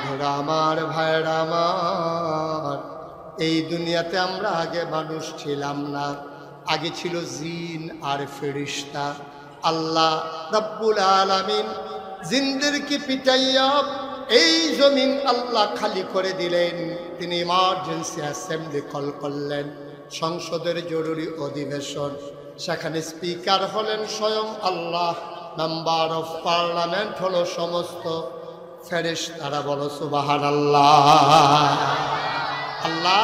বন্ধুরা আমার, ভাইরা আমার, এই দুনিয়াতে আমরা আগে মানুষ ছিলাম না, আগে ছিল জিন আর ফেরেশতা। আল্লাহ রাব্বুল আলামিন জিনদেরকে পিটাইয়া এই জমিন আল্লাহ খালি করে দিলেন। তিনি ইমার্জেন্সি অ্যাসেম্বলি কল করলেন, সংসদের জরুরি অধিবেশন। সেখানে স্পিকার হলেন স্বয়ং আল্লাহ, মেম্বার অফ পার্লামেন্ট হলো সমস্ত ফেরেশতারা। বলো সুবহানাল্লাহ। আল্লাহ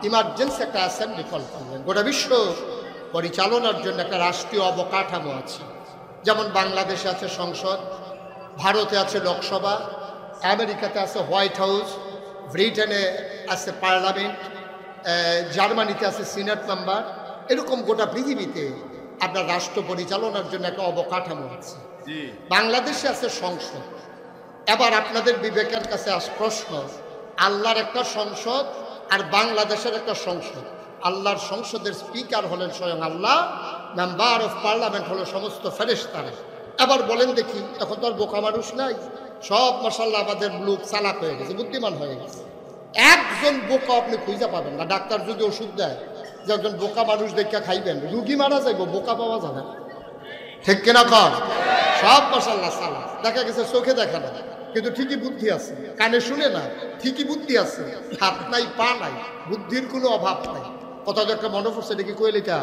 ইমার্জেন্সি একটা অ্যাসেম্বলি কল করলেন। গোটা বিশ্ব পরিচালনার জন্য একটা রাষ্ট্রীয় অবকাঠামো আছে। যেমন বাংলাদেশে আছে সংসদ, ভারতে আছে লোকসভা, আমেরিকাতে আছে হোয়াইট হাউস, ব্রিটেনে আছে পার্লামেন্ট, জার্মানিতে আছে সিনেট মেম্বার। এরকম গোটা পৃথিবীতে আপনার রাষ্ট্র পরিচালনার জন্য একটা অবকাঠামো আছে। বাংলাদেশে আছে সংসদ। এবার আপনাদের বিবেকের কাছে প্রশ্ন, আল্লাহর একটা সংসদ আর বাংলাদেশের একটা সংসদ। আল্লাহর সংসদের স্পিকার হলেন স্বয়ং আল্লাহ, মেম্বার অফ পার্লামেন্ট হলো সমস্ত ফেরেশতারা। এবার বলেন দেখি, এখন তো আর বোকা মানুষ নাই, সব মাশাআল্লাহ আমাদের লোক চালাক হয়ে গেছে, বুদ্ধিমান হয়ে গেছে। একজন বোকা আপনি খুঁজে পাবেন না। ডাক্তার যদি ওষুধ দেয় যে একজন বোকা মানুষ দেখে খাইবেন, রুগী মারা যাইব, বোকা পাওয়া যাবে না। ঠিক কিনা কর? সব মাশাআল্লাহ চালাক। দেখা গেছে চোখে দেখে না কিন্তু ঠিকই বুদ্ধি আছে, কানে শুনে না ঠিকই বুদ্ধি আছে, হাত নাই পা নাই, বুদ্ধির কোনো অভাব নাই। কথা তো একটা মনে পড়ছে, দেখি কইলিটা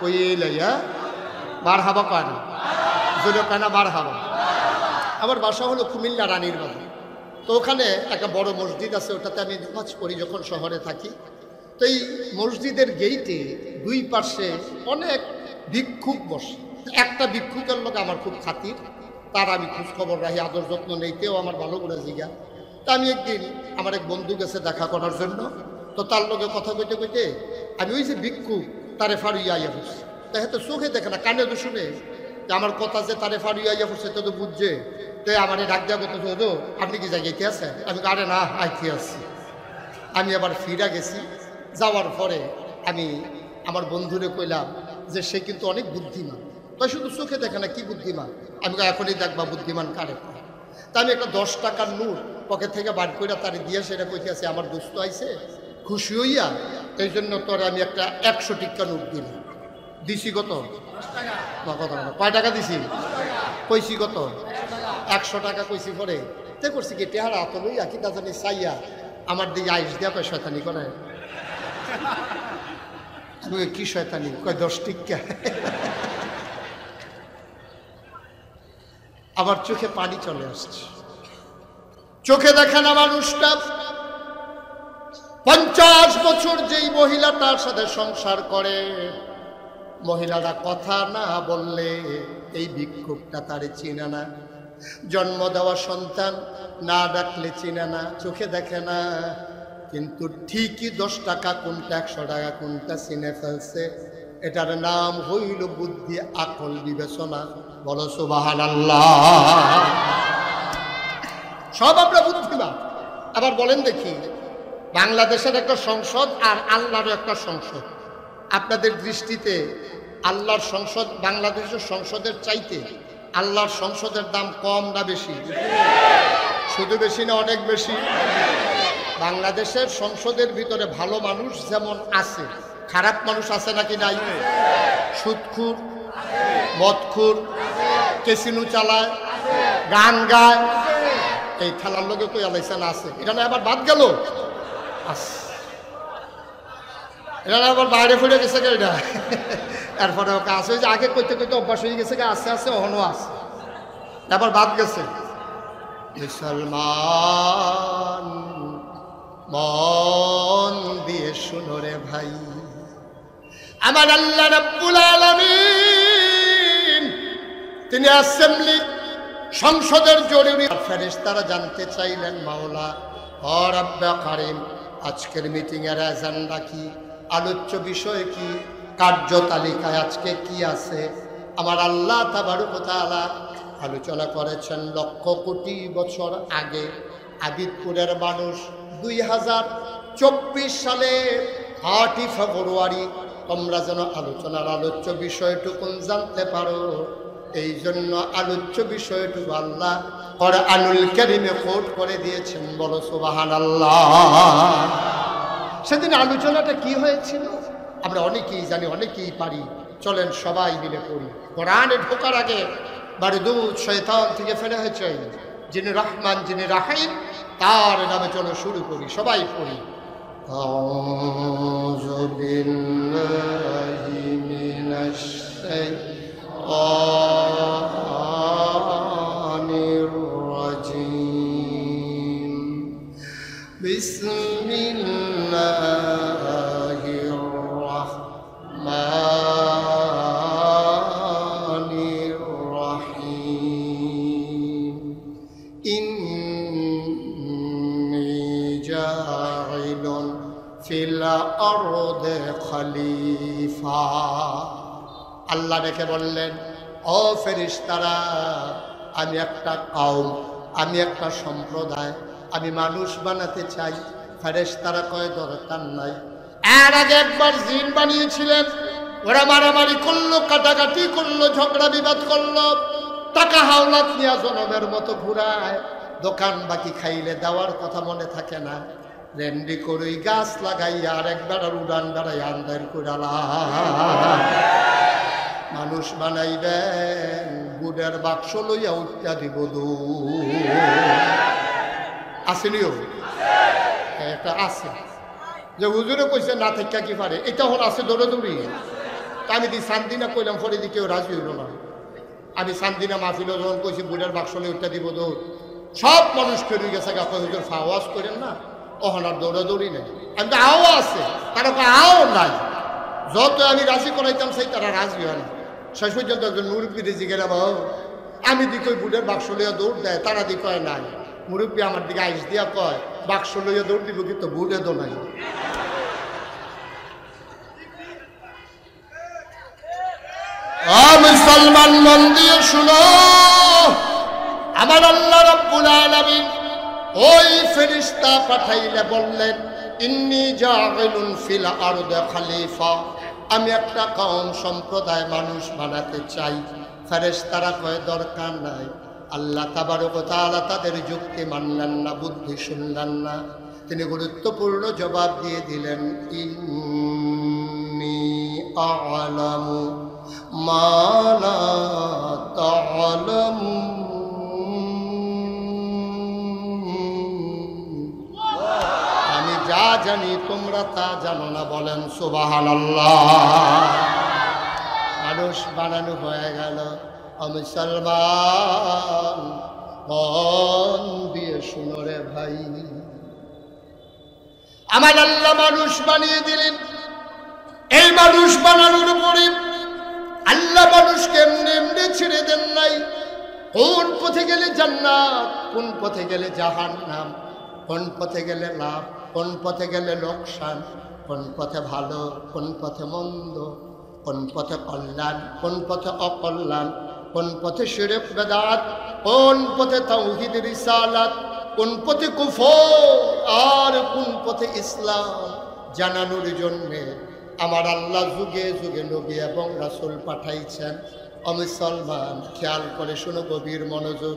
কইলাইয়া বার হাবা কয় না, যদি কানা বার হাবা। আমার বাসা হলো কুমিল্লা রানীর বাজার। তো ওখানে একটা বড় মসজিদ আছে, ওটাতে আমি নামাজ পড়ি যখন শহরে থাকি। তো এই মসজিদের গেইটে দুই পাশে অনেক ভিক্ষুক বসে। একটা ভিক্ষুকের লোক আমার খুব খাতির, তার আমি খোঁজ খবর রাখি, আদর যত্ন নেইতেও আমার ভালো করে জিগা। তা আমি একদিন আমার এক বন্ধু গেছে দেখা করার জন্য। তো তার লোকে কথা কইতে কইতে আমি ওই যে ভিক্ষুক তারে ফারুইয়া আইয়া পড়ছি। তা হয়তো চোখে দেখে না, কানে তো শুনে আমার কথা যে তারে ফারুইয়া আইয়া পড়ছে, তো তো বুঝছে। তো আমার ডাক দেওয়া করতে হতো, আপনি কি জায়গাতে আছেন? আমি আরে না, আইতে আছি। আমি আবার ফিরা গেছি। যাওয়ার পরে আমি আমার বন্ধুরে কইলাম যে সে কিন্তু অনেক বুদ্ধিমান। তাই শুধু চোখে দেখে না, কি বুদ্ধিমান। আমি এখনই দেখবা বুদ্ধিমান কারে। তা আমি একটা 10 টাকার নোট পকেট থেকে বার করে তারে দিয়ে সেটা কইতে আছে, আমার দোস্ত আইছে, খুশি হইয়া এই জন্য তোরে আমি একটা 100 টিকা নোট দিলাম। দিছি কত? 10 টাকা। কয় টাকা দিছি? কইছি কত? 100 টাকা কইছি। পরে তে করছি কি টেহারা হাত লইয়া কি তা জানি চাইয়া আমার দিকে আইস দিয়া কয় শয়তানি করে। আমি কি শয়তানি? কয় 10 টিকা। আবার চোখে পানি চলে আসছে। চোখে দেখে না মানুষটা। 50 বছর যেই মহিলা তার সাথে সংসার করে, মহিলারা কথা না বললে এই ভিক্ষুকটা তারে চিনে না। জন্ম দেওয়া সন্তান না ডাকলে চিনে না, চোখে দেখে না, কিন্তু ঠিকই 10 টাকা কোনটা 100 টাকা কোনটা চিনে ফেলছে। এটার নাম হইল বুদ্ধি, আকল, বিবেচনা। বলো সুবহানাল্লাহ। সব আমরা বুদ্ধিমান। আবার বলেন দেখি, বাংলাদেশের একটা সংসদ আর আল্লাহর একটা সংসদ, আপনাদের দৃষ্টিতে আল্লাহর সংসদ বাংলাদেশের সংসদের চাইতে আল্লাহর সংসদের দাম কম না বেশি? শুধু বেশি না অনেক বেশি? বাংলাদেশের সংসদের ভিতরে ভালো মানুষ যেমন আছে, খারাপ মানুষ আছে নাকি নাই? সুদখুর, মদখুর, কেসিনো চালায়, গান গায়, এই খেলার লোকে কই আলাইছেন আছে। এটা না আবার বাদ গেল, এটা না আবার বাইরে ফিরে গেছে গে। এটা এরপরে ওকে আছে যে আগে কইতে কইতে অভ্যাস হয়ে গেছে, আস্তে আস্তে অহনো আছে, আবার বাদ গেছে। মুসলমান মন দিয়ে শুনো রে ভাই, আমার আল্লাহ রাব্বুল আলামিন তিনি অ্যাসেম্বলি সংসদের জরুরি ফেরেশতারা জানতে চাইলেন, মাওলা ও রব্বে কারীম, আজকের মিটিং এর এজেন্ডা কি, আলোচ্য বিষয় কি, কার্যতালিকায় আজকে কি আছে? আমার আল্লাহ তাবারক ওয়া তাআলা আলোচনা করেছেন লক্ষ কোটি বছর আগে। আবিদপুরের মানুষ 2024 সালে 8ই ফেব্রুয়ারি তোমরা যেন আলোচনার আলোচ্য বিষয়টুকুন জানতে পারো, এই জন্য আলোচ্য বিষয়টুকু আল্লাহ কুরআনুল কারীমে কোট করে দিয়েছেন, বলো সুবহানাল্লাহ। সেদিন আলোচনাটা কি হয়েছিল আমরা অনেকেই জানি, অনেকেই পারি। চলেন সবাই মিলে পড়ি। কোরআনে ঢোকার আগে বারদুদ শয়তান থেকে ফেলে হয়েছে, যিনি রহমান যিনি রাহিম তার নামে চলো শুরু করি, সবাই পড়ি। আউযু বিল্লাহি মিনাশ শাইতানির রাজীম। বিসমিল্লাহির রাহমানির রাহিম। ইন্নী জাইলুন ফিল আরদি খলিফা। আল্লাহ ডেকে বললেন, ও ফেরেশতারা, আমি একটা কওম, আমি একটা সম্প্রদায়, আমি মানুষ বানাতে চাই। ফেরেশতারা কয় দরকার নাই। এর আগে একবার জিন বানিয়েছিলেন, ওরা মারামারি করলো, কাটাকাটি করলো, ঝগড়া বিবাদ করলো, টাকা হাওলাত নিয়ে জনমের মতো ঘুরায়। দোকান বাকি খাইলে দেওয়ার কথা মনে থাকে না। রেন্ডি করই গাছ লাগাইয়া আর একবার উড়ান বেড়াই আন্দার কুড়ালা। মানুষ বানাইবেন, গুড়ের বাক্স লইয়া উঠা দিব আসেনিও একটা আছে যে হুজুরে কইছে না থেকে কি পারে, এটা হল আছে দৌড়াদৌড়ি। আমি দি সান্দিনা কইলাম, পরে দি কেউ রাজি হইল না। আমি সান্দিনা মাহফিল যখন কইছি বুড়ের বাক্স লই উঠা দিব দৌড়, সব মানুষ ফেরে গেছে। গাছ হুজুর ফাওয়াজ করেন না, ওহনার দৌড়াদৌড়ি নেই। আমি তো আও আছে, তারা আও নাই। যত আমি রাজি করাইতাম সেই তারা রাজি হয় না। শেষ পর্যন্ত একজন মুরব্বী রেজি গেলাম, আমি দিক ওই বুড়ের বাক্স লইয়া দৌড় দেয়, তারা দিক কয় নাই। মুরব্বী আমার দিকে আইস দিয়া কয়, বাক্স লইয়া দৌড় দিব কিন্তু বুড়ে দো নাই। মুসলমান মন দিয়ে শুনো, আমার আল্লাহ রাব্বুল আলামিন ওই ফেরেশতা পাঠাইলে বললেন, ইন্নী জাইলুন ফিল আরদি খলিফা, আমি একটা কওম সম্প্রদায় মানুষ বানাতে চাই। ফেরেশতারা কয় দরকার নাই। আল্লাহ তাবারক ওয়া তাআলা তাদের যুক্তি মানলেন না, বুদ্ধি শুনলেন না। তিনি গুরুত্বপূর্ণ জবাব দিয়ে দিলেন, ইন্নী আ'লামু মা লা তা'লামুন, আমি যা জানি তোমরা তা জানো না। বলেন সুবহানাল্লাহ। মানুষ বানানো হয়ে গেল। মুসলমান মন দিয়ে শুনো রে ভাই, আমার আল্লাহ মানুষ বানিয়ে দিলেন। এই মানুষ বানানোর পরে আল্লাহ মানুষকে এমনি এমনি ছেড়ে দেন নাই। কোন পথে গেলে জান্নাত, কোন পথে গেলে জাহান্নাম, কোন পথে গেলে লাভ, কোন পথে গেলে লোকসান, কোন পথে ভালো, কোন পথে মন্দ, কোন পথে কল্যাণ, কোন পথে অকল্যাণ, কোন পথে শিরক বেদাত, কোন পথে তাওহীদ রিসালাত, কোন পথে কুফর আর কোন পথে ইসলাম জানানোর জন্যে আমার আল্লাহ যুগে যুগে নবী এবং রাসূল পাঠাইছেন। মুসলমান খেয়াল করে শুনো, গভীর মনোযোগ।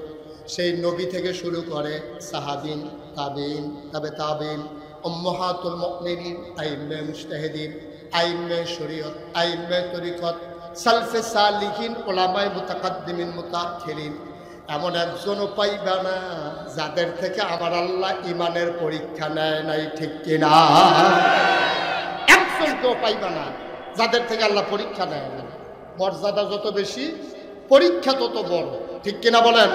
সেই নবী থেকে শুরু করে সাহাবিন, তাবিন, তাবে তাবিন, উম্মাহাতুল মুমিনিন, আইম্মে মুজতাহিদিন, আইম্মে শরীয়ত, আইম্মে তরিকত, সালফে সালিহিন, উলামায়ে মুতাকাদ্দিমিন মুতাআখিরিন, এমন একজনও পাইবা না যাদের থেকে আমার আল্লাহ ইমানের পরীক্ষা নেয় নাই। ঠিক কিনা? একজনকেও পাইবা না যাদের থেকে আল্লাহ পরীক্ষা নেয় না। মর্যাদা যত বেশি, পরীক্ষা তত বড়। ঠিক কিনা বলেন?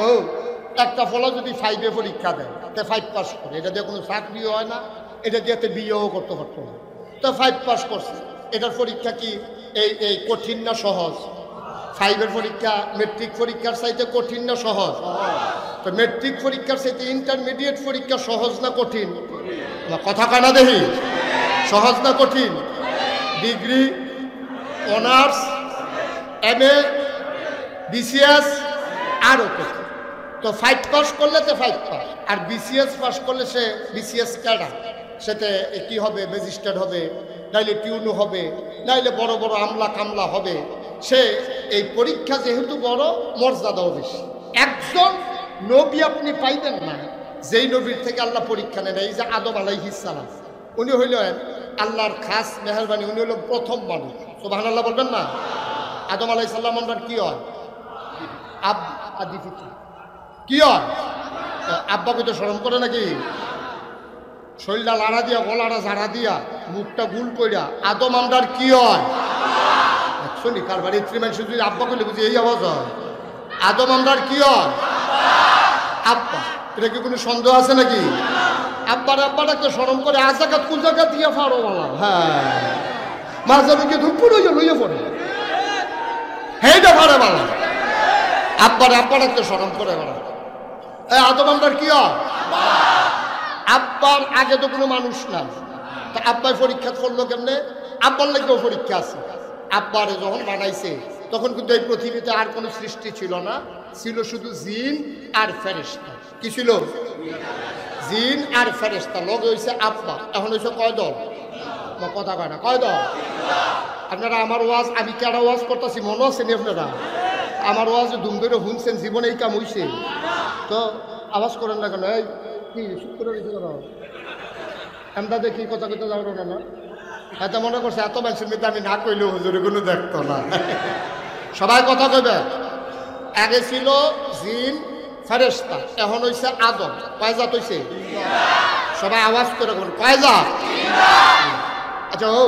ও একটা ফলা যদি 5-এ পরীক্ষা দেয়, তে 5 পাস করে, এটা দিয়ে কোনো চাকরিও হয় না, এটা দিয়ে বিয়েও করতে পারতো না। তো 5 পাস করছে, এটার পরীক্ষা কি এই কঠিন না সহজ? 5-এর পরীক্ষা মেট্রিক পরীক্ষার চাইতে কঠিন না সহজ? তো মেট্রিক পরীক্ষার চাইতে ইন্টারমিডিয়েট পরীক্ষা সহজ না কঠিন? কথা কানা দেখি, সহজ না কঠিন? ডিগ্রি, অনার্স, MA, BCS আরও কঠিন। তো 5 পাস করলে তো 5 পাস, আর BCS পাস করলে সে BCS ক্যাডার, সেতে কি হবে? ম্যাজিস্ট্রেট হবে, নাইলে টিউনু হবে, নাইলে বড় বড় আমলা কামলা হবে। সে এই পরীক্ষা যেহেতু বড়, মর্যাদাও বেশি। একজন নবী আপনি পাইবেন না যেই নবীর থেকে আল্লাহ পরীক্ষা নেন। এই যে আদম আলাইহিস সালাম, উনি হইলেন আল্লাহর খাস মেহরবানি, উনি হলো প্রথম মানুষ। সুবহানাল্লাহ বলবেন না? আদম আলাইহিস সালাম আমরা কি হয়? আদি পিতা কি হয়? আব্বাকে তো শরম করে নাকি? শরীরটা লাড়া দিয়া, গলাটা ঝাড়া দিয়া, মুখটা গুল কইরা আদম আমরার কি হয়? শুনি কারবার ইত্রি মানুষ যদি আব্বা করলে বুঝি এই আওয়াজ হয়। আদম আমরার কি হয়? আব্বা। এটা কি কোনো সন্দেহ আছে নাকি? আব্বার আব্বাটাকে শরম করে আজাকাত কোন জায়গা দিয়ে ফারো বলা। হ্যাঁ, মাঝাবিকে ধুপুর হইয়া লইয়া পড়ে, হেইটা ফারে বলা। আব্বার আব্বাটাকে শরম করে বলা। এই আদম আমরার কি হয়? আব্বার আগে তো কোনো মানুষ না, তা আব্বাই পরীক্ষা করলো কেমনে? আব্বার লাগেও পরীক্ষা আছে। আব্বারে যখন বানাইছে তখন কিন্তু এই পৃথিবীতে আর কোনো সৃষ্টি ছিল না, ছিল শুধু জিন আর ফেরেশতা। কি ছিল? জিন আর ফেরেশতা। লগে হয়েছে আব্বা। এখন হয়েছে কয় দল? কথা কয় না, কয় দল? আপনারা আমার ওয়াজ, আমি কেডা ওয়াজ করতেছি মনে আছেন আপনারা? আমার ওয়াজ ধুম ধরে শুনছেন, জীবনে এই কাম হয়েছে তো আওয়াজ করেন না কেন? এই কি চুপ করে রয়েছে কেন? আমরা দেখি কথা কইতে যাবো না না? এত মনে করছে এত মানুষের মধ্যে আমি না কইলেও হুজুরে কোনো দেখতো না। সবাই কথা কইবে। আগে ছিল জিন ফেরেশতা, এখন হইছে আদম। কয় জাত হইছে? সবাই আওয়াজ করে বলুন, কয় জাত? আচ্ছা, ও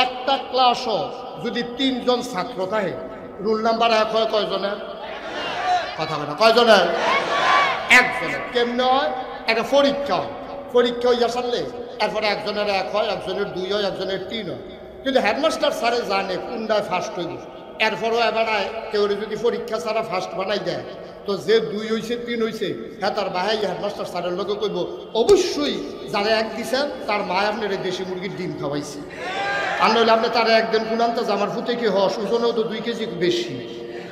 একটা ক্লাসও যদি 3 জন ছাত্র থাকে, রুল নাম্বার 1 হয় কয়জনের? কথা বলে কয়জনের? একজনের। কেমনে হয়? একটা পরীক্ষা হয়। পরীক্ষা হইয়া সারলে এরপরে একজনের 1 হয়, একজনের 2 হয়, একজনের 3 হয়। কিন্তু হেডমাস্টার স্যারে জানে কোনটায় ফার্স্ট হইব। এরপরও এবার কেউ যদি পরীক্ষা ছাড়া ফার্স্ট বানাই দেয়, তো যে 2 হয়েছে 3 হয়েছে, হ্যাঁ তার ভাই হেডমাস্টার স্যারের লোকে কইব অবশ্যই যারা 1 দিচ্ছেন তার মা আপনার এই দেশি মুরগির ডিম খাওয়াইছে। আর নইলে আপনি তারা একদিন কুনান্তা যে আমার ফুটে কি হওয়া সুজনেও তো 2 কেজি বেশি,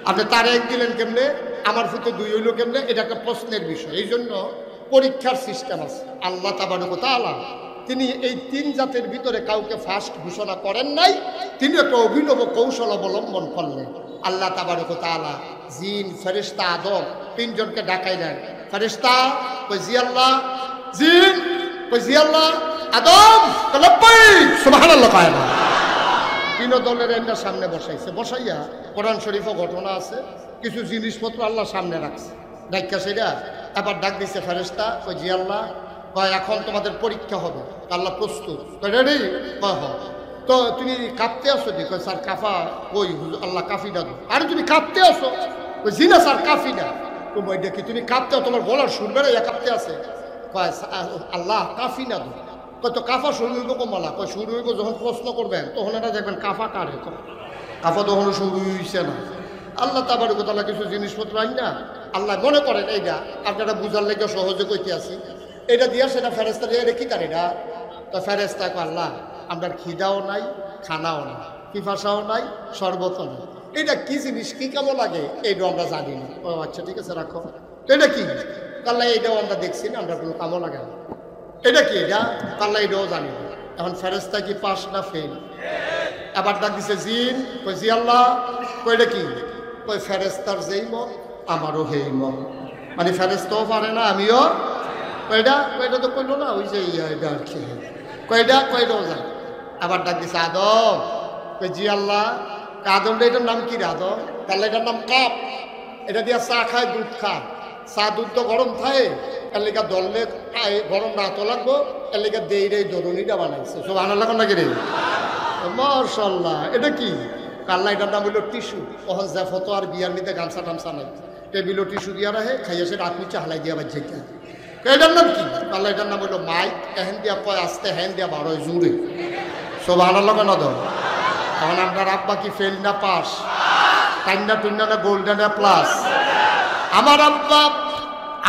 আপনি তারা 1 দিলেন কেমনে, আমার ফুটে 2 হইল কেমনে? এটা একটা প্রশ্নের বিষয়। এই জন্য পরীক্ষার সিস্টেম আছে। আল্লাহ তাবারক ওয়া তাআলা তিনি এই 3 জাতের ভিতরে কাউকে ফার্স্ট ঘোষণা করেন নাই, তিনি একটা অভিনব কৌশল অবলম্বন করলেন। আল্লাহ তাবারক ওয়া তাআলা জিন ফেরেশতা আদম 3 জনকে ডাকাইলেন। ফেরেশতা কই জি আল্লাহ, জিন কই জি আল্লাহ, আদম লাব্বাইক সুবহানাল্লাহ কয় না। 3 দলের এন্ডার সামনে বসাইছে। বসাইয়া কোরআন শরীফও ঘটনা আছে, কিছু জিনিসপত্র আল্লাহ সামনে রাখছে। ডাক্কা সেটা এবার ডাক দিচ্ছে ফেরেশতা কই জি আল্লাহ, কয় এখন তোমাদের পরীক্ষা হবে। আল্লাহ প্রস্তুত? কয় রেডি? কয় হয়। তো তুমি কাঁপতে আসো? দি কয় স্যার কাফা কই? আল্লাহ কাফি না দো। আরে তুমি কাঁপতে আসো? কই জি না স্যার কাফি না। তো মই দেখি তুমি কাঁপতে, তোমার গলার সুর বেড়ে কাঁপতে আছে। কয় আল্লাহ কাফি না দো। কয় তো কাফা শুরু হইব কমালা? কয় শুরু হইব যখন প্রশ্ন করবেন তখন এটা দেখবেন কাফা কারে। কাফা তখন শুরু হইছে না। আল্লাহ তাবারক ওয়া তাআলা কিছু জিনিসপত্র আইন না, আল্লাহ মনে করেন এইটা আপনারা বুঝার লেগে সহজে কইতে আসি, এটা দিয়া সেটা ফেরেশতা দিয়ে রেখি কার এটা। তো ফেরেশতা কয় আল্লাহ আমরা খিদাও নাই, খানাও নাই, পিপাসাও নাই, শরবতও নাই। এটা কি জিনিস, কি কেমন লাগে এইটা আমরা জানি না। ও আচ্ছা ঠিক আছে রাখো। তো এটা কি? আল্লাহ এইটাও আমরা দেখছি না, আমরা কোনো কামও লাগে না। এটা কি? এটা আল্লাহ এটাও জানি না। এখন ফেরেশতা কি পাস না ফেল? আবার ডাক দিছে জিন, কই জি আল্লাহ, কই এটা কি? কই ফেরেশতার যেই মত আমারও সেই মত, মানে ফেরেশতাও পারে না আমিও। কয়টা? কয়টা তো কইলো না, ওই যে এটা আর কি কয়টা? কয়টাও জানি। আবার ডাক দিছে আদম, কই জি আল্লাহ, আদম এটার নাম কি রে আদম? তাহলে এটার নাম কাপ। এটা দিয়া চা খায়, দুধ খায়। চা দুধ তো গরম থাকে, এর লেগা দললে গরম না তো লাগবো, এর লেগা দেই রে দরুনিটা বানাইছে। সব আনার লাগান নাকি রে? মাশাআল্লাহ। এটা কি? আল্লাহ এটার নাম হইল টিস্যু। ওহন জাফত আর বিয়ার নিতে গামছা টামছা নাই, টেবিলও টিস্যু দিয়া রাখে, খাইয়া সে রাত নিচে হালাই দিয়া বাজছে। এটার নাম কি? আল্লাহ এটার নাম হইল মাইক। এহেন দিয়া কয় আসতে, হ্যান দিয়া 12 জুড়ে। সব আনার লাগান না। এখন আপনার আব্বা কি ফেল না পাস? টাইনা টুইনা না গোল্ডেন প্লাস? আমার আব্বা,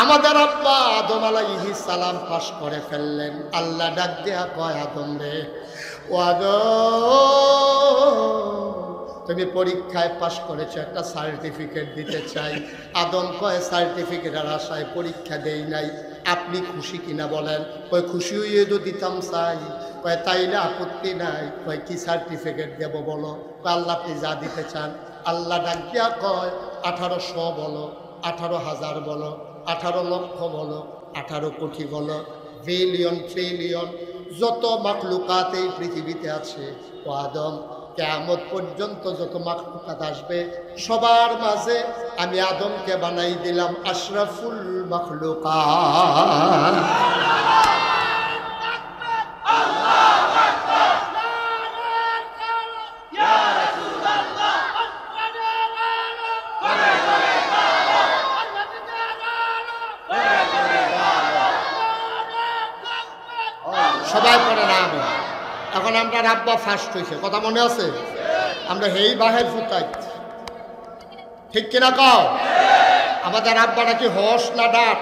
আমাদের আব্বা আদম আলাইহিস সালাম পাস করে ফেললেন। আল্লাহ ডাক দেয়া কয় আদম রে, ও আদম তুমি পরীক্ষায় পাস করেছো, একটা সার্টিফিকেট দিতে চাই। আদম কয় সার্টিফিকেটের আশায় পরীক্ষা দেই নাই, আপনি খুশি কিনা বলেন। কয় খুশি হইয়ে তো দিতাম চাই। কয় তাইলে আপত্তি নাই। কয় কি সার্টিফিকেট দেব বলো। কয় আল্লাহ আপনি যা দিতে চান। আল্লাহ ডাক দিয়া কয় 1800 বলো, 18,000 বলো, 18 লক্ষ বলো, 18 কোটি বলো, বিলিয়ন ট্রিলিয়ন যত মাখলুকাত এই পৃথিবীতে আছে, ও আদম কিয়ামত পর্যন্ত যত মাখলুকাত আসবে সবার মাঝে আমি আদমকে বানাই দিলাম আশরাফুল মাখলুকাত। সবাই পড়ে না আমি। এখন আমরা রাব্বা ফার্স্ট হয়েছে, কথা মনে আছে? আমরা হেই বাহের ফুটাই, ঠিক কিনা কও? আমাদের আব্বাটা কি হস না ডাক?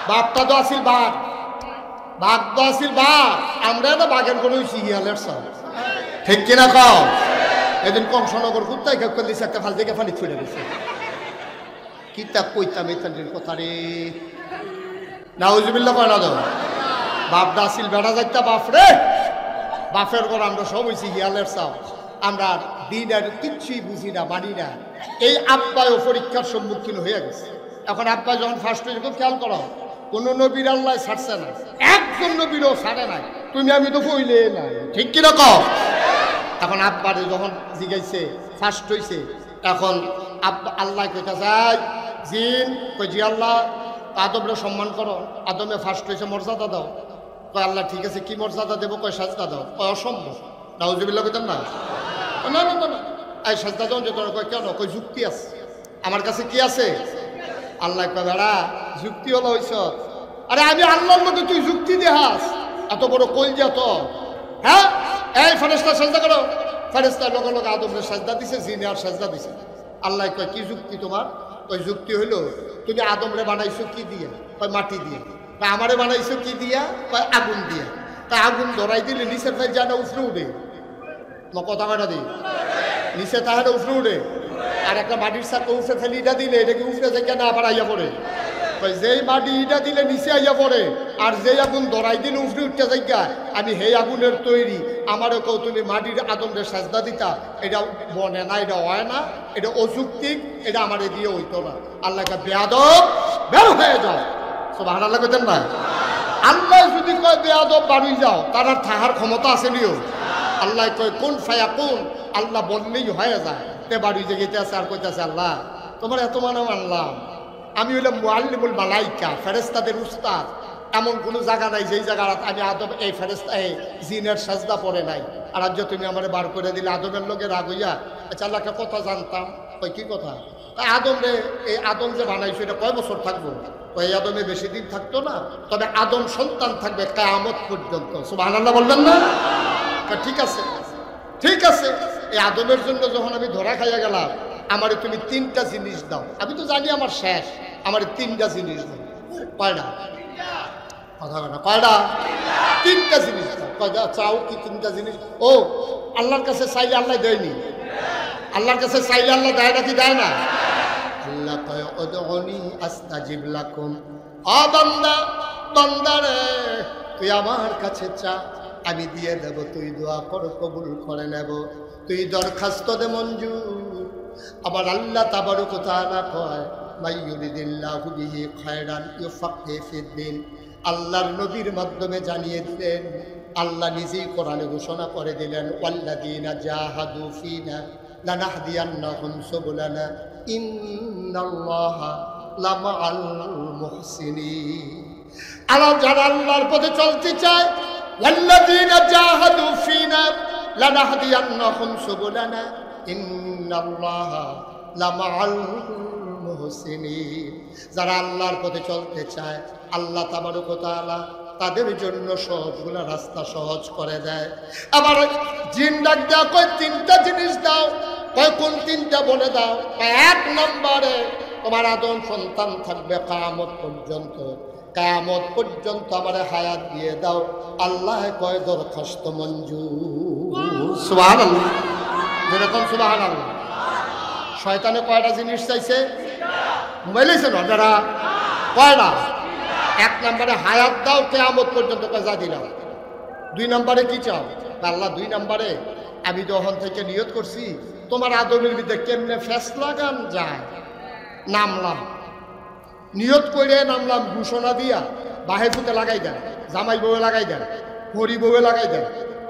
বাপটা তো আসিল বাঘ, বাঘ তো আসিল বাঘ, আমরা তো বাঘের কোনো শিয়ালের সব, ঠিক কিনা কও? এদিন কংসনগর কুত্তাই খেয়ে দিচ্ছে একটা ফাল থেকে ফালি ছুড়ে গেছে। কি তা কইতাম এই কথা রে, নাউজুবিল্লাহ কয় না দাও। বাপটা আসিল বেড়া যাইতা বাপ রে, বাপের ঘর আমরা সব হয়েছি হিয়ালের চাও। আমরা দিনের কিচ্ছুই বুঝি না, মানি না। এই আব্বায়ও পরীক্ষার সম্মুখীন হয়ে গেছে। এখন আব্বা যখন ফার্স্ট হয়েছে খুব খেয়াল করো, কোন নবীর আল্লাহ ছাড়ছে না, একজন নবীরও ছাড়ে নাই। তুমি আমি তো কইলে নাই, ঠিক কিরকম? এখন আব্বারে যখন জিগাইছে ফার্স্ট হয়েছে, এখন আব্বা আল্লাহ কইতে চাই জিন কই জি আল্লাহ আদমরে সম্মান করো, আদমে ফার্স্ট হয়েছে মর্যাদা দাও। কয় আল্লাহ ঠিক আছে, কি মর্যাদা দেবো? কয় সাজদা দাও। কয় অসম্ভব, নাউজুবিল্লাহ কইতাম না, না না না এই সাজদা দাও যে তোর। কয় কেন? কয় যুক্তি আছে আমার কাছে। কি আছে? আল্লাহ কয় বেড়া যুক্তি হলো হইছ? আরে আমি আল্লাহর মধ্যে তুই যুক্তি দেহাস, এত বড় কলজা তো। হ্যাঁ এই ফেরেশতা সাজদা করো। ফেরেশতা লগে লগে আদমরে সাজদা দিছে, জিনে আর সাজদা দিছে। আল্লাহ কয় কি যুক্তি তোমার? ওই যুক্তি হইল তুমি আদমরে বানাইছো কি দিয়ে? কয় মাটি দিয়ে। আমারে বানাইছো কি দিয়া? কয় আগুন দিয়া। তা আগুন ধরাই দিলে নিচের ভাই জানা উফরে উঠে, কথা কয়টা দিই নিচে তাহারে উফরে উঠে। আর একটা মাটির সাথে উফরে ফেলি ইটা দিলে এটা কি উফরে থেকে না আবার আইয়া পড়ে? যেই মাটি ইটা দিলে নিচে আইয়া পড়ে, আর যেই আগুন ধরাই দিলে উফরে উঠতে যাইগা। আমি সেই আগুনের তৈরি, আমারও কেউ তুমি মাটির আদমরে সাজদা দিতা, এটা বনে না, এটা হয় না, এটা অযৌক্তিক, এটা আমার দিয়ে হইতো না। আল্লাহকে বেয়াদব বের হয়ে যাও। সুবহানাল্লাহ কইতেন না? আল্লাহ যদি কয় বেয়াদব বাড়ি যাও, তার আর থাকার ক্ষমতা আছে নিও? আল্লাহ কয় কোন ফায়াকুন, আল্লাহ বললেই হয়ে যায়। তে বাড়ি যে গেতে আছে আর কইতেছে আল্লাহ তোমার এত মানে মানলাম, আমি হইলাম মুআল্লিমুল মালাইকা, ফেরেশতাদের উস্তাদ। এমন কোনো জায়গা নাই যেই জায়গা আমি আদম এই ফেরেশতা এই জিনের সাজদা পড়ে নাই। আর আজ তুমি আমার বার করে দিলে আদমের লোকে রাগ হইয়া। আচ্ছা আল্লাহকে কথা জানতাম। কই কি কথা? আদম রে, এই আদম যে বানাইছো এটা কয় বছর থাকবো? এই আদমে বেশি দিন থাকতো না, তবে আদম সন্তান থাকবে কিয়ামত পর্যন্ত। সুবহানাল্লাহ বলবেন না? ঠিক আছে ঠিক আছে। এই আদমের জন্য যখন আমি ধরা খাইয়া গেলাম, আমারে তুমি 3টা জিনিস দাও। আমি তো জানি আমার শেষ, আমার 3টা জিনিস দাও। কয়টা? কথা বলে কয়টা? 3টা জিনিস দাও। কয়টা চাও? কি 3টা জিনিস? ও আল্লাহর কাছে চাইলে আল্লাহ দেয়নি? আল্লাহর কাছে চাইলে আল্লাহ দেয় নাকি দেয় না? আল্লাহ কয় উদউনি আস্তাজিব লাকুম। ও বান্দা, বান্দারে তুই আমার কাছে চা, আমি দিয়ে দেব। তুই দোয়া কর, কবুল করে নেব। তুই দরখাস্ত দে, মঞ্জুর। আবার আল্লাহ তাবারক ওয়া তাআলা কয় মাইয়ুরিদিল্লাহু বিহি খায়রান ইউফাক্কিহু ফিদ্দিন। আল্লাহর নবীর মাধ্যমে জানিয়ে দিলেন, আল্লাহ নিজেই কোরআনে ঘোষণা করে দিলেন ওয়াল্লাযীনা জাহাদু ফিনা লানাহদিয়ান্নাহুম সুবুলানা ইন্নাল্লাহা লামাআল মুহসিনিন। আল্লাহ যারা আল্লাহর পথে চলতে চায়, ওয়াল্লাযীনা জাহাদু ফিনা লানাহদিয়ান্নাহুম সুবুলানা ইন্নাল্লাহা লামাআল মুহসিনিন। যারা আল্লাহর পথে চলতে চায়, আল্লাহ তাবারক ওয়া তাআলা তাদের জন্য সবগুলা রাস্তা সহজ করে দেয়। আবার জিন ডাক দেওয়া কয় 3টা জিনিস দাও। কয় কোন 3টা বলে দাও? 1 নম্বরে তোমার আদম সন্তান থাকবে কিয়ামত পর্যন্ত। কিয়ামত পর্যন্ত আমার হায়াত দিয়ে দাও। আল্লাহ কয় দরখাস্ত মঞ্জুর। সুবহানাল্লাহ, যেরকম সুবহানাল্লাহ। শয়তানে কয়টা জিনিস চাইছে? মোবাইল হয়েছে না আপনারা? কয়টা? এক নম্বরে হায়াত দাও, কিয়ামত পর্যন্ত যা দিলাম। 2 নম্বরে কি চাও? আল্লাহ 2 নম্বরে আমি যখন থেকে নিয়ত করছি তোমার আদমের ভিতরে কেমনে ফেস লাগান যায়, নামলাম, নিয়ত করে নামলাম, ঘোষণা দিয়া বাহে ফুতে লাগাই দেন, জামাই বউয়ে লাগাই দেন, হরি বউয়ে লাগাই দেন,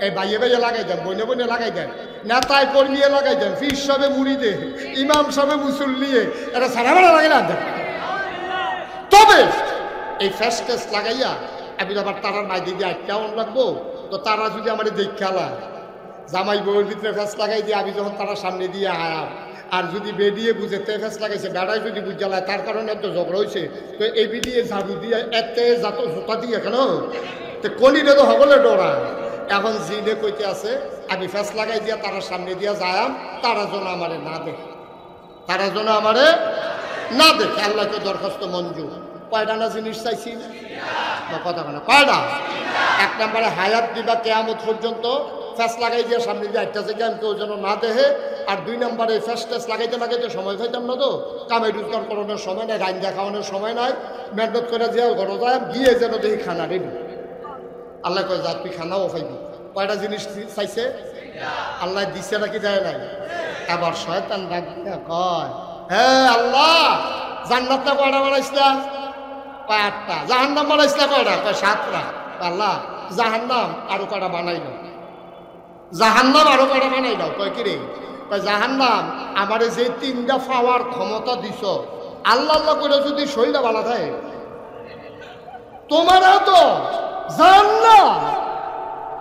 এই বাইয়ে বাইয়ে লাগাই দেন, বইনে বইনে লাগাই দেন, নেতায় কর্মীয়ে লাগাই দেন, ফির সবে মুড়ি দে, ইমাম সবে মুসল্লিয়ে, এটা সারা বেলা লাগাইলাম দেন। তবে এই ফেস টেস লাগাইয়া আমি আবার তারার মাই দিয়ে কেমন লাগবো, তো তারা যদি আমার দেখালা জামাই বউয়ের ভিতরে ফেস লাগাই দিয়ে আমি যখন তারা সামনে দিয়ে আয়াম, আর যদি বেরিয়ে বুঝে তে ফেস লাগাইছে বেড়ায় যদি বুঝালায় তার কারণে তো ঝগড়া হয়েছে, তো এই দিয়ে ঝাড়ু দিয়ে এতে যাত জোতা দিয়ে কেন তো কলিরে তো হবলে ডোরা। এখন জিনে কইতে আছে আমি ফেস লাগাই দিয়া তারা সামনে দিয়া যায়াম, তারা যেন আমারে না দেখে, তারা যেন আমারে না দেখে। আল্লাহকে দরখাস্ত মঞ্জুর। কয়টা না জিনিস চাইছি কথা কেন, কয়টা? 1 নম্বরে হায়াত দিবা কিয়ামত পর্যন্ত, ফ্যাস লাগাই দিয়ে সামনে দিয়ে একটা জায়গায় আমি কেউ যেন না দেহে। আর 2 নম্বরে ফ্যাস ট্যাস লাগাইতে লাগাইতে সময় পাইতাম না, তো কামাই রোজগার করানোর সময় নাই, রাইন দেখানোর সময় নাই, মেহনত করে যে ঘরে যায় গিয়ে যেন দেখি খানা রেডি। আল্লাহ কয় যা তুই খানাও খাইবি। কয়টা জিনিস চাইছে? আল্লাহ দিছে নাকি দেয় নাই? আবার শয়তান ডাক দিয়া কয় হ্যাঁ আল্লাহ জান্নাতটা কয়টা বানাইছিলা? কয় 8টা। জাহান্নাম বানাইছিলা কয়টা? কয় 7টা। আল্লাহ জাহান্নাম আরো কয়টা বানাইল, জাহান্নাম আরো কয়টা বানাই দাও। কয় কি রে? কয় জাহান্নাম আমারে যে 3টা পাওয়ার ক্ষমতা দিছ, আল্লাহ আল্লাহ করে যদি শরীরটা ভালো থাকে তোমার তো জাহান্নাম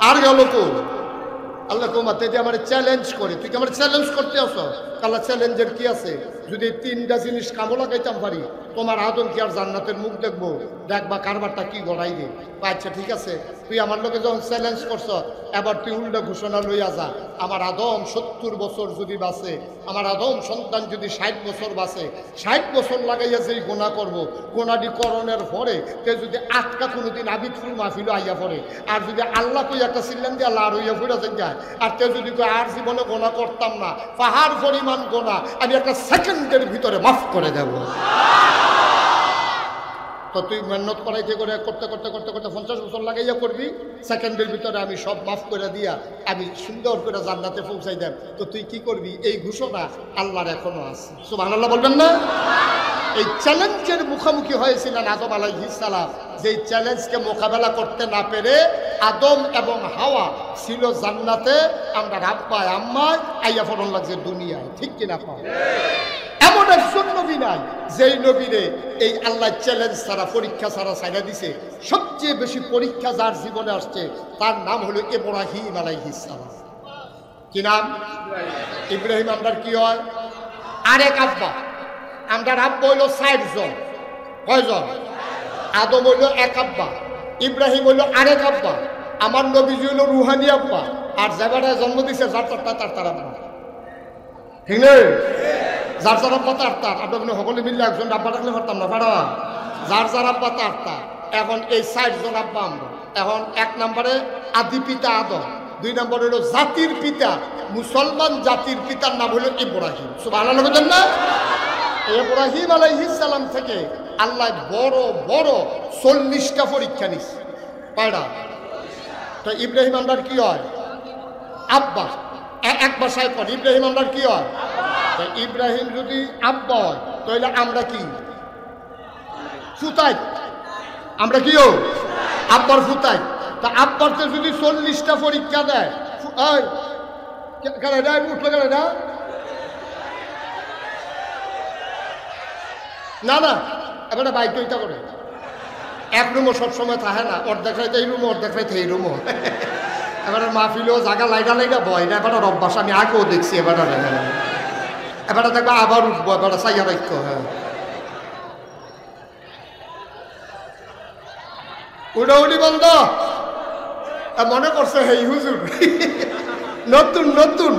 আর গেল কো। আল্লাহ কুমাতে যে আমার চ্যালেঞ্জ করে, তুই কি আমার চ্যালেঞ্জ করতে আসো? আল্লাহ চ্যালেঞ্জের কি আছে? যদি 3টা জিনিস কামো লাগাইতাম পারি তোমার আদম কি আর জান্নাতের মুখ দেখবো? দেখবা কারবারটা কি গড়াই রে। আচ্ছা ঠিক আছে, তুই আমার লোকে যখন চ্যালেঞ্জ করছ এবার তুই উল্টা ঘোষণা লইয়া যা। আমার আদম 70 বছর যদি বাঁচে, আমার আদম সন্তান যদি 60 বছর বাঁচে, 60 বছর লাগাইয়া যেই গোনা করবো, গোনাটি করণের পরে তে যদি আটকা কোনোদিন আবিদফুল মাহফিলও আইয়া পড়ে, আর যদি আল্লাহ কই একটা সিল্লান দিয়ে লার হইয়া ফুরা যায়, আর তে যদি কই আর জীবনে গোনা করতাম না, পাহাড় পরিমাণ গোনা আমি একটা সেকেন্ডের ভিতরে মাফ করে দেব। তো তুই মেহনত করাইতে করে করতে করতে করতে করতে 50 বছর লাগাইয়া করবি, সেকেন্ডের ভিতরে আমি সব মাফ করে দিয়া আমি সুন্দর করে জান্নাতে পৌঁছাই দেব। তো তুই কি করবি? এই ঘোষণা আল্লাহর এখনো আছে। সুবহানাল্লাহ বলবেন না? এই চ্যালেঞ্জের মুখোমুখি হয়েছিলেন আদম আলাইহিস সালাম। যেই চ্যালেঞ্জকে মোকাবেলা করতে না পেরে আদম এবং হাওয়া ছিল জান্নাতে, আমরা আব্বায় আম্মায় আইয়া ফরন লাগছে দুনিয়ায়। ঠিক কিনা পাও? এমন একজন নবী নাই যেই নবীরে এই আল্লাহ চ্যালেঞ্জ ছাড়া, পরীক্ষা ছাড়া ছাইড়া দিছে। সবচেয়ে বেশি পরীক্ষা যার জীবনে আসছে তার নাম হলো ইব্রাহিম আলাইহিস সালাম। কি নাম? ইব্রাহিম। আমরার কি হয়? আরেক আব্বা। আমরার আব্বা হইল 60 জন। কয়জন? আদম হইল এক আব্বা, ইব্রাহিম হইল আরেক আব্বা, আমার নবীজি হইল রুহানি আব্বা, আর যেবারে জন্ম দিছে যার তার আব্বা। ঠিক নেই? যার যার আব্বা তার আপনার সকলে মিললে একজন আব্বা রাখলে পারতাম না, পারা যার আব্বা তার। এখন এই 60 জন আব্বা আমরা। এখন 1 নম্বরে আদি পিতা আদম, 2 নম্বরে হলো জাতির পিতা, মুসলমান জাতির পিতার নাম হলো ইব্রাহিম। সুবহানাল্লাহ বলেন না? ইব্রাহিম আলাইহিস সালাম থেকে আল্লাহ বড় বড় 40টা পরীক্ষা নিছে। কয়টা? তো ইব্রাহিম আমরার কি হয়? আব্বা। এক ভাষায় পর ইব্রাহিম আমরার কি হয়? ইব্রাহিম যদি আব্বা হয় তাহলে আমরা কি? ফুতাই। আমরা কি ও? আব্বার ফুতাই। তা আব্বারতে যদি 40টা পরীক্ষা দেয়, উঠলো কেন না না এবার বাইক তৈরি করে এক রুমও সবসময় থাকে না, অর্ধেক রাইতে এই রুমও অর্ধেক রাইতে এই রুমও। এবার মাহফিলেও জায়গা লাইটা বয় না, এবার অভ্যাস আমি আগেও দেখছি। এবার দেখবো আবার উঠবো, এবার চাইয়া রাখতো। হ্যাঁ উড়াউড়ি বন্ধ। মনে করছে হেই হুজুর নতুন নতুন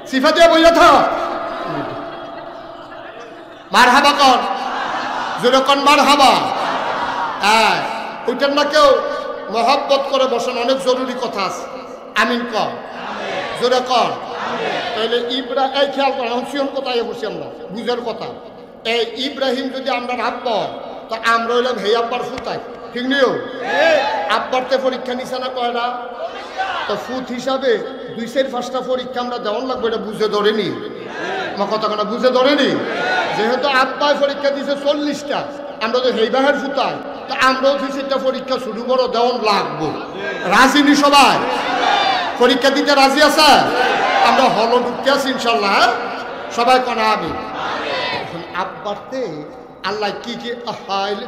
সিফা দিয়ে বইয়া থাক। মার হাবা কর, যেরকম মার হাবা। হ্যাঁ ওইটার না কেউ মহব্বত করে বসেন, অনেক জরুরি কথা আছে। আমিন কর, জোরে কর। তাহলে এই খেয়াল করেন, সিয়ন কোথায় বসি আমরা বুঝার কথা। এই ইব্রাহিম যদি আমরা আব্বা, তো আমরা হইলাম হে আব্বার ফুতাই, ঠিক নিও? আব্বারতে পরীক্ষা নিছে না কয়টা? তো ফুত হিসাবে 2/5টা পরীক্ষা আমরা দেওয়ান লাগবে, এটা বুঝে ধরেনি আমার কথাখানা, বুঝে ধরেনি। যেহেতু আব্বাই পরীক্ষা দিছে 40টা, আমরা তো হেই বাহের ফুতাই, তো আমরাও 2/4টা পরীক্ষা শুরু করো দেওয়ান লাগবো। রাজি নি সবাই? পরীক্ষা দিতে রাজি আছে? আমরা হলো ঢুকতে আছি ইনশাল্লাহ, সবাই কনা আমি। এখন আব্বারতে আল্লাহ কি কি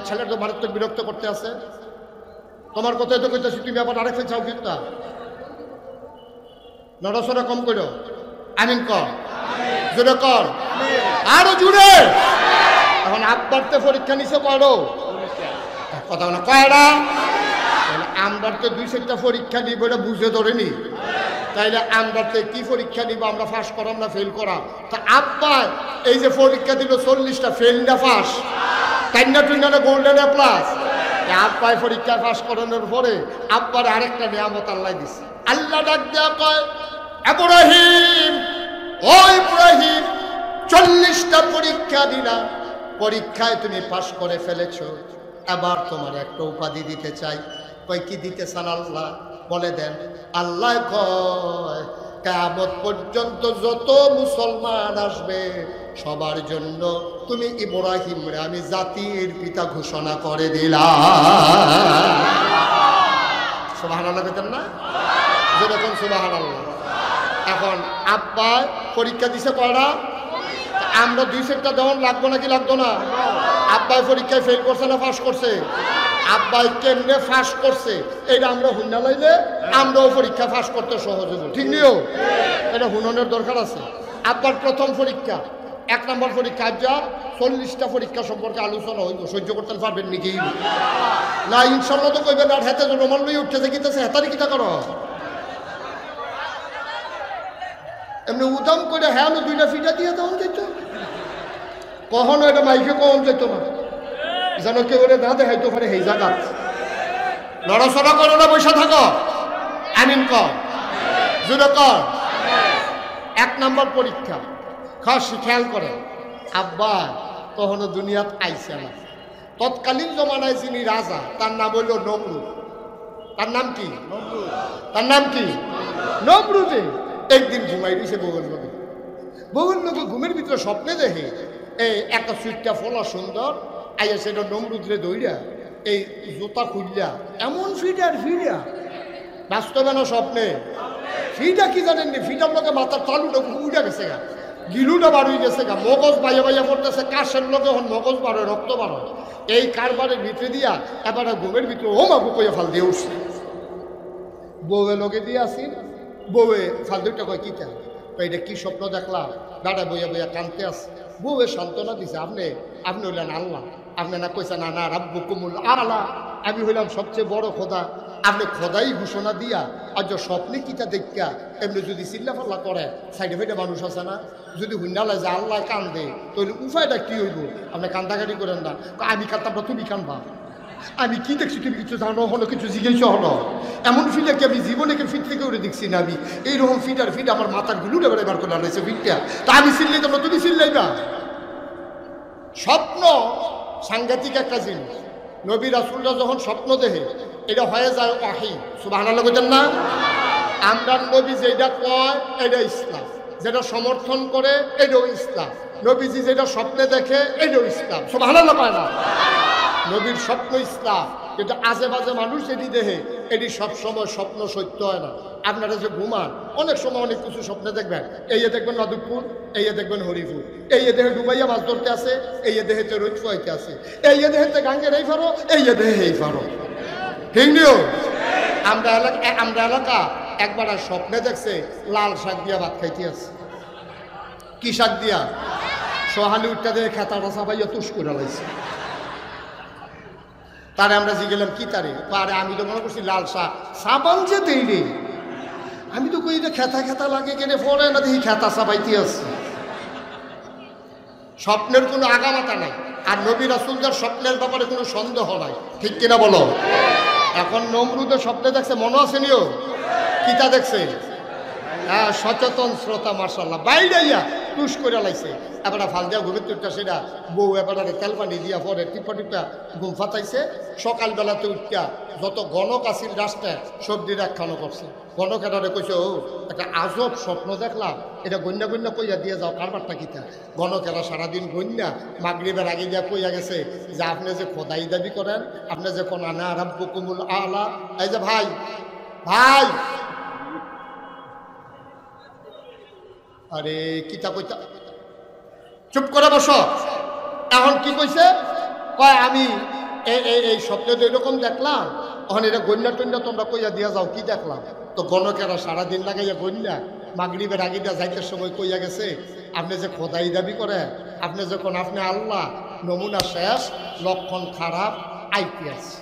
ছেলের তো মারাত্মক বিরক্ত করতে আছে। তোমার কথাই তো কইতেছি, তুমি আবার আরেকটা চাও কিন্তু নড়াচড়া কম করো। আমিন কর, জোরে কর, আরো জুড়ে। এখন আব্বারতে পরীক্ষা নিছে পড়ো কথা বলা কয়টা? আমরাতে 2/4টা পরীক্ষা নিব, এটা বুঝে ধরেনি। তাইলে আমরাতে কি পরীক্ষা নিব? আমরা পাস করাম না ফেল করা? তা আব্বা এই যে পরীক্ষা দিল 40টা, ফেল না পাস? তাই না তুই না গোল্ডেন এ প্লাস? আব্বাই পরীক্ষা পাস করানোর পরে আব্বার আরেকটা নিয়ামত আল্লাহ দিছে। আল্লাহ ডাক দেয়া কয়, ইব্রাহিম, ও ইব্রাহিম, 40টা পরীক্ষা দিলাম, পরীক্ষায় তুমি পাস করে ফেলেছো, এবার তোমার একটা উপাধি দিতে চাই। কয় কি দিতে চান আল্লাহ? বলে দেন। আল্লাহ কয়, কিয়ামত পর্যন্ত যত মুসলমান আসবে সবার জন্য তুমি ইব্রাহিম রে আমি জাতির পিতা ঘোষণা করে দিলাম। সুবহানাল্লাহ বলেন না? যেরকম সুবহানাল্লাহ। এখন আব্বা পরীক্ষা দিছে কয়টা? আমরা 2/4টা দেওয়ান লাগবো নাকি লাগতো না? আব্বাই পরীক্ষায় ফেল করছে না পাস করছে? আব্বাই কেমনে পাস করছে এটা আমরা হুন্না লাইলে আমরাও পরীক্ষা পাস করতে সহজ হবো, ঠিক নিও? এটা হুননের দরকার আছে। আব্বার প্রথম পরীক্ষা 1 নম্বর পরীক্ষা, যা 40টা পরীক্ষা সম্পর্কে আলোচনা হইব, সহ্য করতে পারবেন নাকি? না ইনশাল্লাহ তো কইবেন। আর হাতে রোমান লই উঠতেছে কিতেছে, হেতারি কিতা করো এমনি উদাম করে? হ্যাঁ 2টা ফিটা দিয়ে তখন যেত, কখনো এটা মাইকে কখন যেত না, যেন কেউ ওরে না দেখাইতে পারে সেই জায়গা। লড়াচড়া করো না, বসে থাকো। আমিন কর, জুড়ে কর। 1 নম্বর পরীক্ষা, খাস খেয়াল করে। আব্বা তখনও দুনিয়াত আইসে না। তৎকালীন জমানায় যিনি রাজা, তার নাম হইল নমরুদ। তার নাম কি? তার নাম কি? নমরুদে একদিন ঘুমাই দিছে বউয়ের লোকে। বউয়ের লোকে ঘুমের ভিতরে স্বপ্নে দেখে এই একটা সুইটটা ফলা সুন্দর আইয়া সেটা নমরুদরে দৌড়া এই জুতা খুললা এমন ফিটার ফিরা, বাস্তবে না স্বপ্নে? ফিটা কি জানেননি? ফিটার লোকে মাথার তালুটা উঠে গেছে গা, গিলুটা বার হয়ে গেছে গা, মগজ বাইয়া বাইয়া পড়তেছে, কাশের লোকে এখন মগজ বাড়ে, রক্ত বাড়ে। এই কারবারের ভিতরে দিয়া এবার ঘুমের ভিতরে ও মা বুকইয়া ফাল দিয়ে উঠছে। বউয়ে লোকে দিয়ে আসি, বউয়ে ফাল দুইটা কয় কিতা? এটা কি স্বপ্ন দেখলাম? দাদা বইয়া বইয়া কানতে আসে। বউয়ে সান্ত্বনা দিছে, আপনি হইলেন আল্লাহ, আপনি না কইছেন না না রাব্বুকুমুল আলা, আমি হইলাম সবচেয়ে বড় খোদা। আপনি খোদাই ঘোষণা দিয়া আর যে স্বপ্নে কিতা দেখা এমনি যদি চিল্লা ফাল্লা করে, সাইডে ফাইডে মানুষ আছে না, যদি হুন্ডালে যে আল্লাহ কান্দে, তাহলে উপায়টা কি হইব? আপনি কান্দাকাটি করেন না, আমি কান্দাম না, তুমি কানবা। আমি কি দেখছি তুমি কিছু জানো হলো, কিছু জিজ্ঞেস হলো। এমন ফিটা কি আমি জীবনে ফিট থেকে উঠে দেখছি না। আমি এইরকম ফিটার ফিট আমার মাথার গুলুটা বেড়ে বার করে আনাইছে ফিটটা, তা আমি চিল্লাই তোমরা, তুমি চিল্লাইবা। স্বপ্ন সাংঘাতিক একটা জিনিস। নবী রাসূলরা যখন স্বপ্ন দেখে এটা হয়ে যায় ওয়াহী। সুবহানাল্লাহ বলেন না? আমরা নবী যেটা কয় এটা ইসলাম, যেটা সমর্থন করে এটাও ইসলাম, নবীজি যেটা স্বপ্নে দেখে এটাও ইসলাম। সুবহানাল্লাহ কয় না? নবীর স্বপ্ন ইসলাম, কিন্তু আজে বাজে মানুষ এটি দেখে, এটি সবসময় স্বপ্ন সত্য হয় না। আপনারা যে ঘুমান অনেক সময় অনেক কিছু স্বপ্নে দেখবেন, এই দেখবেন মাধবপুর, এই দেখবেন হরিপুর, এই দেহে ডুবাইয়া মাছ ধরতে আছে, এই দেহেতে রোজ ফুয়াইতে আছে, এই দেহেতে গাঙ্গের এই ফারো, এই দেহে এই ফারো, ঠিক নিও? আমরা এলাকা একবার আর স্বপ্নে দেখছে লাল শাক দিয়া ভাত খাইতে আছে। কি শাক দিয়া? সোহালি উঠটা দিয়ে খেতাটা সাবাইয়া তুষ করে লাইছে। তারে আমরা জিগেলাম কি তারে? আরে আমি তো মনে করছি লাল শাক, সাবান যে দেই রে। আমি তো কই খেতা খেতা লাগে কেনে, পরে না দেখি খেতা সাবাইতে আছে। স্বপ্নের কোনো আগামাতা নাই, আর নবী রাসূলদের স্বপ্নের ব্যাপারে কোনো সন্দেহ নাই, ঠিক কিনা বলো? এখন নমরুদের স্বপ্নে দেখছে, মনে আছে নিও? কিতা দেখছে? হ্যাঁ, সচেতন শ্রোতা মাশাআল্লাহ, বাইরে টুস করে লাইছে, এবার ফাল দিয়া ঘুমের তুলটা সেটা বউ এবারে তেল পানি দিয়া পরে টিপা টিপা ঘুম ফাটাইছে। সকালবেলাতে উঠটা যত গণক আসিল রাস্তায় সবজি রাখানো করছে। গণকেরারে কইছে, ও একটা আজব স্বপ্ন দেখলাম, এটা গন্যা গন্যা কইয়া দিয়ে যাও, কারবারটা কিতা? গণকেরা সারাদিন গন্যা মাগরিবের আগে দিয়া কইয়া গেছে যে আপনি যে খোদাই দাবি করেন, আপনি যে কোন আনা রাব্বুকুমুল আলা, এই যে ভাই ভাই, আরে কিতা কইতা, চুপ করে বসো। এখন কি কইছে, কয় আমি এই স্বপ্নে তো এরকম দেখলাম, এখন এটা গন্যা টন্যা তোমরা কইয়া দিয়া যাও, কি দেখলাম? তো গণকেরা সারাদিন লাগাইয়া গন্যা মাগরিবের আগে দিয়া যাইতে সময় কইয়া গেছে আপনি যে খোদাই দাবি করেন, আপনি যখন আপনি আল্লাহ, নমুনা শেষ, লক্ষণ খারাপ, আইতি আছে।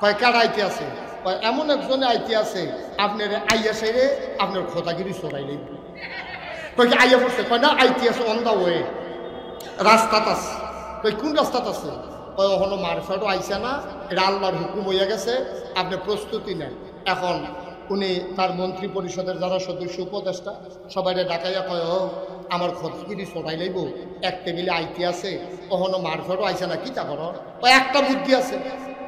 কয় কার আইতি আছে? কয় এমন একজনে আইতি আছে, আপনার আইয়া সেরে আপনার খোদাগিরি সরাই নেই। কই কি আইয়া পড়ছে? কয় না, আইতি আছে অন দা ওয়ে, রাস্তাত আছে। কই কোন রাস্তাত আছে? কয় ওখানে মারফাটও আইসে না, এটা আল্লাহর হুকুম হইয়া গেছে, আপনি প্রস্তুতি নেন। এখন উনি তার মন্ত্রী পরিষদের যারা সদস্য উপদেষ্টা সবাই ডাকাইয়া কয়, ও আমার খোদাগিরি সরাই লইব, এক টেবিলে আইতি আছে, কখনো মারফাটও আইসে না, কি তা করো? ও একটা বুদ্ধি আছে,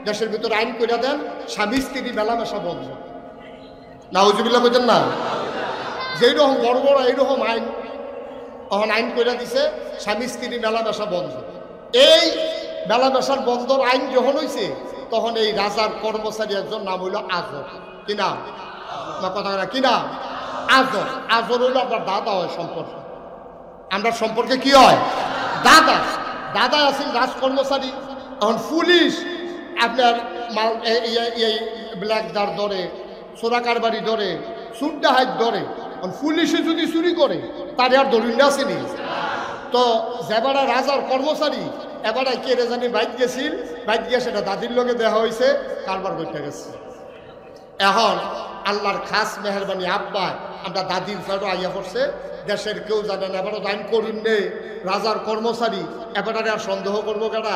দেশের ভিতরে আইন করে দেন, স্বামী স্ত্রী মেলামেশা বন্ধ। নাউজুবিল্লাহ কইতেন না? যেই রকম বড় বড় এইরকম আইন তখন আইন করে দিছে, স্বামী স্ত্রী মেলামেশা বন্ধ। এই মেলামেশার বন্ধর আইন যখন হয়েছে, তখন এই রাজার কর্মচারী একজন নাম হইল আজর। কি নাম? না কথা না, কি নাম? আজর। আজর হইল আপনার দাদা হয় সম্পর্কে, আমরা সম্পর্কে কি হয়? দাদা। দাদা আছেন রাজ কর্মচারী। তখন পুলিশ আপনার মাল এই ব্ল্যাকদার ধরে, চোরা কারবারি ধরে, সুড্ডা হাইট ধরে। পুলিশে যদি চুরি করে তার আর দলিল আসেনি। তো যেবারে রাজার কর্মচারী এবারে কে রে জানি বাইক গেছিল, বাইক গিয়ে সেটা দাদির লগে দেখা হয়েছে, কারবার করতে গেছে। এখন আল্লাহর খাস মেহরবানি আব্বা আমরা দাদির ফেরো আইয়া পড়ছে, দেশের কেউ জানে না, এবারও দাইন করুন নেই, রাজার কর্মচারী, এবারে আর সন্দেহ করবো কেনা?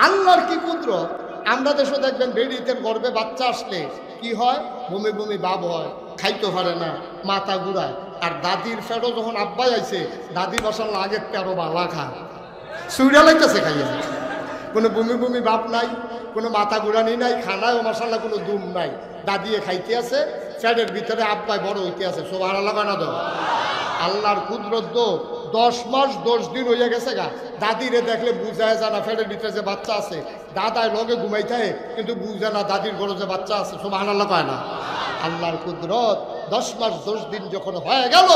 আল্লাহর কি কুদরত! আমরা দেশে দেখবেন বেড়িতে গর্বে বাচ্চা আসলে কি হয়, বমি বমি ভাব হয়, খাইতে পারে না, মাথা ঘুরায়। আর দাদির ফেরো যখন আব্বাই আইছে, দাদি বসার লাগে 13 বালা খা, সুইরা লাইতেছে খাইয়া, কোনো বমি বমি ভাব নাই, কোনো মাথা ঘুরানি নাই, খানায় ও মশাল্লা কোনো দুম নাই, দাদিয়ে খাইতে আছে, ফ্যাটের ভিতরে আব্বাই বড় হইতে আছে। সুবহানাল্লাহ বানা দাও। আল্লাহর কুদরত 10 মাস 10 দিন হইয়া গেছে গা, দাদিরে দেখলে বুঝায় জানা ফ্যাটের ভিতরে যে বাচ্চা আছে, দাদায় লগে ঘুমাই থাকে কিন্তু বুঝে না দাদির ঘরে যে বাচ্চা আছে। সুবহানাল্লাহ কয় না? আল্লাহর কুদরত 10 মাস 10 দিন যখন হয়ে গেল,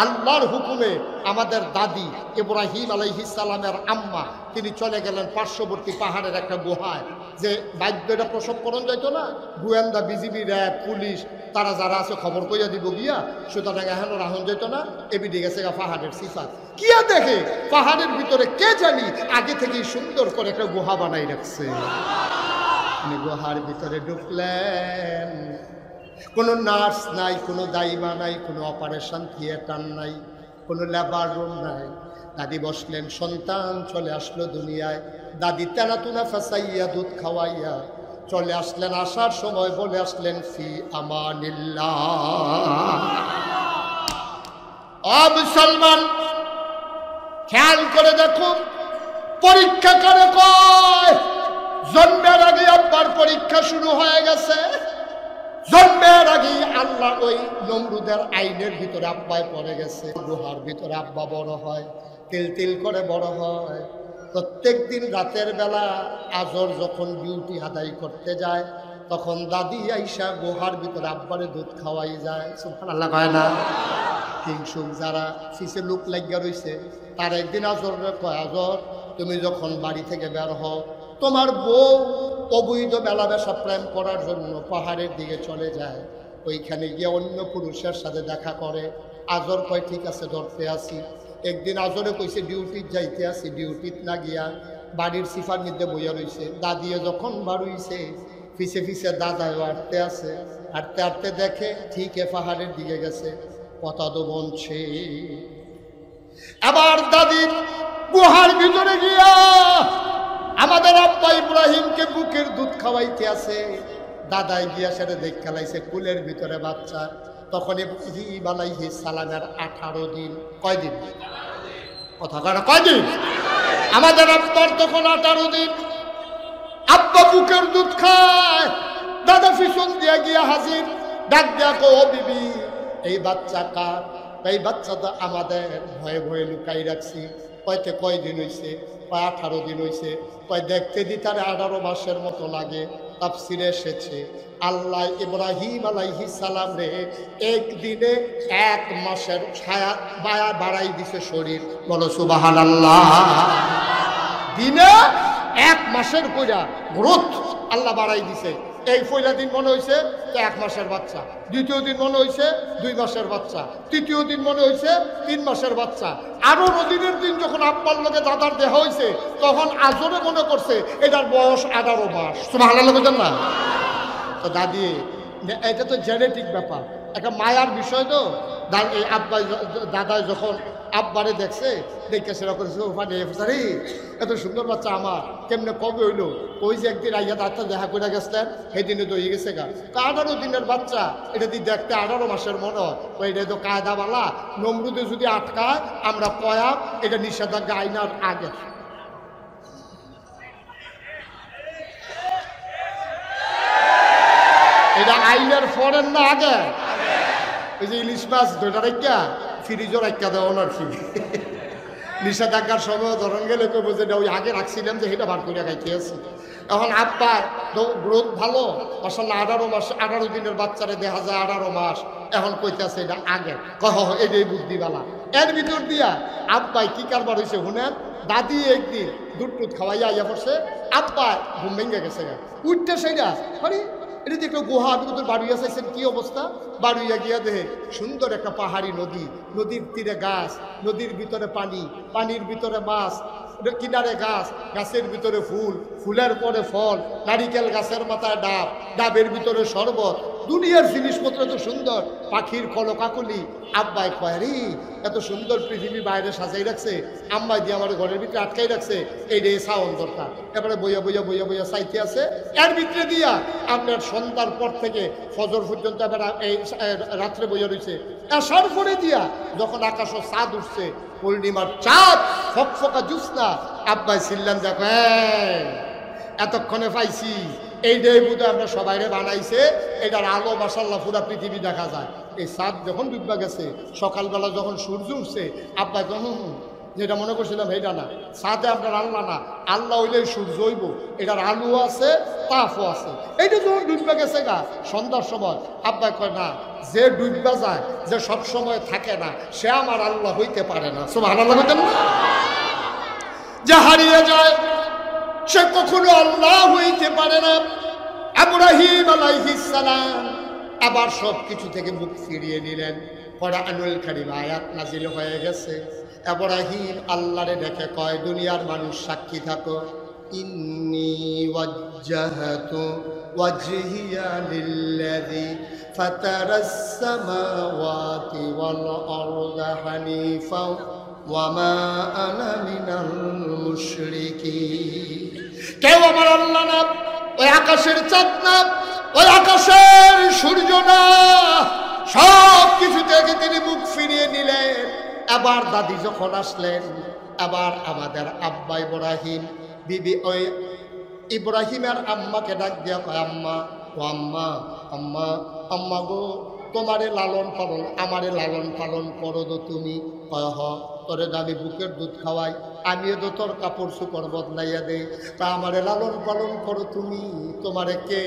আল্লাহর হুকুমে আমাদের দাদি ইব্রাহিম আলাইহিস সালামের আম্মা তিনি চলে গেলেন পার্শ্ববর্তী পাহাড়ের একটা গুহায়। যে বাদ্যটা প্রসব করণ যাইতো না, গোয়েন্দা, বিজিবি, র্যাব, পুলিশ তারা যারা আছে খবর কইয়া দিব গিয়া, সুতরাং এখন রাহন যেত না, এবিডি গেছে গা পাহাড়ের সিফাত। কিয়া দেখে পাহাড়ের ভিতরে কে জানি আগে থেকেই সুন্দর করে একটা গুহা বানাই রাখছে। গুহার ভিতরে ঢুকলেন, কোনো নার্স নাই, কোনো দাইমা নাই, কোনো অপারেশন থিয়েটার নাই, কোনো লেবার রুম নাই। দাদি বসলেন, সন্তান চলে আসলো দুনিয়ায়। দাদি তেনাতুনা ফাসাইয়া দুধ খাওয়াইয়া চলে আসলেন। আসার সময় বলে আসলেন, ফি আমানিল্লাহ। ও মুসলমান, খেয়াল করে দেখুন, পরীক্ষা করে কয় জন্মের আগে আব্বার পরীক্ষা শুরু হয়ে গেছে। জন্মের আগেই আল্লাহ ওই নমরুদের আইনের ভিতরে আব্বায় পড়ে গেছে। গুহার ভিতরে আব্বা বড় হয়, তিল তিল করে বড় হয়। প্রত্যেক দিন রাতের বেলা আজর যখন ডিউটি আদায় করতে যায়, তখন দাদি আইসা গুহার ভিতরে আব্বারে দুধ খাওয়াই যায়। সুবহানাল্লাহ কয় না? হিংসুক যারা ফিসে লুক লাগিয়া রইছে, তার একদিন আজরে কয়, আজর তুমি যখন বাড়ি থেকে বের হও, তোমার বউ অবৈধ মেলামেশা প্রেম করার জন্য পাহাড়ের দিকে চলে যায়, ওইখানে গিয়ে অন্য পুরুষের সাথে দেখা করে। আজর কয়, ঠিক আছে, ধরতে আসি। একদিন আজরে কইছে ডিউটিত যাইতে আসি, ডিউটিত না গিয়া বাড়ির সিফার মধ্যে বইয়া রইছে। দাদিয়ে যখন বাড়ুইছে, পিছে পিছে দাদাও হাঁটতে আছে। হাঁটতে হাঁটতে দেখে ঠিক পাহাড়ের দিকে গেছে, কথা তো বলছে। আবার দাদি গুহার ভিতরে গিয়া আমাদের আব্বা ইব্রাহিমকে বুকের দুধ খাওয়াইতে আছে। দাদাই গিয়া সেটা দেখ খেলাইছে, কুলের ভিতরে বাচ্চা। তখন ইব্রাহিম আলাইহিস সালামের 18 দিন। কয়দিন? কথা কয় না, কয়দিন? আমাদের আব্বার তখন 18 দিন। আব্বা বুকের দুধ খায়, দাদা পিছন দিয়ে গিয়া হাজির, ডাক দিয়া কো, ও বিবি এই বাচ্চা কার? এই বাচ্চা তো আমাদের, ভয়ে ভয়ে লুকাই রাখছি। কয়তে কয়দিন হইছে? কয় 18 দিন হইছে। কয় দেখতে দি তারে 18 মাসের মতো লাগে। তাফসিরে এসেছে আল্লাহ ইব্রাহিম আলাইহিস সালাম রে একদিনে 1 মাসের ছায়া বাড়াই দিছে শরীর। বলো সুবহানাল্লাহ। দিনে 1 মাসের কইরা গ্রোথ আল্লাহ বাড়াই দিছে। এই পয়লা দিন মনে হয়েছে 1 মাসের বাচ্চা, দ্বিতীয় দিন মনে হয়েছে 2 মাসের বাচ্চা, তৃতীয় দিন মনে হয়েছে 3 মাসের বাচ্চা। আরো দিনের দিন যখন আব্বার লগে দাদার দেহ হয়েছে তখন আজরে মনে করছে এটার বয়স 18 মাস। সুবহানাল্লাহ বলেন না? তো দাদি, এটা তো জেনেটিক ব্যাপার, একটা মায়ার বিষয়। তো এই আব্বা দাদা যখন আব্বারে দেখছে, দেখে সেরা করেছে, ওখানে এত সুন্দর বাচ্চা আমার কেমনে কবে হইলো? ওই যে একদিন আইয়া দাঁতটা দেখা করে গেছিলেন, সেই দিনে তো হয়ে গেছে গা। 18 দিনের বাচ্চা, এটা দিয়ে দেখতে 18 মাসের মনে হয়। এটা তো কায়দাওয়ালা, নমরুদে যদি আটকায় আমরা কয়াম, এটা নিষেধাজ্ঞা আইনার আগে। এটা আইনের ফরেন না আগে? ওই যে ইলিশ মাছ দুইটা রেখা ফ্রিজও রেখা দেওয়ার আর কি। নিষেধাজ্ঞার সময় ধরন গেলে কেউ বোঝে ওই আগে রাখছিলাম যে সেটা বার করে খাইতে আছি। এখন আব্বার গ্রোথ ভালো, মাশাআল্লাহ 18 মাস, 18 দিনের বাচ্চারে দেখা যায় 18 মাস। এখন কইতেছে এটা আগে, কহ এটাই বুদ্ধিবালা। এর ভিতর দিয়া আব্বাই কি কারবার হয়েছে শুনেন। দাদি একদিন দুধ টুধ খাওয়াইয়া আইয়া পড়ছে, আব্বা ঘুম ভেঙে গেছে, উঠতে সেইটা আরে এটা যে একটা গুহা, আমি তোদের বাড়ুইয়া চাইছেন কি অবস্থা? বাড়ুইয়া গিয়া দেহে সুন্দর একটা পাহাড়ি নদী, নদীর তীরে গাছ, নদীর ভিতরে পানি, পানির ভিতরে মাছ, কিনারে গাছ, গাছের ভিতরে ফুল, ফুলের পরে ফল, নারিকেল গাছের মাথায় ডাব, ডাবের ভিতরে শরবত, দুনিয়ার জিনিসপত্র এত সুন্দর, পাখির কলকাকলি। আব্বাই কয় রে এত সুন্দর পৃথিবী বাইরে সাজাই রাখছে, আম্মাই দিয়ে আমার ঘরের ভিতরে আটকাই রাখছে, এইটাই সাউন্ড দরকার। এবারে বইয়া বইয়া বইয়া বইয়া চাইতে আছে। এর ভিতরে দিয়া আপনার সন্ধ্যার পর থেকে ফজর পর্যন্ত এবার এই রাত্রে বইয়া রয়েছে। আসার পরে দিয়া যখন আকাশও চাঁদ উঠছে, পূর্ণিমার চাঁদ, ফকফকা জ্যোৎস্না, আব্বাই ছিলেন দেখো এতক্ষণে পাইছি, এইটাই বোধহয় আমরা সবাইরে বানাইছে, এটার আলো মাশাআল্লাহ পুরা পৃথিবী দেখা যায়। এই চাঁদ যখন ডুববা গেছে, সকালবেলা যখন সূর্য উঠছে, আব্বা তখন যেটা মনে করছিলাম এইটা না, চাঁদে আপনার আল্লাহ না, আল্লাহ হইলে সূর্য হইব, এটার আলো আছে, তাপও আছে। এইটা যখন ডুববা গেছে গা সন্ধ্যার সময়, আব্বা কয় না, যে ডুববা যায়, যে সব সময় থাকে না, সে আমার আল্লাহ হইতে পারে না। সুবহানাল্লাহ বলেন না? যে হারিয়ে যায় সে কখনো আল্লাহ হইতে পারে না। ইব্রাহিম আলাইহিস সালাম আবার সব কিছু থেকে মুখ ফিরিয়ে নিলেন। কোরআনুল কারীম আয়াত নাজিল হয়ে গেছে। ইব্রাহিম আল্লাহরে দেখে কয়, দুনিয়ার মানুষ সাক্ষী থাকো, ইন্নী ওয়াজ্জাহতু ওয়াজহিয়া লিল্লাযী ফাতারাস সামাওয়াতি ওয়াল আরদা হানিফা ওয়া মা আনা মিনাল মুশরিকিন। কেউ আমার আল্লাহ না, ওই আকাশের চাঁদ না, ওই আকাশের সূর্য না, সব কিছু থেকে তিনি মুখ ফিরিয়ে নিলেন। এবার দাদি যখন আসলেন, এবার আমাদের আব্বা ইব্রাহিম বিবি ওই ইব্রাহিমের আম্মাকে ডাক দিয়া কয়, আম্মা, ও আম্মা, আম্মা, আম্মা গো, তোমারে লালন পালন, আমারে লালন পালন করো তো তুমি? কয় হ, তোরে আমি বুকের দুধ খাওয়াই, আমিও তো তোর কাপড় চোপড় বদলাইয়া দেই, তা আমারে লালন পালন করো তুমি? তোমারে কে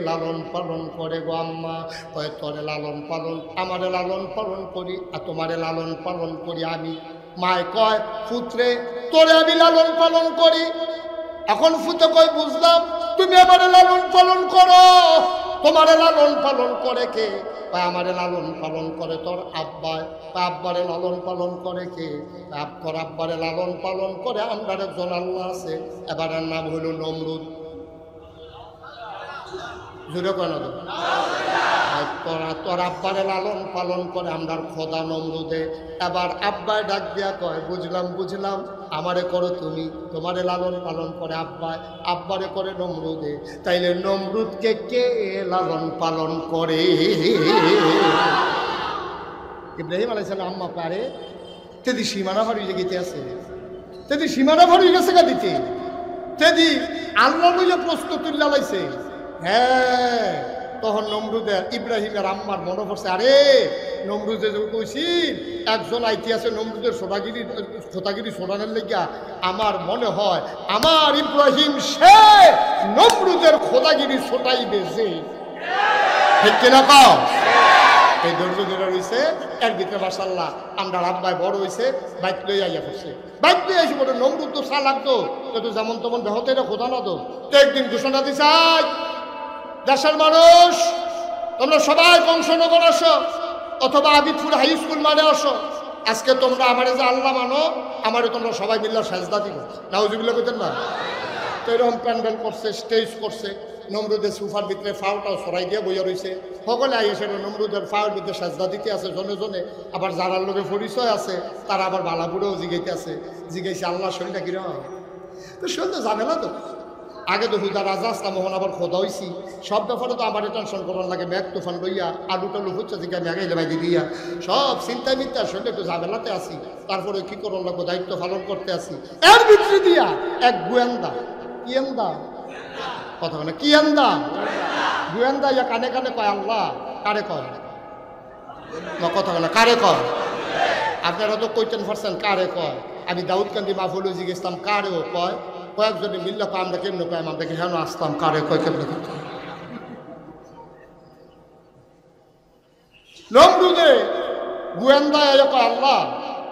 লালন পালন করে গো আম্মা? কয় তোরে লালন পালন, আমারে লালন পালন করি, আর তোমারে লালন পালন করি আমি। মায় কয়, পুত্রে তোরে আমি লালন পালন করি। এখন ফুতে কয়, বুঝলাম, তুমি আমারে লালন পালন করো, তোমারে লালন পালন করে কে? আমারে লালন পালন করে তোর আব্বাই। আব্বারে লালন পালন করে কে? তোর আব্বারে লালন পালন করে আমার একজন আল্লাহ আছে, এবারের নাম হইল নমরুদ। জুড়ে কেন তোর আব্বারে লালন পালন করে আমরার খোদা নমরুদে। এবার আব্বাই ডাক দিয়া কয়, বুঝলাম বুঝলাম, আমারে করো তুমি, তোমারে লালন পালন করে আব্বাই, আব্বারে করে নমরুদে। তাইলে নমরুদকে কে লালন পালন করে? ইব্রাহিম আলাইহিস সালাম আম্মা পারে তেদি সীমানা হারিয়ে গেতে আছে, তেদি সীমানা হারিয়ে গেছে গা দিতে, তেদি আল্লাহ লইয়া প্রস্তুতি লাগাইছে। হ্যাঁ, তখন নমরুদের ইব্রাহিমের আম্মার মনে পড়ছে, আরে নমরুদে যে কইছি একজন আইতি আছে নমরুদের খোদাগিরি সোনানের লেগা, আমার মনে হয় আমার ইব্রাহিম সে নমরুদের খোদাগিরি ছোটাইবে যে, ঠিক কিনা কও? এই ধৈর্য ধরে রয়েছে। এর ভিতরে মাশাআল্লাহ আমরা আব্বাই বড় হয়েছে, বাইক লই আইয়া করছে, বাইক লই আইসি বলে নমরুদ তো চা লাগতো, তো যেমন তেমন বেহতে এটা খোদা না তো। তো একদিন ঘোষণা দিছে, দেশের মানুষ তোমরা সবাই বংশনগর আসো অথবা আবিদপুর হাই স্কুল মানে আসো, আজকে তোমরা আমারে যে আল্লাহ মানো, আমারে তোমরা সবাই মিল্লা সাজদা দিবে। নাউজুবিল্লাহ কইতেন না? তো এরকম প্যান্ডেল করছে, স্টেজ করছে, নমরুদের সুফার ভিতরে ফাওটাও সরাই দিয়ে বইয়া রয়েছে, সকলে আইসে নমরুদের ফাওয়ার ভিতরে সাজদা দিতে আছে জনে জনে। আবার যারার লোকে পরিচয় আছে তারা আবার বালাপুরেও জিগাইতে আছে, জিগাইছে আল্লাহ শরীরটা কিরম, তো শরীর তো যাবে না তো। আগে তো হুদা রাজা আসলাম, মোহন আবার খোদা হয়েছি, সব ব্যাপারে তো আমার টেনশন করার লাগে, ম্যাগ তুফান লইয়া আলু টালু হচ্ছে যে ম্যাগাইলে বাইদি দিয়া সব চিন্তায় মিথ্যা, শরীরে একটু ঝামেলাতে আসি, তারপরে কি করার লাগবো দায়িত্ব পালন করতে আসি। এর ভিতরে দিয়া এক গোয়েন্দা, ইয়েন্দা কথা বলে কি এন্দা, গোয়েন্দা ইয়া কানে কানে কয় আল্লাহ, কারে কয় কথা বলে কারে কয়? আপনারা তো কইতেন পারছেন কারে কয়, আমি দাউদকান্দি মাহফুল জিজ্ঞেসলাম কারেও কয়, কয়েকজনে মিললে কয় আমরা কেমনে কয়, আমরা দেখে হেন আসতাম কারে কয় কেমনে কয়। নমরুদে গোয়েন্দা কয় আল্লাহ,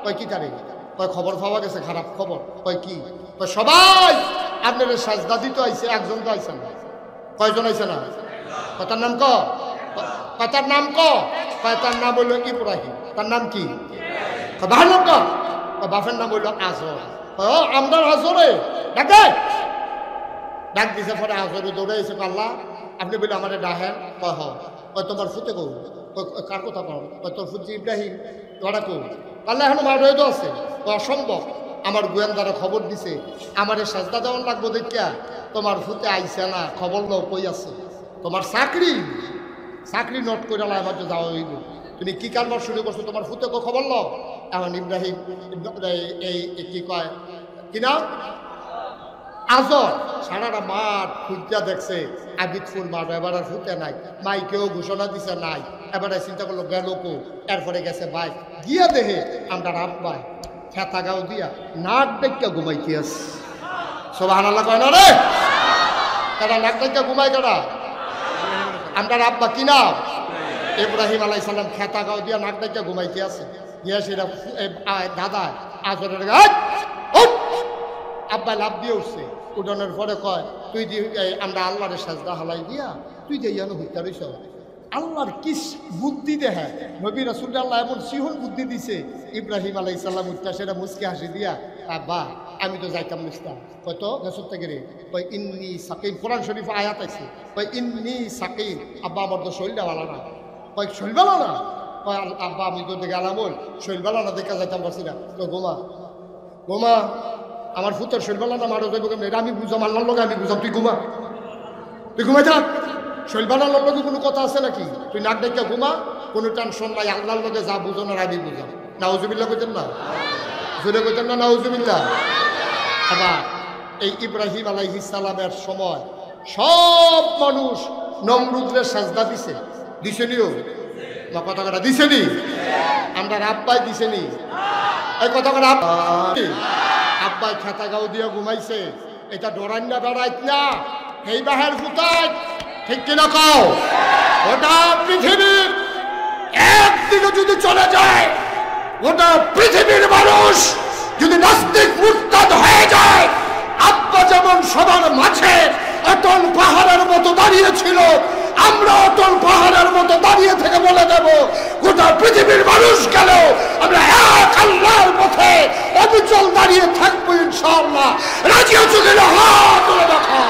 কয় কি তারে কয় খবর পাওয়া গেছে খারাপ খবর, কয় কি কয় সবাই আপনাদের সাজদা দিতে আইছে, একজন তো আইছে না, কয়জন আইছে না, কথার নাম ক, কথার নাম ক, কয় তার নাম হইল ইব্রাহিম, তার নাম কি, বাবার নাম ক, বাপের নাম হইল আজর, আমরা আজরে ডাকে ডাক দিছে। পরে আজরে দৌড়ে এসে আল্লাহ আপনি বলে আমার ডাহেন, কয় হয় তোমার ফুতে কৌ, কার কথা কও, তোর ফুট ইব্রাহিম, তোরা কৌ, আল্লাহ এখন মার হয়ে তো আছে, অসম্ভব, আমার গোয়েন্দারা খবর দিছে আমার সাজদা দেওয়ান লাগবো দেখিয়া, তোমার ফুতে আইসে না, খবর দাও কই আছে, তোমার চাকরি চাকরি নোট করে আমার তো যাওয়া হইব, তুমি কি কারবার শুরু করছো, তোমার ফুতে খবর লও। এখন ইব্রাহিম এই কি কয় কি নাম আজর সারাটা মাঠ খুঁজা দেখছে, আবিদপুর মাঠ, এবার আর ফুটে নাই, মাইকেও ঘোষণা দিছে নাই, এবারে চিন্তা করলো গেল কো, এরপরে গেছে বাইক গিয়া দেহে আমরা রাব্বাই খেতা গাও দিয়া নাক ডাক্কা ঘুমাইতে আস, সুবহানাল্লাহ কয় না রে, তারা নাক ডাক্কা ঘুমাই কারা, আমরা রাব্বা কি নাম ইব্রাহিম আলাইহিস সালাম, খেতা গাও দিয়া নাক ডাক্কা ঘুমাইতে আছে, গিয়া সেটা দাদা আজরের আব্বা লাভ দিয়ে উঠছে, উঠানোর পরে কয় তুই যে আমরা আল্লাহরের সাজদা হালাই দিয়া তুই যে ইয়ানো হত্যা রইছ, আল্লাহর কি বুদ্ধি দেহে, নবী রাসূল আল্লাহ এমন সিহন বুদ্ধি দিছে, ইব্রাহিম আলাইহিস সালাম উঠতা সেটা মুচকে হাসি দিয়া, আব্বা আমি তো যাইতাম নিস্তাম, কত গেছর থেকে রে, কয় ইন্নি সাকিম, কোরআন শরীফ আয়াত আছে, কয় ইন্নি সাকিম, আব্বা আমার তো শরীরটা ভালো না, কয় শরীর ভালো না, কয় আব্বা আমি তো গেলাম বল শরীর ভালো না দেখা যাইতাম পারছি না, তো গোমা গোমা আমার ফুতের শৈলবালা না মারো যাইব কেমন, এটা আমি বুঝাম আল্লাহর লগে, আমি বুঝাম তুই ঘুমা, তুই ঘুমাই থাক, শৈলবালার লগে কোনো কথা আছে নাকি, তুই নাক ডাক্কা ঘুমা, কোনো টেনশন নাই, আল্লাহর লগে যা বুঝানোর আমি বুঝাম। নাউজুবিল্লাহ কইতেন না, জোরে কইতেন না নাউজুবিল্লাহ। আবার এই ইব্রাহিম আলাইহিস সালামের সময় সব মানুষ নমরুদের সাজদা দিছে, দিছেনিও না, কথা কথা দিছেনি, আমরা আব্বাই দিছেনি, এই কথা কথা আব্বাই খেতা গাও দিয়ে ঘুমাইছে, এটা ডরান্না বেড়াইত না, এই বাহের ফুটাই, ঠিক কিনা কও? ওটা পৃথিবীর একদিকে যদি চলে যায়, ওটা পৃথিবীর মানুষ যদি নাস্তিক মুরতাদ হয়ে যায়, আব্বা যেমন সবার মাঝে অটল পাহাড়ের মতো দাঁড়িয়ে ছিল, আমরা অটল পাহাড়ের মতো দাঁড়িয়ে থেকে বলে দেব গোটা পৃথিবীর মানুষ গেল আমরা এক আল্লাহর পথে অবিচল দাঁড়িয়ে থাকবো ইনশাআল্লাহ। রাজি আছো কিনা হাত তুলে দেখো।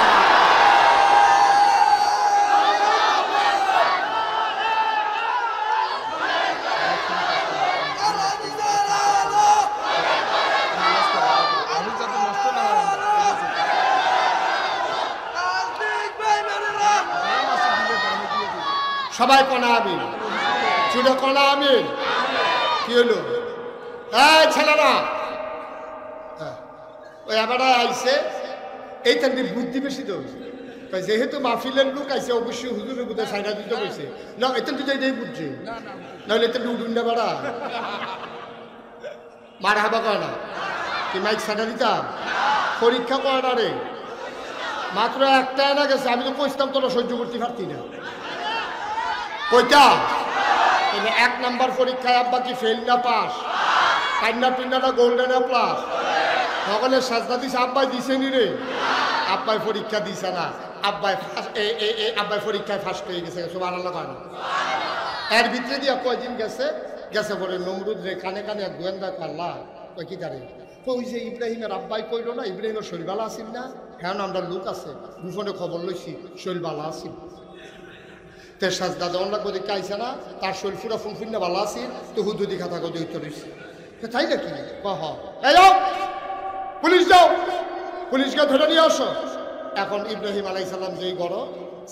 সবাই কোনা আমিন, ছুটে কোনা আমিন। হইলো? হ্যাঁ ছেলেরা, ওই এবারে আইসে এইখান দিয়ে বুদ্ধি বেশি তো, যেহেতু মাহফিলের লোক আইসে অবশ্যই হুজুরের বুদ্ধে সাইডা দিতে কইছে না, এতেন তো এটাই বুঝছে, নাহলে এতেন উঠুন না বেড়া মার হাবা কয় না কি মাইক সাইডা দিতাম? পরীক্ষা কয় না রে, মাত্র একটা না গেছে, আমি তো কইতাম তোরা সহ্য করতে পারতি না, কইতা 1 নাম্বার পরীক্ষায় আব্বা কি ফেল না পাস, পান্না পিন্নাটা গোল্ডেন প্লাস, সকলে সাজদা দিছে, আব্বাই দিছে নি রে? আব্বাই পরীক্ষা দিছে না, আব্বাই আব্বাই পরীক্ষায় ফার্স্ট হয়ে গেছে, সুবহানাল্লাহ কয় না? এর ভিতরে দিয়া কয়দিন গেছে গেছে পরে নমরুদ রে কানে কানে এক গোয়েন্দা আল্লাহ কই কি জানে, ওই যে ইব্রাহিমের আব্বাই কইল না ইব্রাহিমের শরীর ভালো আসিল না, হ্যাঁ আমরা লোক আছে গোপনে খবর লইছি শরীর ভালো আসিল, তে সাজদা দেওয়ান লাগবো দেখে আইসে না, তার শরীর পুরা ফুলফিন্না ভালো আসিল, তো হুদুদি খাতা কদি হইতে রয়েছে, তাই নাকি? এই যাও পুলিশ যাও, পুলিশকে ধরে নিয়ে আসো। এখন ইব্রাহিম আলাইহিস সালাম যেই গড়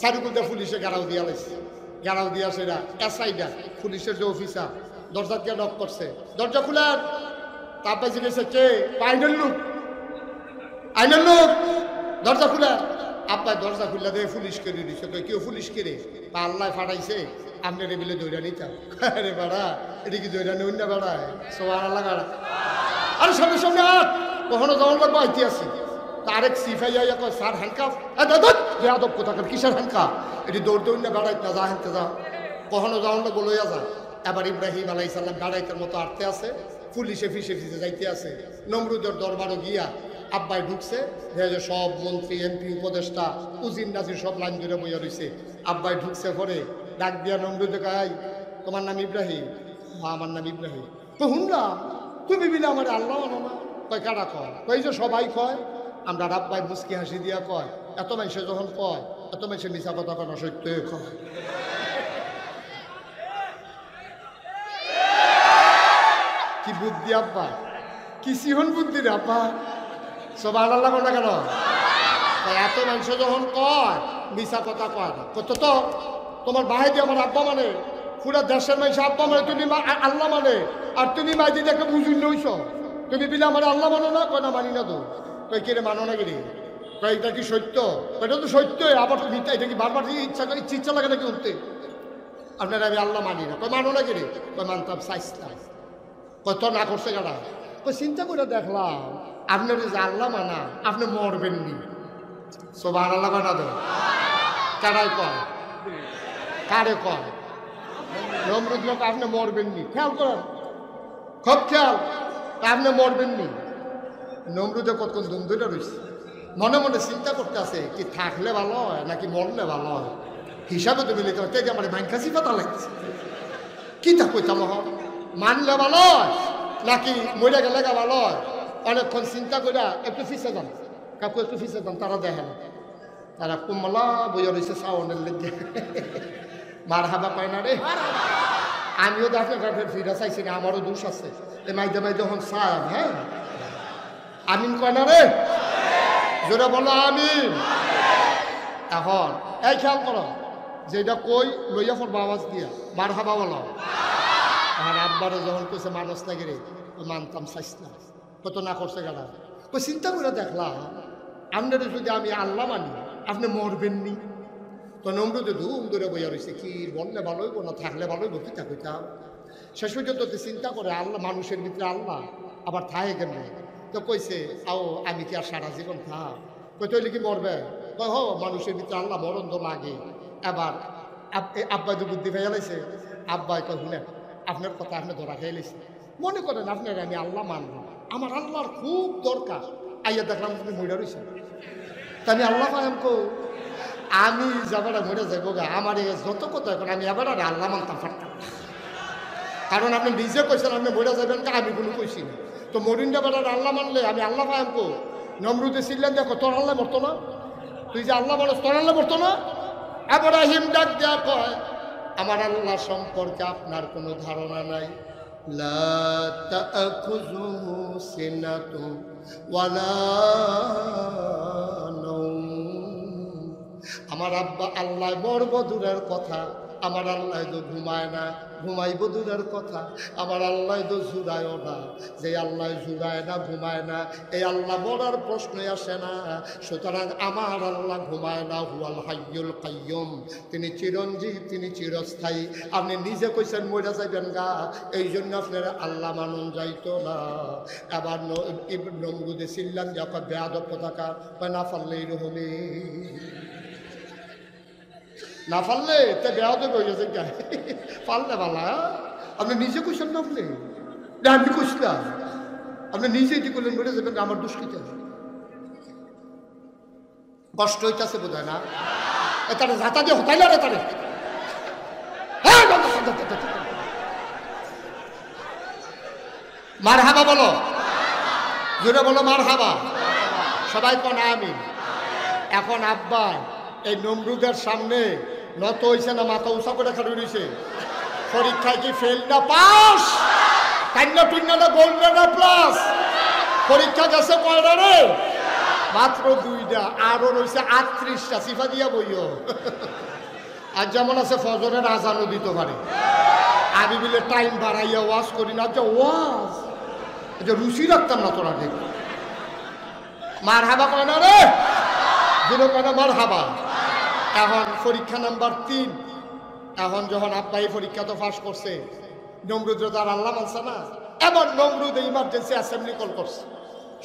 সারিকুলতে পুলিশে গাড়াও দিয়া লাইছে, গাড়াও দিয়া সেটা এসআইডা পুলিশের যে অফিসার দরজা দিয়ে নক করছে, দরজা খুলেন, তারপর জিজ্ঞেসে কে? আইনের লোক, আইনের লোক, দরজা খুলেন। আব্বাই দরজা খুললে দিয়ে পুলিশ করে দিচ্ছে, কেউ পুলিশ করে আল্লাহ ফাটাইছে আপনি রেবিলে দৌড়া নিতাম, আরে বেড়া এটা কি দৌড়া নেই না বেড়ায়, সবার আল্লাহ বেড়া, আরে সামনে সামনে আর কখনো যাওয়ার লাগবো আইতে আসি, আরেক সিফাই কয় স্যার হ্যান্ডকাফ, বেয়াদব কোথাকার কিসের হ্যান্ডকাফ, এটি দৌড় দৌড় না বেড়াইতে না, যা হেঁটে যা, কখনো যাওয়ার লাগবো লইয়া যা। এবার ইব্রাহিম আলাইহিস সালাম বেড়াইতের মতো আটতে আছে, পুলিশে ফিসে ফিসে যাইতে আছে, নমরুদের দরবারও গিয়া আব্বাই ঢুকছে, সব মন্ত্রী এমপি উপদেষ্টা উজির নাজির সব লাইন ধরে বইয়া রয়েছে, আব্বাই ঢুকছে পরে ডাক দিয়া নমরুদে কয় তোমার নাম ইব্রাহিম? হ্যাঁ আমার নাম ইব্রাহিম। তো শুনলাম তুমি বিলে আমার আল্লাহ মানো না, কয় কারা কয়? কই যে সবাই কয়, আমরা আব্বাই মুস্কি হাসি দিয়া কয় এত মানুষে যখন কয় এত মানুষে মিছা কথা কেন, সত্যই কয়। কি বুদ্ধি আব্বা, কি সিহন বুদ্ধি রে আব্বা, সুবহানাল্লাহ না কেন? এত মানুষ যখন কয় মিছা কথা কয় না, কত তো তোমার বাহাই দিয়ে আমার আব্বা মানে, পুরা দেশের মানুষ আব্বা মানে, তুমি আল্লাহ মানে, আর তুমি মাইদি দেখে বুঝুন নইছ, তুমি বিলে আমার আল্লাহ মানো না? কয় না মানি না তো। কই কিরে মানো না কিরে? কয় এটা কি সত্য? এটা তো সত্যই, আবার তো মিথ্যা, এটা কি বারবার ইচ্ছা লাগে নাকি উঠতে? আপনারা আমি আল্লাহ মানি না। কয় মানো না কিরে? কয় মানতাম চাইছিলাম। কত না করছে গাড়া, কই চিন্তা করে দেখলাম আপনার যে আল্লাহ মানা আপনি মরবেন নি, সুবহানাল্লাহ বানা দো। কারাই কয়, কারে কয়? নমরুদ লোক আপনি মরবেন নি, খেয়াল করেন খুব খেয়াল, আপনি মরবেন নি। নমরুদে কতক্ষণ দুম ধরে রয়েছে, মনে মনে চিন্তা করতে আছে কি থাকলে ভালো হয় নাকি মরলে ভালো হয়, হিসাবে তো মিলে কে আমার মাইনকাশি পাতা লাগছে, কি তা কইতাম মানলে ভালো হয় নাকি মরে গেলে ভালো হয়। অনেকক্ষণ চিন্তা করে একটু ফিসে যান, কাকু একটু ফিসে যান, তারা দেখেন তারা কুমলা বইয়া রয়েছে সাউনের লেগে, মার হাবা পায় না রে। আমিও দেখে ফিরা চাইছি না, আমারও দোষ আছে, এ মাইদে মাইদে হন সাহেব, হ্যাঁ আমিন কয় না রে, জোরে বলো আমিন। এখন এই খেয়াল করো, যেটা কই লইয়া পড়বো আওয়াজ দিয়া মার হাবা বলো। আর আব্বারও যখন কইছে মানুষ লাগে রে, মানতাম চাইছিলাম, কত না করছে গাড়া। ওই চিন্তা করে দেখলাম আপনার যদি আমি আল্লাহ মানি আপনি মরবেন নি। তো নমরুদে ধুম ধরে বইয়া রয়েছে, কি বললে ভালো হইব না থাকলে ভালো হইব, কি থাকতাম। শেষ পর্যন্ত চিন্তা করে আল্লাহ মানুষের ভিতরে আল্লাহ আবার থাকে কেন, তো কইছে আও আমি কি আর সারা জীবন থাক, কই তৈলে কি মরবে? কয় হো মানুষের ভিতরে আল্লাহ মরণ তো লাগে। এবার আব্বাই তো বুদ্ধি পেয়ে লাইছে, আব্বাই কয় শুনেন আপনার কথা আপনি ধরা খেয়ে লাইছে, মনে করেন আপনার আমি আল্লাহ মানলাম, আমার আল্লাহর খুব দরকার, আইয়া দেখলাম আপনি মরে রয়েছেন, তা আমি আল্লাহ পাইম কো আমি যাবারা মরে যাবো গা, আমার যত কথা এখন আমি এবার আর আল্লাহ মানতাম পারতাম, কারণ আপনি নিজে কইছেন আপনি মরে যাবেন কা, আমি কোনো কইছি না। তো মরিন যাবার আল্লাহ মানলে আমি আল্লাহ পাইম কো। নমরুদে ছিলেন দেখো তোর আল্লাহ মরতো না, তুই যে আল্লাহ মানুষ তোর আল্লাহ মরতো না। ইব্রাহিম ডাক দেয়া কয় আমার আল্লাহ সম্পর্কে আপনার কোনো ধারণা নাই, লা তা'খুযুহু সিনাতুন ওয়ালা নাওম। আমার আব্বা আল্লাহ মরব দূরের কথা, আমার আল্লাহ তো ঘুমায় না, ঘুমাইব দূরের কথা, আমার আল্লাহ তো জুড়ায়ও না। যে আল্লাহ জুড়ায় না, ঘুমায় না, এই আল্লাহ বলার প্রশ্নই আসে না। সুতরাং আমার আল্লাহ ঘুমায় না, হুয়াল হাইয়ুল কাইয়ুম, তিনি চিরঞ্জীব, তিনি চিরস্থায়ী। আপনি নিজে কইছেন মরে যাইবেন গা, এই জন্য আপনার আল্লাহ মানুন যাইতো না। এবার নমরুদে চিল্লান যে আপনার বেয়াদব পতাকা না পারলে এরকমই না পারলে তে বেয়াদব হয়ে গেছে গায়ে পারলে বালা। আপনি নিজে কইছেন না, আপনি আমি কইছিলাম, আপনি নিজে এটি করলেন মরে যাবেন, আমার দুষ্কৃত কষ্ট হইতেছে বোধ হয় না। তারা যাতা দিয়ে হতাইল রে তারে, মার হাবা বলো, জোরে বলো মার হাবা, সবাই কোন আমিন। এখন আব্বা এই নমরুদের সামনে নত হইছে না, মাথা উঁচা করে খাড়ি রয়েছে। পরীক্ষায় কি ফেল না পাস, কান্না টুন্না না বলবে না প্লাস। পরীক্ষা গেছে কয়টা রে? মাত্র 2টা, আরো রয়েছে 38টা, সিফা দিয়া বইও। আর যেমন আছে ফজরের আজানও দিতে পারে। আমি বলে টাইম বাড়াইয়া ওয়াজ করি না, যে ওয়াজ যে রুচি রাখতাম না তোরা দেখ। মার হাবা কয় না রে, দিল কেন মার হাবা। এখন পরীক্ষা নাম্বার 3। এখন যখন আব্বা এই পরীক্ষা তো পাস করছে, নমরুদ তার আল্লাহ মানছে না। এবার নমরুদ ইমার্জেন্সি অ্যাসেম্বলি কল করছে,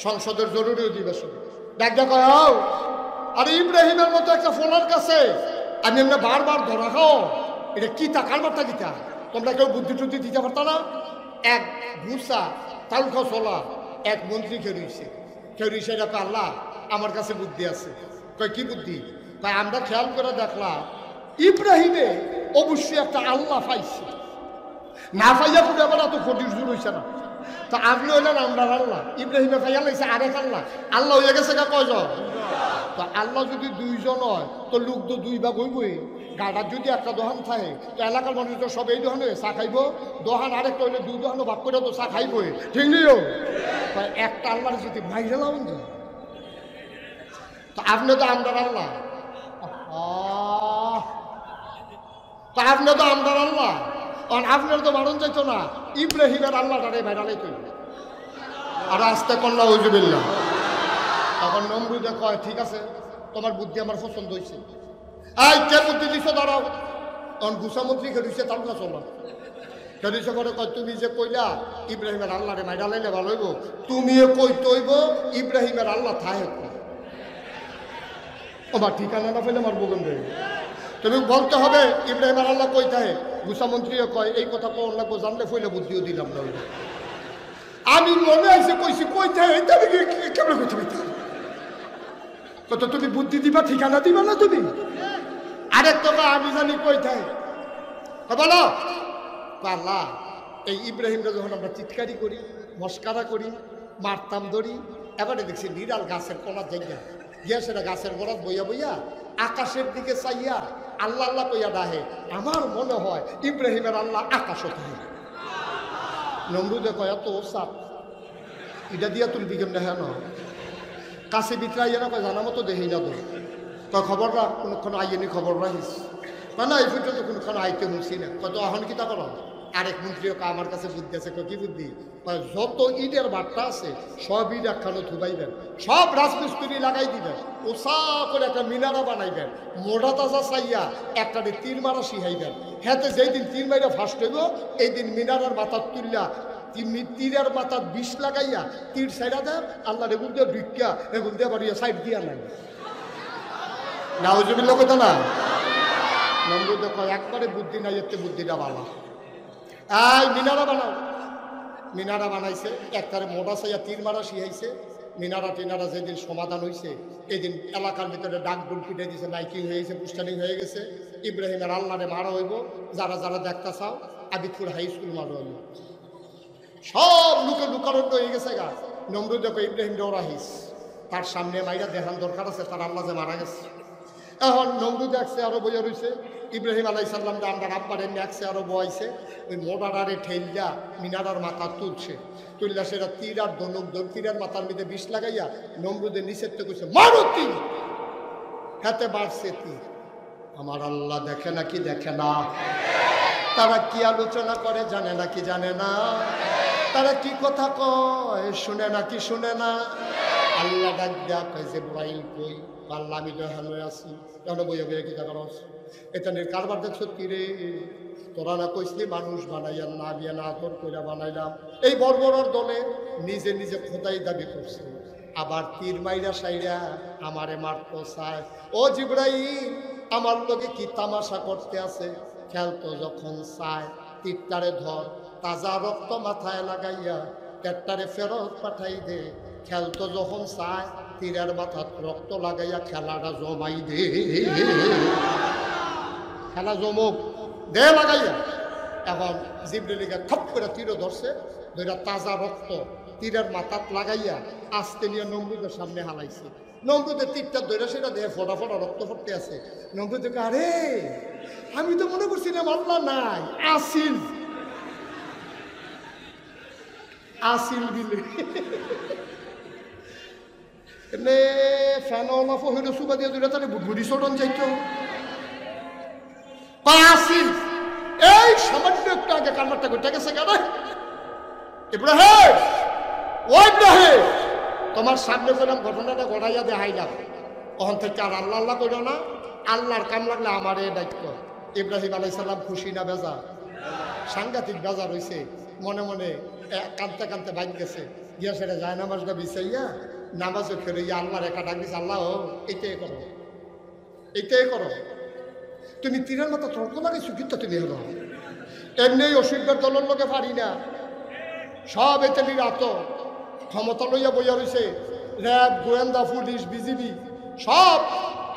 সংসদের জরুরি অধিবেশন। ডাক ডাকা, আরে ইব্রাহিমের মতো একটা ফোনের কাছে আমি এমনি বারবার ধরা খাও, এটা কি টাকার বার্তা দিতা? তোমরা কেউ বুদ্ধি টুদ্ধি দিতে পারত না? এক ঘুষা তালখা চলা এক মন্ত্রী খেয়ে এটা আল্লাহ আমার কাছে বুদ্ধি আছে। কয় কি বুদ্ধি? তাই আমরা খেয়াল করে দেখলাম ইব্রাহিমে অবশ্যই একটা আল্লাহ পাইছে, না পাইয়া পুরো আবার এত ফটির জোর হয়েছে না। তা আপনি হইলেন আমরা আল্লাহ, ইব্রাহিমে পাইয়া লাগছে আরেক আল্লাহ, আল্লাহ হয়ে গেছে গা কয়জন? তো আল্লাহ যদি 2জন হয় তো লোক তো 2 ভাগ হইবই। গাড়ার যদি একটা দোকান থাকে তো এলাকার মানুষ তো সব এই দোকানে চা খাইব, দোকান আরেকটা হইলে 2 দোকানও ভাগ করে তো চা খাইবই, ঠিক নেই? একটা আল্লাহর যদি মাইরে লাউন যায়, তো আপনি তো আমরা আল্লাহ, তা আপনি তো আমরা আল্লাহ, আপনার তো মারণ যাইতো না। ইব্রাহিমের আল্লাহটারে বাইরালাই তৈরি আর আস্তে করলা হুজুবিল্লাহ। তখন নমরুদে কয় ঠিক আছে, তোমার বুদ্ধি আমার পছন্দ হয়েছে। এই কে বুদ্ধি দিছো দাঁড়াও। তখন গুসামন্ত্রী খেলিছে তালকা চলা খেলিছে করে কয় তুমি যে কইলা ইব্রাহিমের আল্লাহরে মাইরালাইলে ভালো হইব, তুমিও কই তৈব ইব্রাহিমের আল্লাহ থাহে আমার ঠিকানা না পেলে আমার বগুন রে। তুমি বলতে হবে ইব্রাহিমের আল্লাহ কই থাকে। গুসামন্ত্রীও কয় এই কথা কোন লাগবো, জানলে ফইলে বুদ্ধিও দিলাম না। আমি মনে আছে কইছি কই থাকে, কেমন কইতে পারতাম? কত তুমি বুদ্ধি দিবা, ঠিকানা দিবা না তুমি? আরেক তো আমি জানি কই থাকে। বলো আল্লাহ এই ইব্রাহিমরা যখন আমরা চিৎকারি করি, মস্কারা করি, মারতাম ধরি, এবারে দেখছি বিড়াল গাছের কোনার জায়গা গিয়া সেটা গাছের গোড়াত বইয়া বইয়া আকাশের দিকে চাইয়া আল্লাহ আল্লাহ কইয়া ডাহে। আমার মনে হয় ইব্রাহিমের আল্লাহ আকাশও থাকে। নমরুদে কয় এত সাপ এটা দিয়া তুলবি কেমনে? হ্যাঁ না কাছে বিতরাইয়া না কয় জানা মতো দেখি না তো। কয় খবর রাখ, কোনক্ষণ আইয়েনি খবর রাখিস না, এই ফুটে তো কোনক্ষণ আইতে শুনছি না। কত আহন কি তা করো? আরেক মন্ত্রীও আমার কাছে বুদ্ধি আছে। কি বুদ্ধি? যত ইটের বাট্টা আছে সব ইট একখানো থুবাইবেন, সব রাজমিস্ত্রি লাগাই দিবেন, ওসা করে একটা মিনারা বানাইবেন, মোটা তাজা চাইয়া একটা 3 মারা শিখাইবেন। হ্যাঁ যেই দিন 3 মাইরা ফার্স্ট হইব এই দিন মিনারার মাথা তুললা তীরের মাথা 20 লাগাইয়া তীর সাইডা দেন, আল্লাহ রেগুল দিয়ে ভিক্ষা এগুল দিয়ে বাড়িয়া সাইড দিয়া নাই। নাউজুবিল্লাহ কথা না। নমরুদ কয় একবারে বুদ্ধি নাই, এতে বুদ্ধিটা ভালো। এই মিনারা বানাও। মিনারা বানাইছে, একটারে মোটা চাইয়া 3 মারা শিখাইছে। মিনারা টিনারা যেদিন সমাধান হয়েছে এই দিন এলাকার ভিতরে ডাক ডুল পিটে দিয়েছে, মাইকিং হয়ে গেছে, পুস্টানিং হয়ে গেছে। ইব্রাহিমের আল্লাহরে মারা হইব, যারা যারা দেখতে চাও আবিদপুর হাই স্কুল মারা হইব। সব লোকে লুকারণ্য হয়ে গেছে গা। নমরুদ দেখো ইব্রাহিম ডোর আহিস, তার সামনে মাইরা দেখান দরকার আছে তার আল্লাহ যে মারা গেছে। এখন নমরুদ একসে আরো বইয়া রয়েছে, ইব্রাহিম আলাই সাল্লাম আমরা আব্বার এমনি একসে আরো বয়াইছে। ওই মোটারে ঠেললা মিনারার মাথা তুলছে, তুললা সেটা তীর আর ধনুক তীরের মাথার মধ্যে 20 লাগাইয়া নমরুদের নিচের থেকে কইছে মারো তীর। হাতে বাড়ছে তীর, আমার আল্লাহ দেখে নাকি দেখে না? তারা কি আলোচনা করে জানে নাকি জানে না? তারা কি কথা কয় শুনে নাকি শুনে না? আল্লাহ ডাক দেয়া কয় জিবরাইল কই? আল্লাহ আমি তো হালুয়ে আছি, কেন বইয়া বইয়া কি করস? এটা নিয়ে কারবার দেখছো কি রে? তোরা না কইসলি মানুষ বানাইয়া না বিয়া না আদর কইরা বানাইলাম। এই বর্বরর দলে নিজে নিজে খোদাই দাবি করছে, আবার তীর মাইরা সাইরা আমারে মারতো চায়। ও জিবরাইল, আমার লোকে কি তামাশা করতে আছে? খেলতো যখন চায় তীরটারে ধর, তাজা রক্ত মাথায় লাগাইয়া পেটটারে ফেরত পাঠাই দে। খেলতো যখন চায় তীরের মাথাত রক্ত লাগাইয়া খেলাটা জমাই দে। খেলা জমুক দে লাগাইয়া। এখন জিবরাইলকে খপ করে তীরও ধরছে, দুইটা তাজা রক্ত তীরের মাথাত লাগাইয়া আস্তে নিয়ে নমরুদের সামনে হালাইছে। নমরুদের তীরটা ধরে সেটা দেহে ফোটা ফোটা রক্ত পড়তে আছে। নমরুদকে আরে আমি তো মনে করছিলাম আল্লাহ নাই, আসিল আসিল দিলে ফ্যান অফ হইল সুবা দিয়ে দুইটা তাহলে বুটবুটি চটন যাইতো। আসিল এই সামান্য একটু আগে কান্নাটা করতে গেছে কেন? ইব্রাহিম, ও ইব্রাহিম, তোমার সামনে পেলাম ঘটনাটা ঘটাইয়া দেখাইলাম, ওখান থেকে আর আল্লাহ আল্লাহ করো না। আল্লাহর কাম লাগলে আমার এই দায়িত্ব। ইব্রাহিম আলাইহিস সালাম খুশি না বেজা? সাংঘাতিক বেজা রয়েছে, মনে মনে কাঁদতে কাঁদতে বাইক গেছে গিয়া সেটা যায় নামাজটা বিছাইয়া নামাজও ফেরে আল্লাহর একা ডাক দিছে, আল্লাহ এইটাই করো, এইটাই করো। তুমি তীরের মতো তর্ক লাগাইছো কিন্তু তুমি হলো এমনি অসুখের দলের লোকে পারি না, সব এতে নিরাত ক্ষমতা লইয়া বইয়া রয়েছে, র্যাব, গোয়েন্দা, পুলিশ, বিজিবি সব।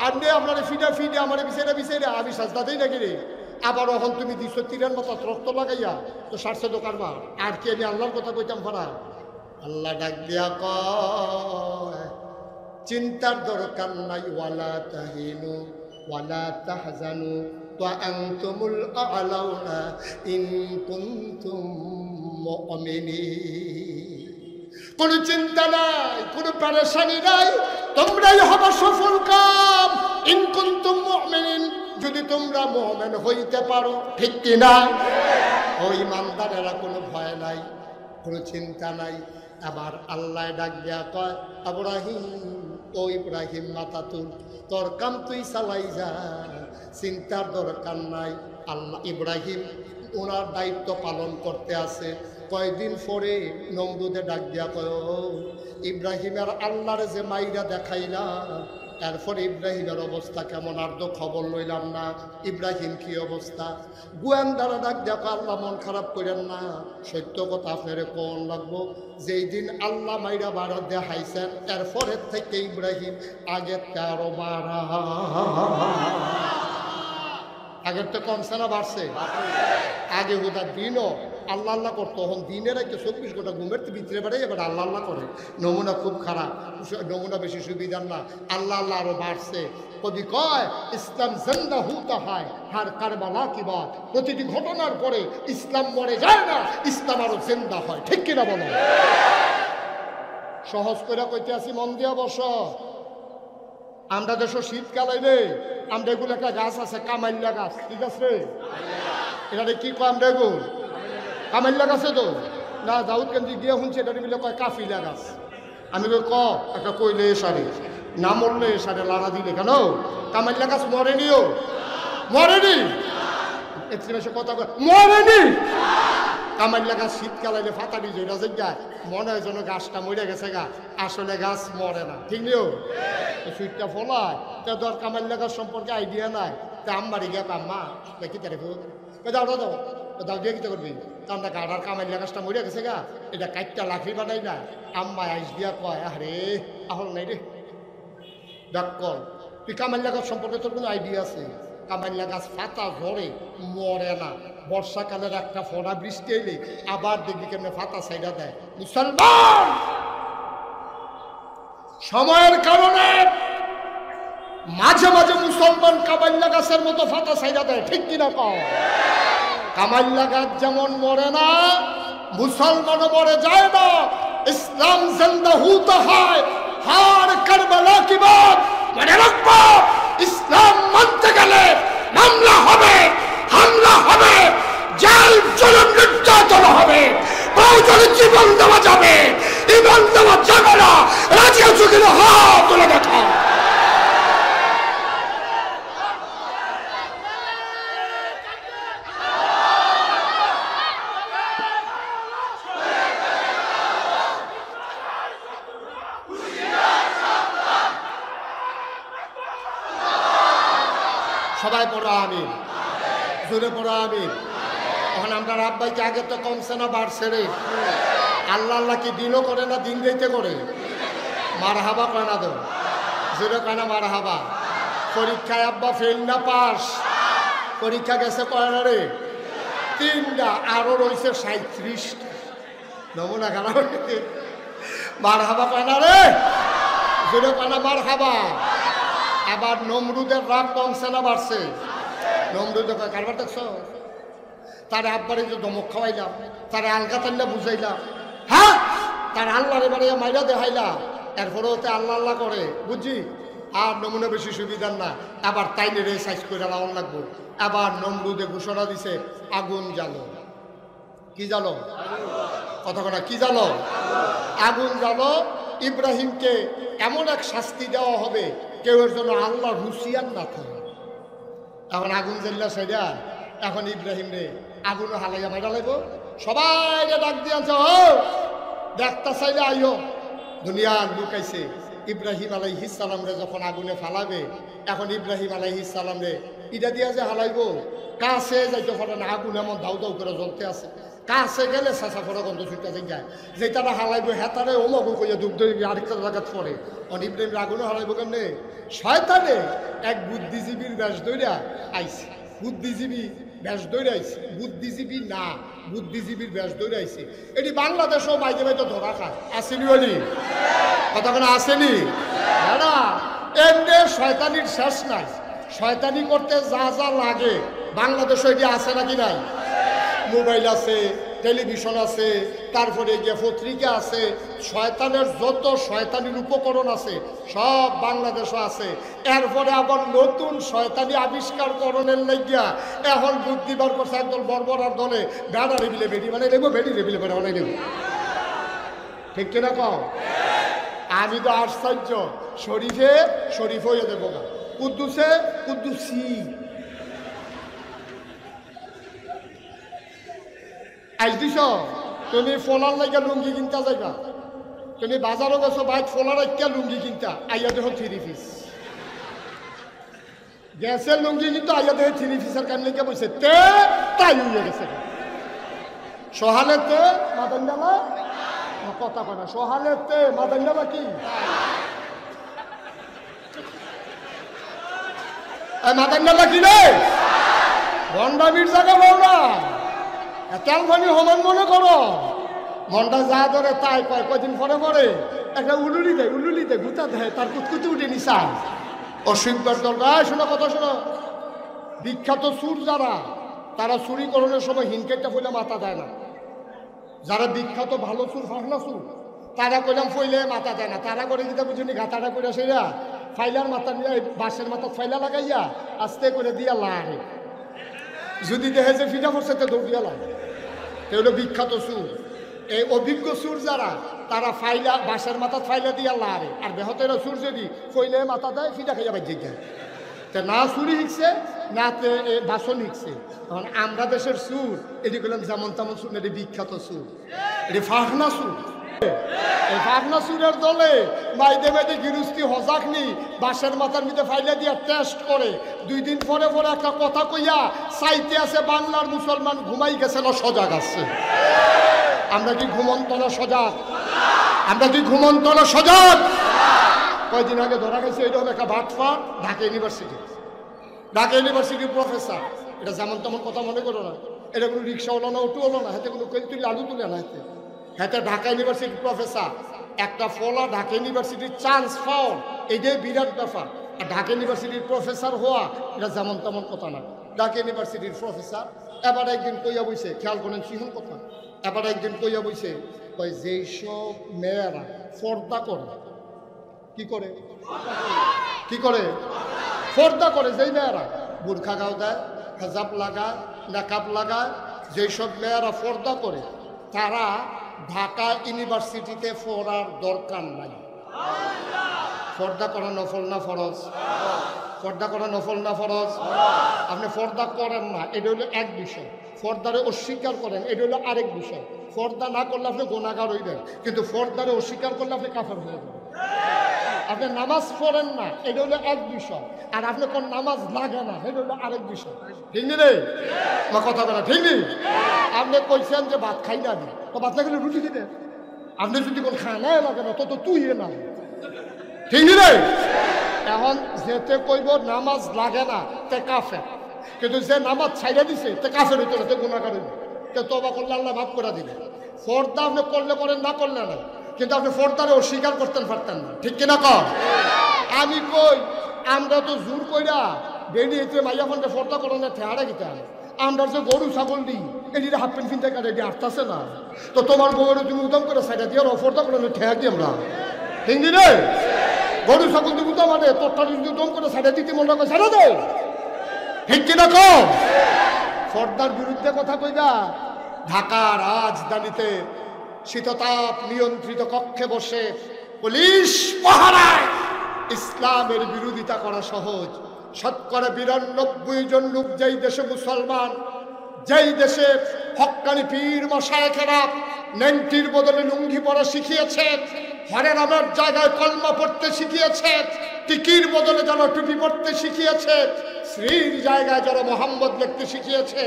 আর নে আপনার ফিডা ফিডে আমার বিচারে আমি সাজদা দিই নাকি রে? আবার এখন তুমি দিচ্ছ তীরের মতো রক্ত লাগাইয়া, তো সারছে তো কারবা। আর কি আমি আল্লাহর কথা কইতাম পারা? আল্লাহ ডাক দিয়া কয় চিন্তার দরকার নাই, ওয়ালা তাহিনু ওয়ালা তাহজানু ওয়া আনতুমুল আ'লাউনা ইন কুনতুম মুমিনিন। কোনো চিন্তা নাই, কোনো পেরেশানি নাই, তোমরাই হবা সফল কাম ইন কুনতুম মুমিনিন, যদি তোমরা মুমিন হইতে পারো। ঠিক কি না? ওই ইমানদারেরা কোনো ভয় নাই, কোনো চিন্তা নাই। আবার আল্লাহ ডাক দেয়া কয় ইব্রাহিম, ও ইব্রাহিম মাথা তুল, তোর কাম তুই চালাই যা, চিন্তার দরকার নাই। আল্লাহ ইব্রাহিম ওনার দায়িত্ব পালন করতে আছে। কয়দিন পরে নমরুদে ডাক দিয়া কয় ইব্রাহিমের আল্লাহর যে মাইরা দেখাইলা, এরপরে ইব্রাহিমের অবস্থা কেমন আর তো খবর লইলাম না। ইব্রাহিম কি অবস্থা? গোয়েন্দারা ডাক দেখো, আল্লাহ মন খারাপ করেন না, সত্য কথা আপনার কোন লাগবো। যেই দিন আল্লাহ মাইরা বাড়া দেখাইছেন, এরপরের থেকে ইব্রাহিম আগের 13 বাড়া, আগের তো কমছে না বাড়ছে? আগে হুদা দিনও আল্লাহ আল্লাহ করতো, তখন দিনের একটা 24 ঘন্টা ঘুমের তো ভিতরে বেড়ে এবার আল্লাহ আল্লাহ করে। নমুনা খুব খারাপ, নমুনা বেশি সুবিধার না। আল্লাহ আল্লাহ আরো বাড়ছে। কবি কয় ইসলাম জিন্দা হুতা হয় হার কারবালা কি বাত, প্রতিটি ঘটনার পরে ইসলাম মরে যায় না, ইসলাম আরো জিন্দা হয়। ঠিক কিনা বলো? সহজ করে কইতে আসি, মন দিয়া বস। আমরা দেশ শীতকাল আইলে আমরা এগুলো একটা গাছ আছে, কামাইল্লা গাছ, ঠিক আছে? এটা কি কয় আমরা এগুলো কামাইল্লা গাছে তো না, দাউদ কেন্দ্রে গিয়ে শুনছে এটা বলে কয় কাফিলা গাছ। আমি একটা কইলে সারে না, মরলে সারে লাড়া দিলে কেন? কামাইল্লা গাছ মরেনিও, মরেনি, এর বেশি কথা মরেনি। কামাইল্লা গাছ শীতকাল আইলে ফাতানি জয়রা জায়গায় মনে হয় যেন গাছটা মরে গেছে গা, আসলে গাছ মরে না। ঠিক নিও সুইটটা ফলায় তা ধর কামাইল্লা গাছ সম্পর্কে আইডিয়া নাই, তা আম্মারি গিয়া আম্মা দেখি তারে দাও দাও দাও দাও দিয়ে কিতা করবি? তা আমরা গাড়ার কামাইল্লা গাছটা মরে গেছে গা, এটা কাইটটা লাকড়ি বানাই না। আম্মা আইস দিয়া কয় আরে আহল নাই রে ডাক্কল, তুই কামাইল্লা গাছ সম্পর্কে তোর কোনো আইডিয়া আছে? কামাইল্লা গাছ পাতা ঝরে মরে না, বর্ষাকালের একটা ফোড়া বৃষ্টি এলে আবার দেখবি কেমনে পাতা সাইডা দেয়। মুসলমান সময়ের কারণে মাঝে মাঝে মুসলমান কামাইল্লা গাছের মতো পাতা সাইডা দেয়। ঠিক কিনা কও? কামাইল্লা গাছ যেমন মরে না, মুসলমানও মরে যায় না। ইসলাম জিন্দা হুতা হয় হার কারবালা কি বাত। মনে রাখবো, ইসলাম মানতে গেলে পেরেছো কিনা হাত তুলে দেখা। সবাই পড়ো আমিন, জোরে পড়ো আমিন। এখন আমরা আব্বাইকে আগে তো কমছে না বাড়ছে রে? আল্লাহ আল্লাহ কি দিনও করে না দিন দিতে করে? মার হাবা কয় না তো, জোরে কয় না মার হাবা। পরীক্ষায় আব্বা ফেল না পাস? পরীক্ষা গেছে কয় না রে? 3টা, আরো রয়েছে 37টা। নমুনা খারাপ। মার হাবা কয় না রে? জোরে কয় না মার হাবা। আবার নমরুদের রাগ কমছে না বাড়ছে? নমরুদের কারবার দেখছো? তারা আব্বারে যে ধমক খাওয়াইলাম, তারা আলগা তাল্লা বুঝাইলাম, হ্যাঁ তার আল্লাহর এবারে মাইরা দেখাইলাম, এরপরে ওতে আল্লাহ আল্লাহ করে বুঝছি। আর নমুনা বেশি সুবিধার না, আবার তাইলে রে সাইজ করে লাউন লাগবো। আবার নমরুদে ঘোষণা দিছে আগুন জ্বালো। কি জ্বালো? কথা কথা কি জ্বালো? আগুন জ্বালো। ইব্রাহিমকে এমন এক শাস্তি দেওয়া হবে কেউ এর জন্য আল্লাহ হুঁশিয়ার না থাকে। এখন আগুন জ্বাল্লা সেটা এখন ইব্রাহিম রে আগুনও হালাইয়া মাইরা লাগবো। সবাই ডাক দিয়ে আনছে, ও দেখতা চাইলে আইও। দুনিয়ার লোক আইছে ইব্রাহিম আলাইহিস সালাম রে যখন আগুনে ফালাবে, এখন ইব্রাহিম আলাইহিস সালাম রে ইটা দিয়া যে হালাইবো, কাছে যাইতে পারে না, আগুন এমন দাউ দাউ করে জ্বলতে আছে। কাছে গেলে চেঁচা পড়া গন্ধ ছুটতে যায়, যেটারা হালাইবো হেতারে ও মগু কইয়া ডুব দিয়ে আরেকটা জায়গাত পড়ে। অন ইব্রাহিম আগুনও হালাইবো কেমনে? শয়তানে এক বুদ্ধিজীবীর বেশ দইরা আইছে, বুদ্ধিজীবী বেশ দৌড়ে আইছে, বুদ্ধিজীবী না বুদ্ধিজীবীর বেশ দৌড়ে আইছে। এটি বাংলাদেশও বাইরে বাইরে ধরা খায়, আসেনি বলি কতক্ষণ আসেনি না? এমনি শয়তানির শেষ নাই। শয়তানি করতে যা যা লাগে বাংলাদেশে এটি আছে নাকি নাই? মোবাইল আছে, টেলিভিশন আছে, তারপরে গিয়ে পত্রিকা আছে, শয়তানের যত শয়তানির উপকরণ আছে সব বাংলাদেশও আছে। এরপরে আবার নতুন শয়তানি আবিষ্কার করণের লাগিয়া এখন বুদ্ধিবার করছে একদল বর্বরার দলে, বেড়া রেবিলে বেড়ি বানাই নেবো, বেড়ি রেবিলে বেড়া বানাই নেব। ঠিক কিনা কও? আমি তো আশ্চর্য, শরীফে শরীফ হয়ে দেবো না, কুদ্দুসে কুদ্দুসি। আইস দিস তুমি ফোলার লাগিয়া লুঙ্গি কিনতে যাইবা, তুমি বাজারও গেছো বাইক ফোলার একটা লুঙ্গি কিনতা, আইয়া দেখো 3 পিস। গ্যাসের লুঙ্গি কিন্তু আইয়া দেখে 3 পিসের কান লেগে বসে তে তাই হয়ে গেছে। সহালেতে মাদান্ডালা কথা কয় না, সহালেতে মাদান্ডালা কি মাদান্ডালা কি রে? ভণ্ডামির জায়গা বল না, তেল পানি সমান মনে করো। মনটা যা ধরে তাই কয়, কয়দিন পরে পরে একটা উলুলি দেয় গুতা দেয়, তার কুতকুতি উঠে নিশা অসুখবার দরকার। শোনো কথা শোনো, বিখ্যাত সুর যারা তারা চুরিকরণের সময় হিনকেটটা ফইলে মাথা দেয় না। যারা বিখ্যাত ভালো সুর ফাঁকনা সুর তারা কইলাম ফইলে মাথা দেয় না, তারা করে দিতে বুঝিনি গাতাটা করে সেরা ফাইলার মাথা নিয়ে বাঁশের মাথা ফাইলা লাগাইয়া আস্তে করে দিয়া লাগে, যদি দেখে যে ফিটা পড়ছে তো দৌড়িয়া লাগে। এগুলো বিখ্যাত সুর। এই অভিজ্ঞ সুর যারা তারা ফাইলা বাঁশের মাথা ফাইলা দিয়া লারে, আর বেহতের সুর যদি ফইলে মাথা দেয় ফিটা খাইয়া বাজ্যে যায়। তা না সুরি শিখছে না বাসন শিখছে। তখন আমরা দেশের সুর এটি করলাম যেমন তেমন সুর, এটি বিখ্যাত সুর, এটি ফাঁকনা সুর। এই ফাঁকনা সুরের দলে মাইদে মাইদে গিরুস্তি হজাক নি বাঁশের মাথার মধ্যে ফাইলা দিয়া টেস্ট করে 2 দিন পরে পরে একটা কথা কইয়া চাইতে আছে বাংলার মুসলমান ঘুমাই গেছে না সজাগ আছে? আমরা কি ঘুমন্ত না সজাগ? আমরা কি ঘুমন্ত না সজাগ? কয়েকদিন আগে ধরা গেছে এইরকম একটা ভাটফা ঢাকা ইউনিভার্সিটির প্রফেসর। এটা যেমন তেমন কথা মনে করো না, এটা কোনো রিক্সা হলো না, অটো হলো না, হাতে কোনো তুলে আলু তুলে না, হাতে ঢাকা ইউনিভার্সিটির প্রফেসর। একটা ফলা ঢাকা ইউনিভার্সিটির চান্স পাও এইটাই বিরাট ব্যাপার। আর ঢাকা ইউনিভার্সিটির প্রফেসর হওয়া এটা যেমন তেমন কথা না। ঢাকা ইউনিভার্সিটির প্রফেসর এবার একদিন কইয়া বইছে, খেয়াল করেন সিহন কথা, এবার একদিন কইয়া বইছে কই যেই সব মেয়েরা পর্দা করে, কি করে পর্দা করে, যেই মেয়েরা বুরখা গাও দেয়, হেজাব লাগায়, নাকাব লাগায়, যেই সব মেয়েরা পর্দা করে তারা ঢাকা ইউনিভার্সিটিতে পড়ার দরকার নাই। পর্দা করা নফল না ফরজ? পর্দা করা নফল না ফরজ? আপনি পর্দা করেন না, এটা হলো এক বিষয়। পর্দারে অস্বীকার করেন, এটা হলো আরেক বিষয়। পর্দা না করলে আপনি গুনাহগার হইবেন, কিন্তু পর্দারে অস্বীকার করলে আপনি কাফের হয়ে যাবেন। আপনি নামাজ পড়েন না, এটা হলো এক বিষয়, আর আপনি কোন নামাজ লাগে না, এটা হলো আরেক বিষয়। ঠিক নি রে? আমার কথা বলা ঠিক নেই? আপনি কইছেন যে ভাত খাই না, তো ভাত না খেলে রুটি দিতে, আপনি যদি কোন খানা লাগে না তো তুই না, ঠিক নি রে? এখন যেতে কইব নামাজ লাগে না তে কাফের, কিন্তু যে নামাজ ছাইড়া দিছে তে কাফের হইতো না, তে গুনাহগার হইবে, তে তওবা করলে আল্লাহ মাফ করে দিবে। পর্দা আপনি করলে করেন, না করলে না, কিন্তু আপনি পর্দারে অস্বীকার করতেন পারতেন না, ঠিক কিনা কর? আমি কই আমরা তো জোর কইরা বেরিয়েছে মাইয়া ফোনটা পর্দা করেন না, ঠেয়ারা গিতা আমরা যে গরু ছাগল দিই এটি হাফ প্যান্ট ফিনতে কাটে এটি আসতেছে না, তো তোমার বউয়ের তুমি উদম করে সাইডা দিয়ে পর্দা করেন ঠেয়া দিই আমরা, ঠিক নি রে? গরু ছাগল দিব তো মানে তোরটা যদি উদম করে সাইডা দিতে মনে করে সাইডা দে, ঠিক কিনা কর? পর্দার বিরুদ্ধে কথা কইবা। ঢাকার রাজধানীতে শীততাপ নিয়ন্ত্রিত কক্ষে বসে পুলিশ পাহারায় ইসলামের বিরোধিতা করা সহজ। শতকরা ৯২ জন লোক যেই দেশে মুসলমান, যেই দেশে হক্কানি পীর মশায়েখেরা নেন্টির বদলে লুঙ্গি পরা শিখিয়েছে, হরে রামের জায়গায় কলমা পড়তে শিখিয়েছে, টিকির বদলে যারা টুপি পড়তে শিখিয়েছে, শ্রীর জায়গায় যারা মোহাম্মদ লিখতে শিখিয়েছে,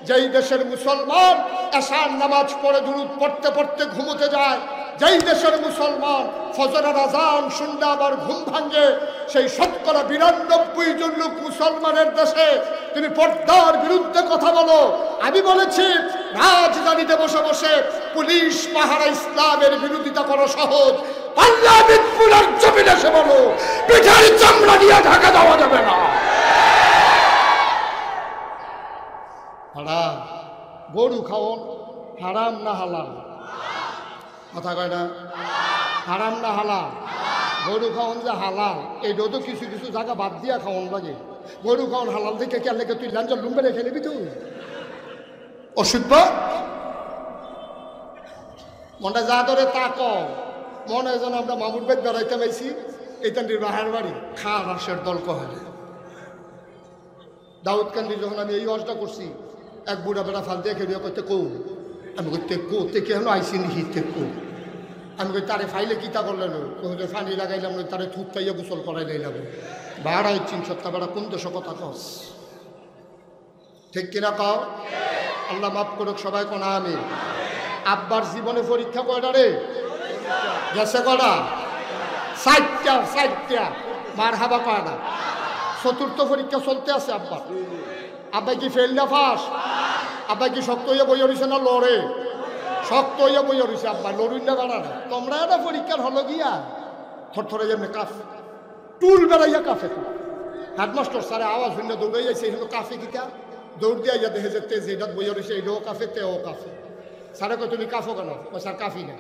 যেই দেশের মুসলমান এশার নামাজ পড়ে দুরূদ পড়তে পড়তে ঘুমোতে যায়, যেই দেশের মুসলমান ফজরের আজান শুনলে আবার ঘুম ভাঙে, সেই শতকরা ৯২ জন লোক মুসলমানের দেশে তুমি পর্দার বিরুদ্ধে কথা বলো। আমি বলেছি রাজধানীতে বসে বসে পুলিশ পাহারা ইসলামের বিরোধিতা করা সহজ, আল্লাহ বিপুলের জমিনে এসে বলো পিঠের চামড়া দিয়ে ঢাকা দেওয়া যাবে না। হারাম গরু খাওন হারাম না হালাল? কথা কয় না? হারাম না হালাল? গরু খাওয়ান যে হালাল এইটাও তো কিছু কিছু জায়গা বাদ দিয়া খাওয়ান লাগে। গরু খাওয়ান হালাল দেখে কে লেগে তুই লাঞ্চা লুম্বে রেখে নিবি তুই অসুদ্ধ মনটা যা ধরে তা কম। মনে হয় যেন আমরা মামুর বেদ বেড়াইতে পাইছি, এইটা নির্বাহের বাড়ি খা রাসের দল কহে। দাউদকান্দি যখন আমি এই ওয়াজটা করছি, এক বুড়া বেড়া ফাল দিয়ে খেলিয়া করতে কৌ, আমি কই তেকো তেকে হেন আইসি নিহি তেকো, আমি কই তারে ফাইলে কিতা করলেন, ফানি লাগাইলাম তারে থুত পাইয়া গোসল করাই লাইলাম। ভাড়াই চিন সত্তা বেড়া কোন দেশ কথা কস, ঠিক কিনা কও? আল্লাহ মাফ করুক সবাই কোনা আমি। আব্বার জীবনে পরীক্ষা কয়টা রে গেছে? কয়টা? 4টা মার হাবা কয়টা? চতুর্থ পরীক্ষা চলতে আছে আব্বার। আব্বাই কি ফেল না ফাঁস? আব্বাই কি শক্ত হইয়া বইয়া রয়েছে না লড়ে? শক্ত হইয়া বইয়া রয়েছে আব্বা, লড়ুন না বেড়া না। তোমরা একটা পরীক্ষার হলো গিয়া থরথরে যেমনি কাফ টুল বেড়াইয়া কাফে। হেডমাস্টার স্যারে আওয়াজ ভিন্ন দৌড়াইয়াছে, এগুলো কাফে কিতা দৌড় দিয়া ইয়া দেখে যে তেজ এইটা বইয়া রয়েছে, এইটাও কাফে তেও কাফে। স্যারে কয় তুমি কাফো কেন? স্যার কাফি না।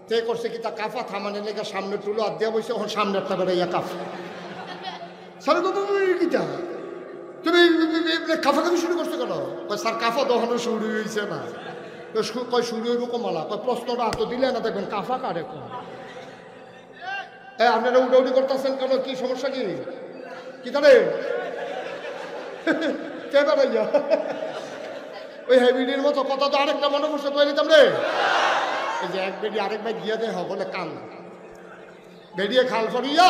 তে করছে কি তা কাফা থামানে লেগে সামনে টুলো আর দিয়া বসে, ওখান সামনে একটা বেড়াইয়া কাফে। স্যারে কিতা তুমি কাফাকাফি শুরু করছো কেন? স্যার কাফা দহনো শুরু হয়েছে না। কয় শুরু হইব কমালা, কয় প্রশ্নটা হাত দিলে না দেখবেন কাফা কারে কোন। আপনারা উডাউডি করতেছেন কেন? কি সমস্যা? কি তাহলে কে বেড়াইয়া ওই হেবিডির মতো কথা তো আরেকটা মনে করছে কয়ে নিতাম রে। এই যে এক বেডি আরেক ভাই গিয়া দে হগলে কান বেরিয়ে খাল ফরিয়া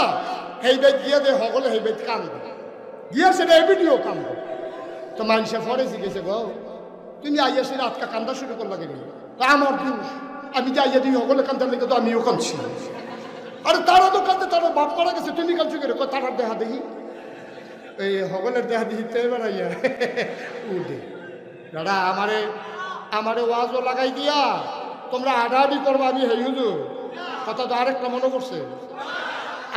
সেই বেদ গিয়া দে হগলে সেই বেদ কান গিয়েছে রে হেবিডিও কান। তো মানুষে ফরে জিজ্ঞেসে গো তুমি আইয়াছি রাতকা কান্দা শুরু করলা কেন? আমার দোষ, আমি যে আইয়া দিই হগলে কান্দার লেগে তো আমিও কাঁদছি। আরে তারা তো কাঁদতে, তারা বাপ মারা গেছে, তুমি কাঁদছো কেন? তারার দেহা দেখি, এই হগলের দেহা দেখি তে বেড়াইয়া উঠে। দাদা আমারে ওয়াজও লাগাই দিয়া তোমরা আডাআডি করবো, আমি হেই হুজুর কথা তো আরেকটা মনে করছে।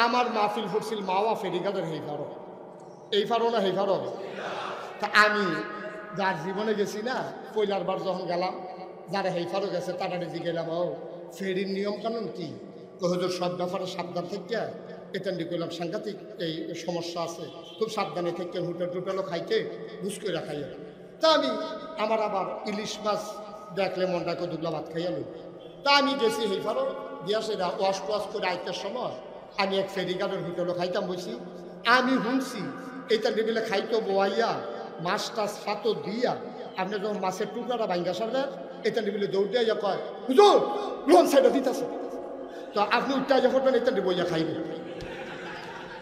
আমার মাহফিল ফুটছিল মাওয়া ফেরিঘাটের হেই ফারো, এই ফারো না হেই ফারো। তা আমি যার জীবনে গেছি না, পয়লার বার যখন গেলাম, যারা হেই ফারো গেছে তারা রেজি গেলাম, ও ফেরির নিয়ম কানুন কি? তো হুজুর সব ব্যাপারে সাবধান থেকে এতেন্ডি করলাম, সাংঘাতিক এই সমস্যা আছে, খুব সাবধানে থেকে হোটেল টোটেলও খাইতে বুঝ করে খাইয়া। তা আমি আমার আবার ইলিশ মাছ দেখলে মনটাকে দুগলা ভাত খাইয়ালো। তা আমি গেছি হেই ফারো দিয়া সেটা ওয়াশ ওয়াশ করে আইতার সময় আমি এক ফেরিঘাটের হোটেলে খাইতাম বসি। আমি শুনছি এইটা টেবিলে খাইতো বোয়াইয়া মাছ টাছ ফাতো দিয়া আপনি যখন মাছের টুকরাটা ভাঙ্গা সারবেন এটা টেবিলে দৌড় দিয়া কয় হুজুর লোন সাইডে দিতেছে। তো আপনি উঠতে যা করবেন এটা বইয়া খাইবেন,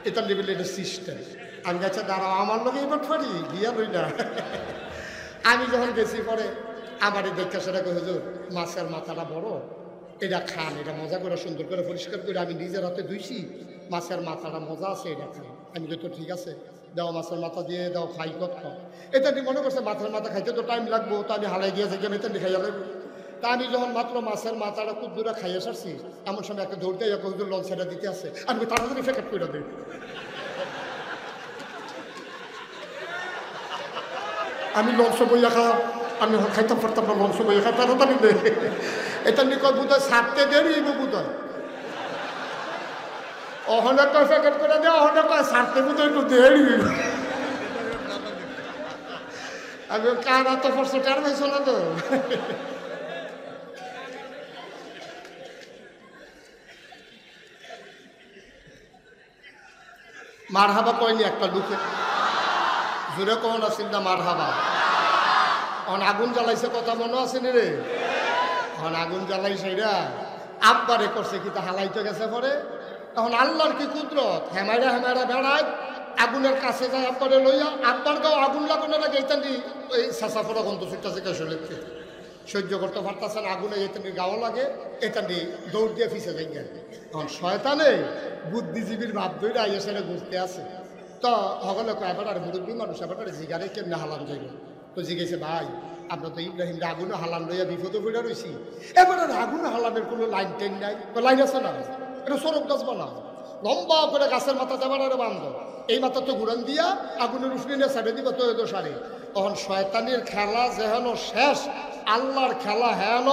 এটা টেবিলে এটা সিস্টেম। আমি গেছে দাঁড়াও আমার লোক এবার ফারি গিয়া লই না। আমি যখন গেছি পরে আমার এই দেখা সেটা হুজুর মাছের মাথাটা বড়, এটা খান, এটা মজা করে সুন্দর করে পরিষ্কার করে আমি নিজের হাতে ধুইছি, মাছের মাথাটা মজা আছে, এটা খাই। আমি তো ঠিক আছে দাও মাছের মাথা দিয়ে দাও খাই কত। এটা মনে করছে মাছের মাথা খাইতে তো টাইম লাগবো, তো আমি হালাই দিয়ে যাই এটা খাইয়া লাগবো। তা আমি যখন মাত্র মাছের মাথাটা খুব দূরে খাইয়ে সারছি এমন সময় একটা দৌড়তে হুজুর লঞ্চ সেটা দিতে আছে, আমি তাড়াতাড়ি প্যাকেট করে দিই। আমি লঞ্চ বইয়া খাওয়া আমি খাইতাম পারতাম না, লঞ্চ বইয়া খাই তাড়াতাড়ি দে। এটা নিয়ে কয় বুধ সারতে দেরি বুধ হয় অহনে কয় প্যাকেট করে দেয়, অহনে কয় সারতে বুধ একটু দেরি। আমি কারা তো ফরসে টের পাইছো না তো। মার হাবা কয়নি একটা লুকে জোরে কখন আসিল না মার হাবা। অন আগুন জ্বালাইছে কথা মনে আসেনি রে, অন আগুন জ্বালাইছে এরা আব্বারে করছে কি তা হালাইতে গেছে পরে। তখন আল্লাহর কি কুদরত, হেমাইরা হেমাইরা বেড়ায় আগুনের কাছে যায় আব্বারে লইয়া, আব্বার গাও আগুন লাগানোর আগে এইটানি ওই সাসাফোরা গন্ধ ছুটতেছে কেসে লেখছে, সহ্য করতে পারতেছেন আগুনে এটানি গাও লাগে, এটানি দৌড় দিয়ে ফিসে যাই গেল। তখন শয়তানে বুদ্ধিজীবীর ভাব ধরে আইয়া সেটা ঘুরতে আছে। তো সকলে কয় এবার আর মুরব্বী মানুষ এবার জিগারে কেমনে হালান যাইব। তো জিজ্ঞেসে ভাই আমরা তো ইব্রাহিম আগুনে হালান লইয়া বিপদে পড়ে রয়েছি, এবার আর আগুনে হালানের কোনো লাইন টেন নাই। লাইন আছে না, এটা সরব গাছ বানাও, লম্বা করে গাছের মাথা যাবার আরে বান্ধ, এই মাথা তো ঘুরান দিয়া আগুনের উষ্ণি নিয়ে ছেড়ে দিবা তো এতো সারে। তখন শয়তানের খেলা যেহেন শেষ, আল্লাহর খেলা হেন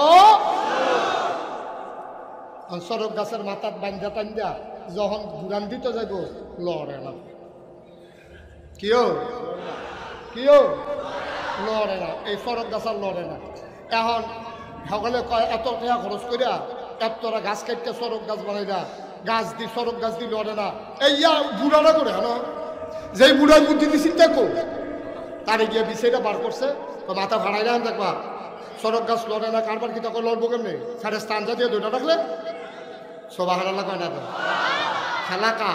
সরব গাছের মাথার বান্ধা টান্ধা যখন ঘুরান দিতে যাইব লড়ে না, কিও কিও লড়ে না, এই সরব গাছের লড়ে না। এখন সকলে কয় এত টাকা খরচ করিয়া এতটা গাছ কাটতে সরব গাছ বানাই না, গাছ দি সরব গাছ দি লড়ে না। এই বুড়াটা করে হ্যাঁ যেই বুড়ার বুদ্ধি দিয়ে চিন্তা কর তারে গিয়ে বিষয়টা বার করছে, তো মাথা ভাড়াই না দেখবা সরব গাছ লড়ে না, কারবার কি তখন লড়বো কেমনি, সাড়ে স্থানটা দিয়ে দুইটা রাখলে সবা হারালা কয় না তো। খেলা কা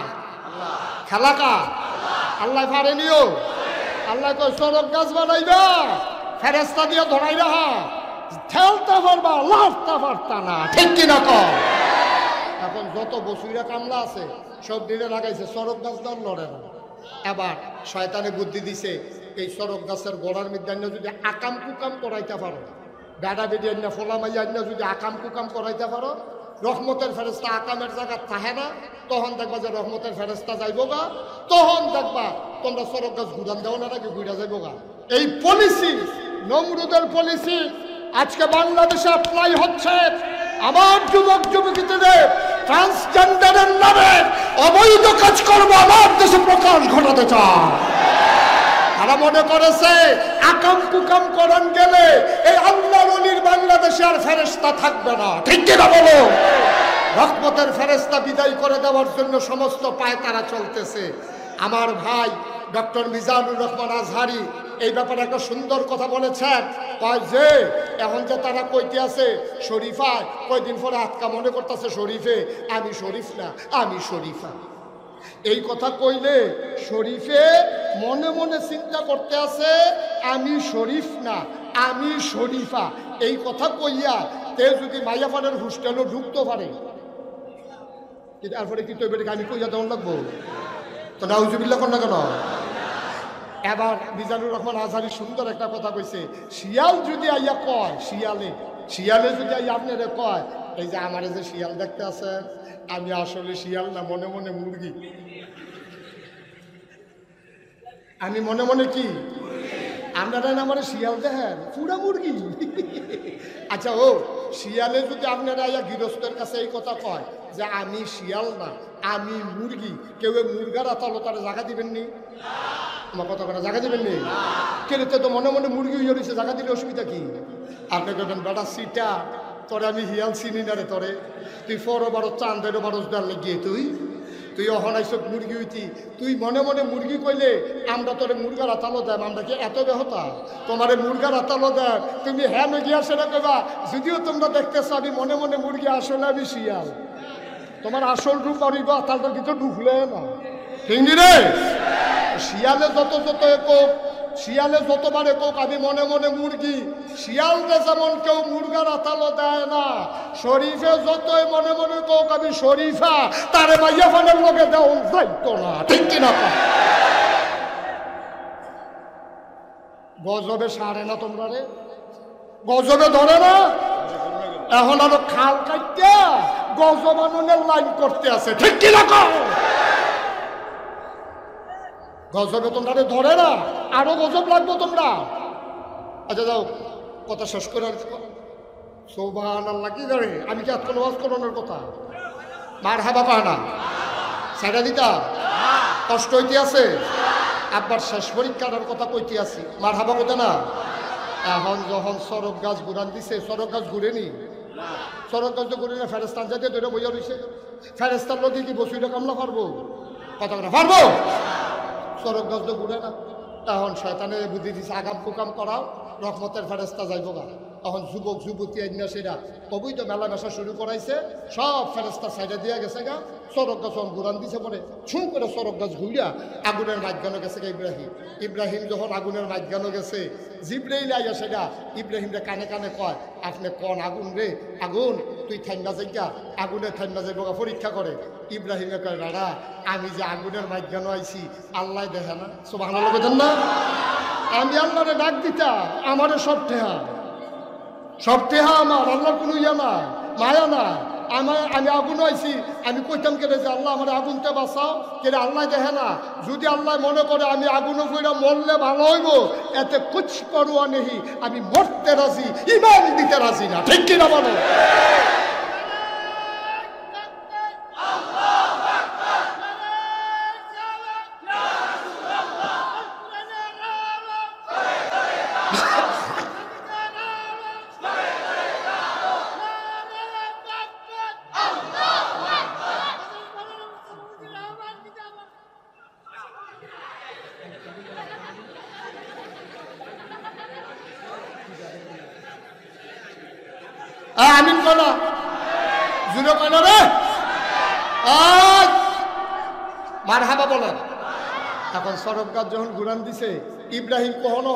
খেলা কা আল্লাহ পারেনিও, আল্লাহ কয় সরব গাছ বানাইবা ফেরেস্তা দিয়ে ধরাই রাহা, ঠেলতে পারবা লাফতে পারতা না, ঠিক কিনা কর। এখন যত বসুইরা কামলা আছে সব দিনে লাগাইছে সরব গাছ দল লড়ে না। এবার শয়তানে বুদ্ধি দিছে এই সরব গাছের গোড়ার মধ্যে যদি আকাম কুকাম করাইতে পারো, ডাডা বেডি আন্না ফোলা মাইয়া আন্না যদি আকাম কুকাম করাইতে পারো, রহমতের ফেরেস্তা আকামের জায়গা থাহে না, তখন দেখবা যে রহমতের ফেরেস্তা যাইব গা, তখন দেখবা তোমরা সরব গাছ ঘুরান দেও না নাকি ঘুরা যাইব গা। এই পলিসি নমরুদের পলিসি আজকে বাংলাদেশে অ্যাপ্লাই হচ্ছে। আমার যুবক যুবতীদের ট্রান্সজেন্ডারের নামে অবৈধ কাজ করব আমার দেশে প্রকাশ ঘটাতে চায়। তারা মনে করেছে আকাম কুকাম করন গেলে এই আল্লাহর ওলির বাংলাদেশে আর ফেরেশতা থাকবে না, ঠিক কিনা বলো। রহমতের ফেরেশতা বিদায় করে দেওয়ার জন্য সমস্ত পায়তারা চলতেছে। আমার ভাই ডক্টর মিজানুর রহমান আজহারি এই ব্যাপারে একটা সুন্দর কথা বলেছেন, কয় যে এখন যে তারা কইতে আছে শরীফা, কয়দিন পরে আটকা মনে করতেছে শরীফে, আমি শরীফ না আমি শরীফা। এই কথা কইলে শরীফে মনে মনে চিন্তা করতে আছে আমি শরীফ না আমি শরীফা। এই কথা কইয়া তে যদি মাইয়াপাড়ের হোস্টেলও ঢুকতে পারে, তারপরে কি তো এবারে আমি কইয়া দেওয়ার লাগবো তো নাউজুবিল্লাহ কর না কেন। এবার মিজানুর রহমান আজহারি সুন্দর একটা কথা কইছে, শিয়াল যদি আইয়া কয়, শিয়ালে যদি আইয়া আপনারে কয় এই যে আমার যে শিয়াল দেখতে আছেন আমি আসলে শিয়াল না, মনে মনে মুরগি, আমি মনে মনে কি আপনারা না আমার শিয়াল দেখেন পুরা মুরগি। আচ্ছা ও শিয়ালে যদি আপনারা আইয়া গৃহস্থের কাছে এই কথা কয় যে আমি শিয়াল না আমি মুরগি, কেউ মুরগার আতালতারে জায়গা দিবেননি? আমার কথা কথা জায়গা দিবেননি? কেন তো মনে মনে মুরগি হয়ে রয়েছে, জায়গা দিলে অসুবিধা কি? আপনি কেবেন বেটা সিটা তোরে আমি হিয়াল চিনি না রে তোরে, তুই ফরো বারো চান্দের বারো ডাল গিয়ে তুই অহনাইছ মুরগি হইতি, তুই মনে মনে মুরগি কইলে আমরা তোরে মুরগার আতালো দেব, আমরা কি এত বেহতা তোমারে মুরগার আতালো দেব? তুমি হ্যাঁ গিয়া সেটা কইবা, যদিও তোমরা দেখতেছ আমি মনে মনে মুরগি, আসলে আমি শিয়াল। তোমার আসল রূপ আরিব আতালটা কিন্তু ঢুকলে না, ঠিক রে? শিয়ালে শিয়ালে যতবার একক আমি মনে মনে মুরগি, শিয়ালকে যেমন কেউ মুরগার আতালো দেয় না, শরীফে যতই মনে মনে কোক আমি শরীফা, তারে মাইয়া ফানের লোকে দেও যাইতো না, ঠিক কিনা? গজবে সারে না তোমরা রে, গজবে ধরে না। এখন আরো খাল কাটতে গজবাননের লাইন করতে আছে, ঠিক কিনা? গজবে তোমরা ধরে না, আরো গজব লাগবো তোমরা। আচ্ছা যাও, কথা শেষ করে সুবহানাল্লাহ কি ধরে, আমি কি আজকাল ওয়াজ করানোর কথা? মারহাবা পানা সাইডা দিতা, কষ্ট হইতে আছে। আব্বার শেষ পরীক্ষার কথা কইতে আছি, মারহাবা কইতে না। এখন যখন সড়ক গাছ ঘুরান দিছে, সড়ক গাছ ঘুরেনি, সড়ক গাছ তো ঘুরে না, ফেরেস্তান যাতে ধরে বইয়া রয়েছে, ফেরেস্তার লোকে কি বসুইটা কামলা পারবো? কথা বলে পারবো? সড়ক গাছ তো ঘুরে না। তখন শয়তানে বুদ্ধি দিছে, আগাম কুকাম করাও, রহমতের ফেরেস্তা যাইব গা। তখন যুবক যুবতী আইনা সেরা কবই তো মেলামেশা শুরু করাইছে, সব ফেরেস্তা সাইডে দিয়ে গেছে গা। সড়ক গাছ ঘুরান দিছে পরে ছুঁ করে সড়ক গাছ ঘুরিয়া আগুনের মাঝখানে গেছে গা ইব্রাহিম যখন আগুনের মাঝখানে গেছে, জিব্রাইল আইয়া সেটা ইব্রাহিমরে কানে কানে কয়, আপনি কন আগুন রে, আগুন তুই ঠান্ডা যাইগা, আগুনের ঠান্ডা যাইব গা, পরীক্ষা করে। ইব্রাহিমে কয়, দাদা আমি যে আগুনের মাঝখানে আইছি আল্লাহ দেখে না? সুবহানাল্লাহ বলেন না? আমি আল্লাহরে ডাক দিতা, আমারে সব টেহা আমার, আল্লাহর কোনো ইয়া না, মায়া না। আমি আগুন আইছি, আমি কইতাম কেটে যে আল্লাহ আমার আগুনটা বাঁচাও, কেটে আল্লাহ দেখে না। যদি আল্লাহ মনে করে আমি আগুনও ফিরা মরলে ভালো হইব, এতে কুছ পরোয়া নেই, আমি মরতে রাজি, ইমান দিতে রাজি না, ঠিক কিনা বলো? আমিন কনা জুড়ে কনা রে, মারহাবা বলেন। এখন সড়ক গাছ যখন ঘুরান দিছে, ইব্রাহিম কহন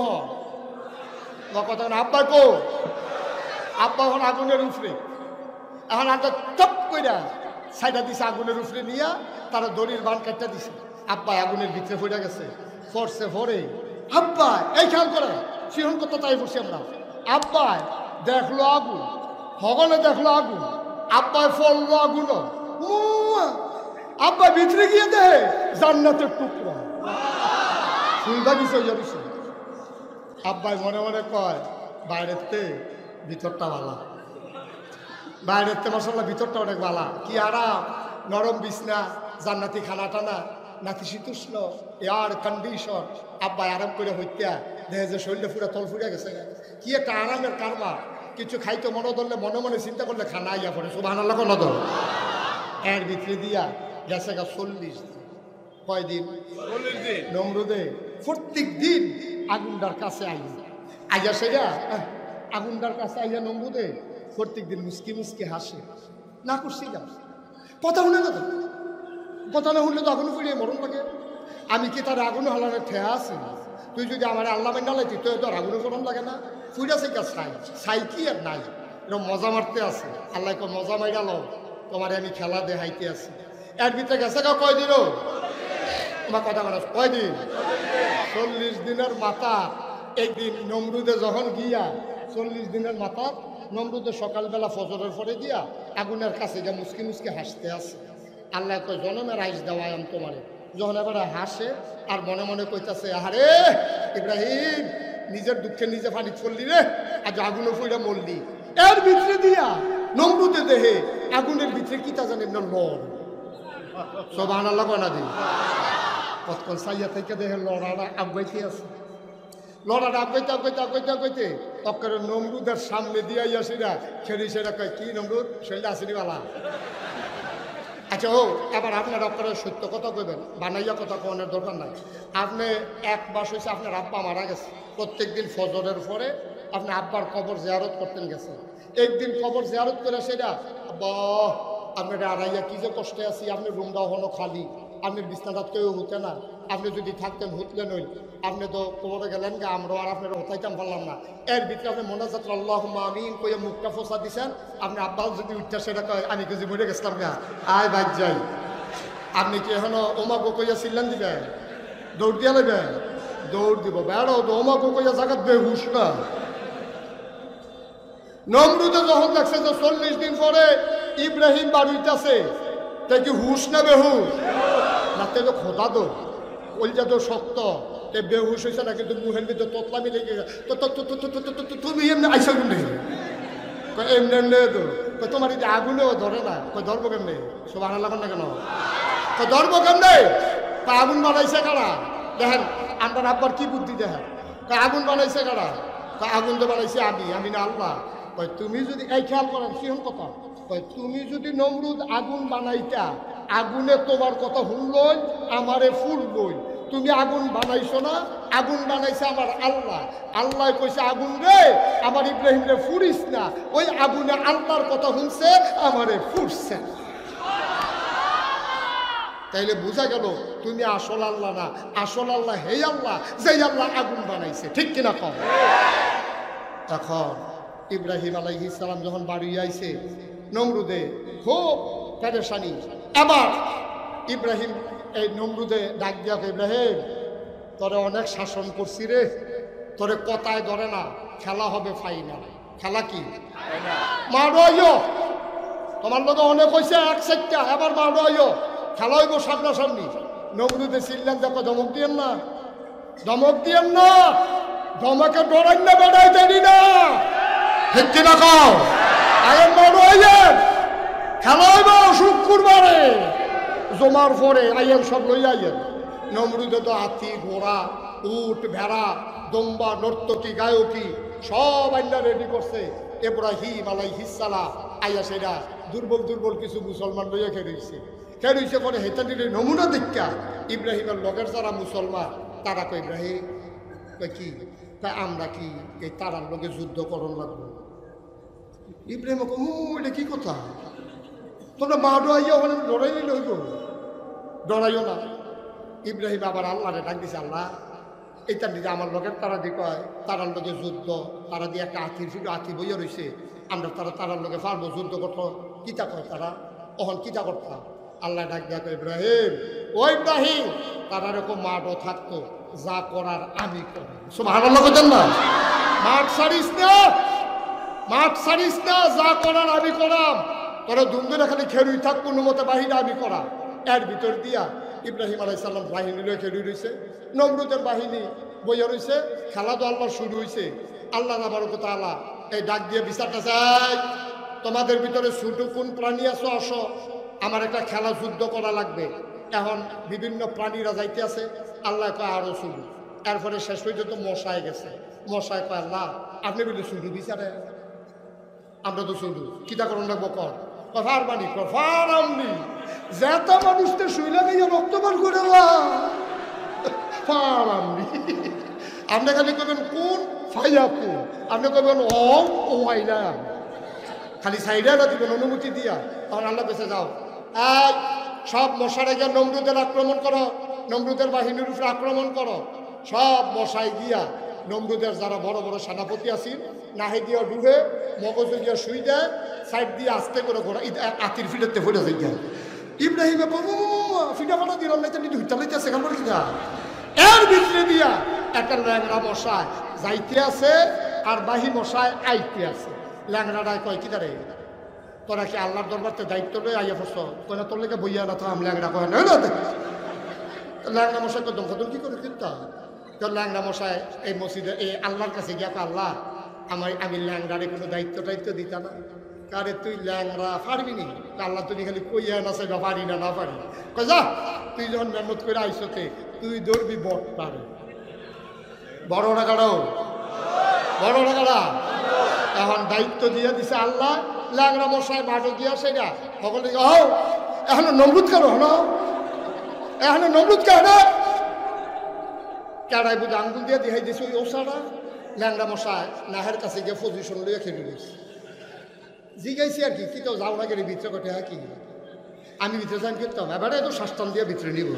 কথা আব্বা কো, আব্বা এখন আগুনের উপরে, এখন আটা টপ কইরা সাইডা দিছে আগুনের উপরে নিয়া, তারা দড়ির বান কাটটা দিছে। আব্বা আগুনের ভিতরে পড়ে গেছে, ফরছে ভরে আব্বা এই খেয়াল করে সিহন কত তাই বসি আমরা। আব্বা দেখলো আগুন, হগলে দেখলো আগুন, আব্বায় ফললো আগুন, আব্বা ভিতরে গিয়ে দেয় জান্নাতের টুকরা ফুলদা দিছে। আব্বাই মনে মনে কয়, বাইরের তে ভিতরটা ভালা, বাইরের তে মাসাল্লাহ ভিতরটা অনেক ভালা, কি আরাম, নরম বিছনা, জান্নাতি খানা টানা, নাতিশীতোষ্ণ এয়ার কন্ডিশন। আব্বাই আরাম করে হইত্যা দেখে যে শরীরে পুরা তল ফুরিয়া গেছে, কি একটা আরামের কারবার। কিছু খাইতে মনে ধরলে মনে মনে চিন্তা করলে খানা আইয়া পড়ে, সুবহানাল্লাহ কোন ধর। এর ভিতরে দিয়া গেছে গা 40 দিন। কয়দিন? 40 দিন। নমরুদে প্রত্যেক দিন আগুনটার কাছে আইয়া সেটা আগুনটার কাছে আইয়া নমরুদে প্রত্যেক দিন মুসকি মুসকি হাসে, না করছি যা কথা শুনে না, তো কথা না শুনলে তো আগুন ফুরিয়ে মরণ লাগে। আমি কি তার আগুন হালানোর ঠেয়া আছি? তুই যদি আমার আল্লাহ মেন নালাই তুই তো আগুনে গরম লাগে না? ফুইরাছে কা ছাই কি আর নাই, এরকম মজা মারতে আছে। আল্লাহ কো মজা মাইরাল, তোমারে আমি খেলা দেখাইতে আছি। এর ভিতরে গেছে গা কয়দিন? তোমার কথা বলা কয়দিন? 40 দিনের মাথা। একদিন নমরুদে যখন গিয়া 40 দিনের মাথা নমরুদে সকালবেলা ফজরের পরে দিয়া আগুনের কাছে গিয়া মুসকি মুসকি হাসতে আছে। আল্লাহ কয় জনমের আইস দেওয়াই আমি তোমারে। যখন এবারে হাসে আর মনে মনে কইতাছে, আরে ইব্রাহিম নিজের দুঃখে নিজে পানি চললি রে, আজ আগুনে ফুইরা মরলি। এর ভিতরে দিয়া নমরুদে দেহে আগুনের ভিতরে কি তা জানে না লড়, সুবহানাল্লাহ কয় না দিন কতক্ষণ সাইয়া থেকে দেহে লড়ারা আগাইতে আছে। লড়াটা কইতে কইতে কইতে কইতে অক্করে নমরুদের সামনে দিয়ে আসিরা খেলি সেটা কয় কি নমরুদ সেটা আসিনি বালা। আচ্ছা ও এবার আপনার অক্করে সত্য কথা কইবেন, বানাইয়া কথা কনের দরকার নাই। আপনি এক মাস হয়েছে আপনার আব্বা মারা গেছে, প্রত্যেক দিন ফজরের পরে আপনি আব্বার কবর জিয়ারত করতেন গেছেন। একদিন কবর জিয়ারত করে সেটা আব্বা আপনার আড়াইয়া কি যে কষ্টে আছি, আপনি রুমটাও হলো খালি, আপনি বিছনাটা কেউ হতে না, আপনি যদি থাকতেন হুতলেন হইল, আপনি তো কবরে গেলেন গা, আমরাও আর আপনার হতাইতাম পারলাম না। এর ভিতরে আপনি মোনাজাত আল্লাহুম্মা আমিন কইয়া মুখটা ফোসা দিছেন, আপনি আব্বাও যদি উঠতে সেটা কয় আমি কিছু মরে গেছিলাম গা, আয় বাদ যাই। আপনি কি এখনো ওমাগো কইয়া চিল্লান দিবেন, দৌড় দিয়া লাগবেন? দৌড় দিব বেড়ো তো ওমাগো কইয়া জাগাত বেহুশ না। নমরুদে যখন দেখছে যে 40 দিন পরে ইব্রাহিম বাড়িতেছে, তাই কি হুশ না বেহুশ? না তে তো খোদা তো ওইটা তো শক্ত, তে বেহুশ হয়েছে না, কিন্তু মুহের ভিতরে তোতলামি লেগে তুমি এমনি আইসা গুন এমনি এমনি তো তোমার এই আগুনেও ধরে না, ধরবো কেমনে? সব আনা লাগান না কেন ধরবো কেমনে? আগুন বানাইছে কারা? দেখেন আমার আব্বার কি বুদ্ধি দেখেন, আগুন বানাইছে কারা? আগুন তো বানাইছে আমি না আল্লাহ। তুমি যদি এই খেয়াল করেন সিহন কথা, তুমি যদি নমরুদ আগুন বানাইতা, আগুনে তোমার কথা হুনলই আমারে ফুল লই, তুমি আগুন বানাইছো না, আগুন বানাইছে আমার আল্লাহ। আল্লাহ কইছে আগুন রে আমার ইব্রাহিম রে ফুরিস না, ওই আগুনে আল্লাহর কথা শুনছে আমারে ফুরছে। তাইলে বোঝা গেল তুমি আসল আল্লাহ না, আসল আল্লাহ হেই আল্লাহ যেই আল্লাহ আগুন বানাইছে, ঠিক কিনা কম? এখন ইব্রাহিম আলাইহিস সালাম যখন বাড়ি আইছে, নমরুদে খুব পেরেশানি। আবার ইব্রাহিম এই নমরুদে ডাক দিয়া ইব্রাহিম তোরে অনেক শাসন করছি রে, তোরে কথায় ধরে না, খেলা হবে ফাইনাল। খেলা কি? মারো, তোমার লোক অনেক হয়েছে এক সেটটা, এবার মারো, খেলা হইব সামনাসামনি। নমরুদে চিল্লেন দেখো ধমক দিয়েন না, ধমক দিয়েন না, ধমকে ডরাই না, বেড়াই দেরি না, ঠিক না কও? আয়ের মারো আইয়েন, খেলা হইব শুক্রবারে জমার পরে আইয়েন, সব লই আইয়েন। নমরুদে তো হাতি ঘোড়া উট ভেড়া দম্বা নর্তকী গায়কী সব আইনা রেডি করছে। ইব্রাহিম আলাইহিস সালাম আইয়া সেটা দুর্বল দুর্বল কিছু মুসলমান লইয়া খেলুইছে পরে হেতানির নমুনা দেখা ইব্রাহিমের লগের যারা মুসলমান তারা কয় ইব্রাহিম কি আমরা কি এই তারার লগে যুদ্ধ করণ লাগবো? ইব্রাহিম এটা কি কথা, তোমরা মাডো আইয়া ওখানে লড়াই নিলে হইব, ডরাইও না। ইব্রাহিম আবার আল্লাহরে ডাক দিছে, আল্লাহ এইটা দিদি আমার লোকের তারা দিয়ে কয় তারার লোকে যুদ্ধ, তারা দিয়ে একটা আথি বইয়া রয়েছে, আমরা তারার লোকে পারবো যুদ্ধ করতো, কিতা কয় তারা অহন কিতা করতাম? আল্লাহ ডাক দিয়া কয় ইব্রাহিম ও ইব্রাহিম তারা এরকম মাঠও থাকতো, যা করার আমি করি। সুবহানাল্লাহ বলেন না? মাঠ ছাড়িস না, মাঠ ছাড়িস না, যা করার আমি করাম, তোরা দুমদুরে খালি খেলুই থাক, কোনো মতে বাহিনী আমি করা। এর ভিতর দিয়া ইব্রাহিম আলাইহিস সালাম বাহিনী লয়ে খেলুই রয়েছে, নমরুদের বাহিনী বইয়া রয়েছে, খেলা তো আল্লাহ শুরু হয়েছে। আল্লাহ তাবারক ওয়া তাআলা এই ডাক দিয়ে বিচারটা চাই, তোমাদের ভিতরে ছোট কোন প্রাণী আছো আসো, আমার একটা খেলা যুদ্ধ করা লাগবে। এখন বিভিন্ন প্রাণীরা যাইতে আছে, আল্লাহ কয় আরো শুরু। এরপরে শেষ পর্যন্ত মশায় গেছে, মশায় কয় আল্লাহ আপনি বলে শুরু বিচারে, আমরা তো শুরু কিতা করুন লাগবো কর কথার বাণী কফার আমনি যেটা মানুষটা শুইলে গিয়ে রক্তপান করে আমনি। আপনি খালি কবেন কোন ফাইয়া কোন, আপনি কবেন ও আইলা, খালি সাইডে দিবেন অনুমতি দিয়া। তখন আল্লাহ কাছে যাও, এই সব মশারে গিয়ে নমরুদের আক্রমণ করো, নমরুদের বাহিনীর উপরে আক্রমণ করো। সব মশাই গিয়া নমরুদের যারা বড় বড় সেনাপতি আছেন নাহে দিয়া ডুবে মগজে গিয়া শুই দেয়, সাইড দিয়ে আস্তে করে ঘোরা আতির ফিটাতে ফুটে যাই গিয়া। ইব্রাহিমে বাবু ফিটা ফাটা দিলাম না, হুইটা লাইতেছে কেন কিনা। এর ভিতরে দিয়া একটা ল্যাংড়া মশায় যাইতে আছে আর বাহি মশায় আইতে আছে। ল্যাংড়াটায় কয় কি দাঁড়ে তোরা কি আল্লাহর দরবারতে দায়িত্ব লই আইয়া ফস কয় না, তোর লেগে বইয়া না থাম। ল্যাংড়া কয় না, ল্যাংড়া মশাই কয় দমকা কি করে কিনতা। ল্যাংড়া মশাই এই মসজিদে এই আল্লাহর কাছে গিয়া কয় আল্লাহ আমি ল্যাংড়ারে কোনো দায়িত্ব দিতা না, কারে তুই ল্যাংড়া পারবি নি? আল্লাহ তুই খালি কইয়া না চাইবা পারি না পারি, কয় যা তুই যখন মেহনত করে আইসতে তুই ধরবি বট পারে বড় টাকাটাও বড় টাকাটা এখন দায়িত্ব দিয়ে দিছে আল্লাহ ল্যাংরা মশাই মাঠে গিয়া সেটা সকলে এখন নমরুদ কেন হলো এখন নমরুদ কেন কেড়াই বুঝে আঙ্গুল দিয়ে দেখাই দিয়েছে ওই ওষাটা ল্যাংরা মশাই নাহের কাছে গিয়ে পজিশন লইয়া খেলে দিয়েছে জিগাইছি আর কি তো যাও না গেলে ভিতরে কটে হ্যাঁ কি আমি ভিতরে যাই করতাম এবারে তো শাস্তান দিয়ে ভিতরে নিব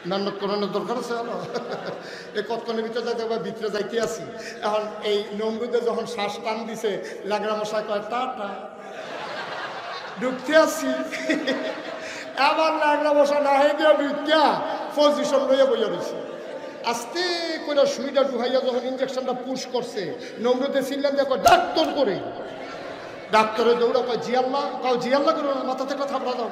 মেহনত করানোর দরকার আছে আলো এই কতক্ষণের ভিতরে যাইতে ভিতরে যাইতে আসি এখন এই নমরুদে যখন শ্বাস টান দিছে ল্যাংরা মশাই কয় টাটা ঢুকতে আসছি আবার ল্যাংরা মশা নাহে দিয়ে ঢুকিয়া পজিশন লইয়া বইয়া রয়েছে আস্তে করে সুইটা ঢুকাইয়া যখন ইঞ্জেকশনটা পুশ করছে নমরুদে ছিলেন দেখো ডাক্তার করে ডাক্তারে দৌড়া কয় জিয়াল্লাহ কাউ জিয়াল্লাহ করো না মাথা থেকে থাপড়া দাও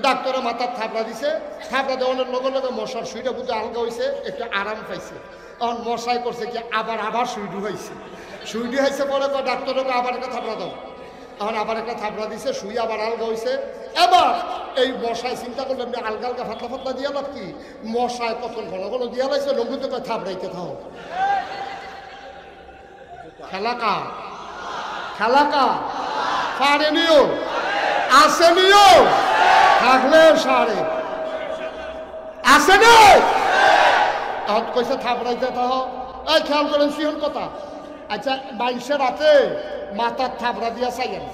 ডাক্তারে মাথার থাপড়া দিছে থাপড়া দেওয়ানোর লগে লগে মশার সুইটা বুঝে আলগা হয়েছে একটু আরাম পাইছে তখন মশাই করছে কি আবার সুই ঢুকাইছে সুই ঢুকাইছে পরে ডাক্তারে আবার একটা থাপড়া দাও তখন আবার একটা থাপড়া দিছে সুই আবার আলগা হয়েছে এবার এই মশায় চিন্তা করলাম যে আলগা আলগা ফাতলা ফাতলা দিয়া লাভ কি মশায় কখন ঘন ঘন দিয়া লাইছে নমরুদে কয় থাপড়াইতে থাও খেলাকা পারে নিও আসে নিও থাকলে সারে আসে নি তখন কইছে থাপড়াইতে থাও এই খেয়াল করেন সিহন কথা আচ্ছা বাইশের রাতে মাথার থাপড়া দিয়া চাইয়েন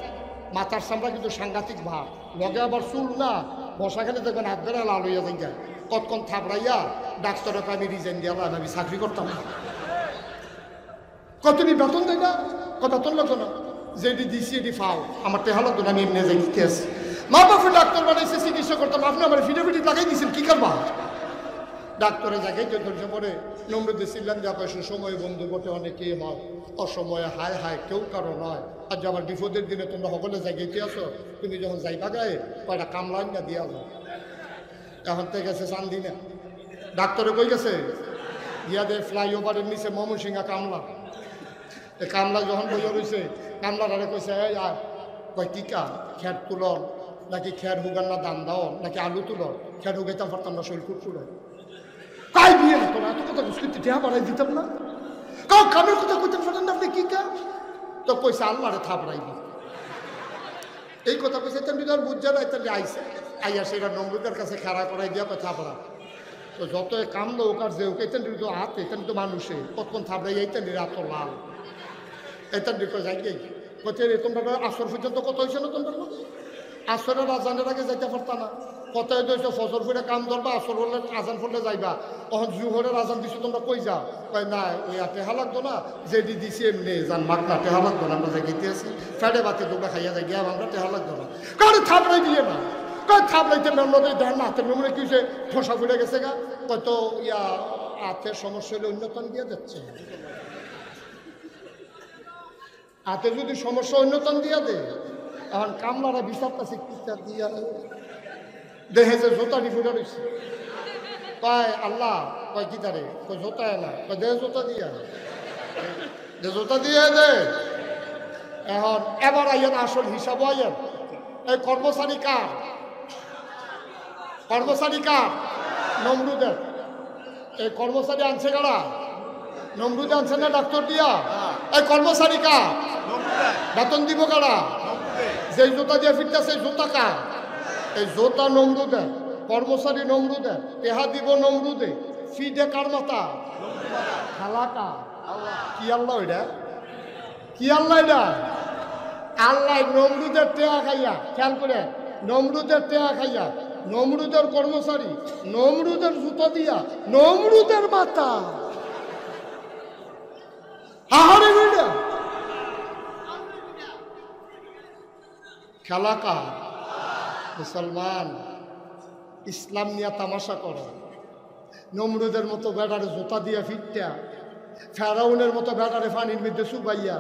মাথার সামরা কিন্তু সাংঘাতিক ভাব লগে আবার চুল না বসা খেলে দেখবেন হাত ধরে লাল হইয়া যাই কতক্ষণ থাপড়াইয়া ডাক্তারকে আমি রিজাইন দিয়া আমি চাকরি করতাম না কতদিন বেতন দেয় না বেতন লাগতো না যেটি দিছি এটি ফাও আমার টেহা লাগতো না আমি এমনি যাই দিতে আসি মা বাপে ডাক্তার বানাইছে চিকিৎসা করতাম আপনি আমার ফিডে লাগাই দিয়েছেন কি করবা ডাক্তারে জায়গায় যে ধৈর্য পরে নমরুদে ছিলেন যা পয়সা সময় বন্ধু বটে অনেকেই হয় অসময়ে হায় হায় কেউ কারো নয় আর যে আমার বিপদের দিনে তোমরা সকলে জায়গাইতে আসো তুমি যখন যাইবা গায়ে কয়টা কামলাইন না দিয়া যাও এখন থেকে গেছে চান্দিনা ডাক্তারে কই গেছে গিয়া দে ফ্লাইওভারের নিচে ময়মনসিংহা কামলা এই কামলা যখন বইয়া রয়েছে কামলারে কইছে এই আর কয় কি কাম খের তুলন নাকি খের হুগার না দাম দাও নাকি আলু তুলন খের হুগাইতাম পারতাম না শরীর কুটকুড়ে কাই দিয়ে না তোরা এত কথা বুঝতে টেহা বাড়াই দিতাম না কাউ কামের কথা কইতে পারেন না আপনি কি কাম তো কইছে আল্লাহরে থাপড়াই দি এই কথা কইছে তেমনি ধর বুঝছে না তেমনি আইসে আইয়া সেটা নমরুদের কাছে খাড়া করাই দিয়া কয় থাপড়া তো যত কামলো ওকার যে ওকে তেমনি তো হাতে তেমনি তো মানুষে কতক্ষণ থাপড়াই এই তেমনি রাত লাল এই তেমনি কয় যাই গেই কইতে তোমরা আসর পর্যন্ত কত হয়েছে না তোমরা আসরের আজানের আগে যাইতে পারতা না কত হয়েছে ফজর ফুটে কাম ধরবা আসর হলে আজান ফুটলে যাইবা তখন জুহরের আজান দিছো তোমরা কই যাও কয় না ওই টেহা লাগতো না যেটি দিছি এমনি যান মাক না টেহা লাগতো না আমরা যাইতে আছি ফেটে বাতি তোমরা খাইয়া যাই গিয়া আমরা টেহা লাগতো না কারণ থাপড়াই দিয়ে না কয় থাপড়াইতে মেমনদের দেন না হাতের মেমনে কি হয়েছে ঠোসা ফুটে গেছে গা কত ইয়া হাতের সমস্যা হলে অন্যতম দিয়ে যাচ্ছে হাতে যদি সমস্যা অন্যতম দিয়া দে এখন কামলারা বিচারটা শিক্ষা দিয়া দেখে যে জোতাটি ফুটে রয়েছে কয় আল্লাহ কয় কি তারে কয় জোতা না কয় দে জোতা দিয়া দে জোতা দিয়ে দে এখন এবার আইয়েন আসল হিসাব আইয়েন এই কর্মচারী কার নমরুদের এই কর্মচারী আনছে কারা নমরুদে আনছে না ডাক্তার দিয়া এই কর্মচারী কার বেতন দিব কারা যে জোতা দিয়ে ফিরতে সেই জোতা কার এই জোতা নমরুদে কর্মচারী নমরুদে টেহা দিব নমরুদে ফিডে কার মাথা খালাকা কি আল্লাহ এটা কি আল্লাহ এটা আল্লাহ নমরুদের টেহা খাইয়া খেয়াল করে নমরুদের টেহা খাইয়া নমরুদের কর্মচারী নমরুদের জুতো দিয়া নমরুদের মাথা আহারে বেটা খেলাকা মুসলমান ইসলাম নিয়ে তামাশা করো নমরুদের মতো বেটারে জোতা দিয়া ফিরটা ফেরাউনের মতো বেটারে পানির মধ্যে চুবাইয়া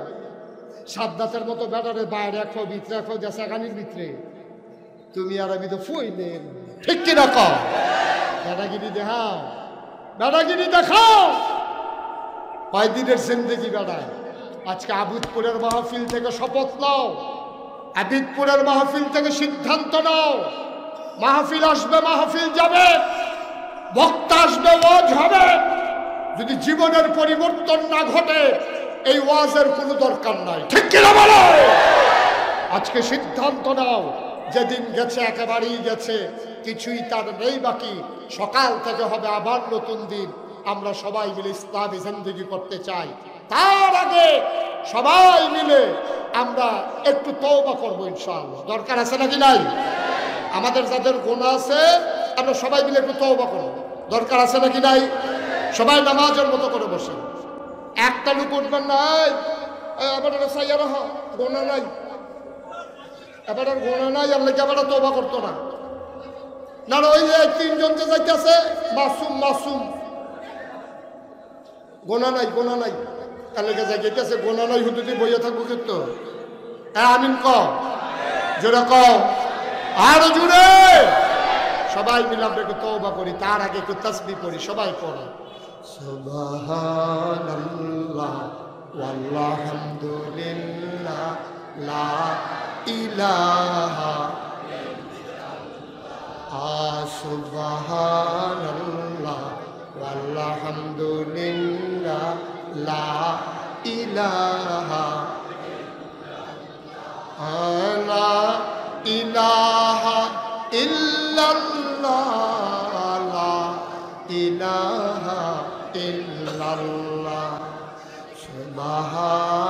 সাদ্দাতের মতো বেটারে বাইরে রাখো ভিতরে রাখো দেশাগানির ভিতরে তুমি আর আমি তো ফুইলেন ঠিক কি রাখো বেটাগিরি দেখাও কয়দিনের জিন্দেগি বেড়ায় আজকে আবিদপুরের মাহফিল থেকে শপথ নাও আবিদপুরের মাহফিল থেকে সিদ্ধান্ত নাও মাহফিল আসবে মাহফিল যাবে বক্তা আসবে ওয়াজ হবে যদি জীবনের পরিবর্তন না ঘটে এই ওয়াজের কোনো দরকার নাই। ঠিক কিনা বলো? আজকে সিদ্ধান্ত নাও, যেদিন গেছে একেবারেই গেছে, কিছুই তার নেই বাকি। সকাল থেকে হবে আবার নতুন দিন। আমরা সবাই মিলে ইসলামী জিন্দেগি করতে চাই। তার আগে সবাই মিলে আমরা একটু তওবা করবো ইনশাআল্লাহ। দরকার আছে নাকি নাই? আমাদের যাদের গুনাহ আছে আমরা সবাই মিলে একটু তওবা করবো। দরকার আছে নাকি নাই? সবাই নামাজের মতো করে বসে, একটা লোক উঠবেন নাই। এবার সাইয়ারা গোনা নাই, এবার আর গোনা নাই, আল্লাহ এবার তওবা করতো না। না ওই যে তিনজন যে যাইতেছে মাসুম মাসুম, গোনা নাই গোনা নাই, তাহলে যাইতেছে গোনা নাই, হুদুদি বইয়া থাকবো কিন্তু। আমিন কম, জোরে কম, আরো জোরে। সবাই মিলে আমরা একটু তওবা করি। তার আগে একটু তাসবিহ পড়ি, সবাই পড়ো সুবহানাল্লাহ ওয়ালহামদুলিল্লাহ লা ইলাহা সুবহানাল্লাহ ওয়ালহামদুলিল্লাহ লা ইলাহা লা ইলাহা ইল্লাল্লাহ লা ইলাহা ইল্লাল্লাহ সুবহান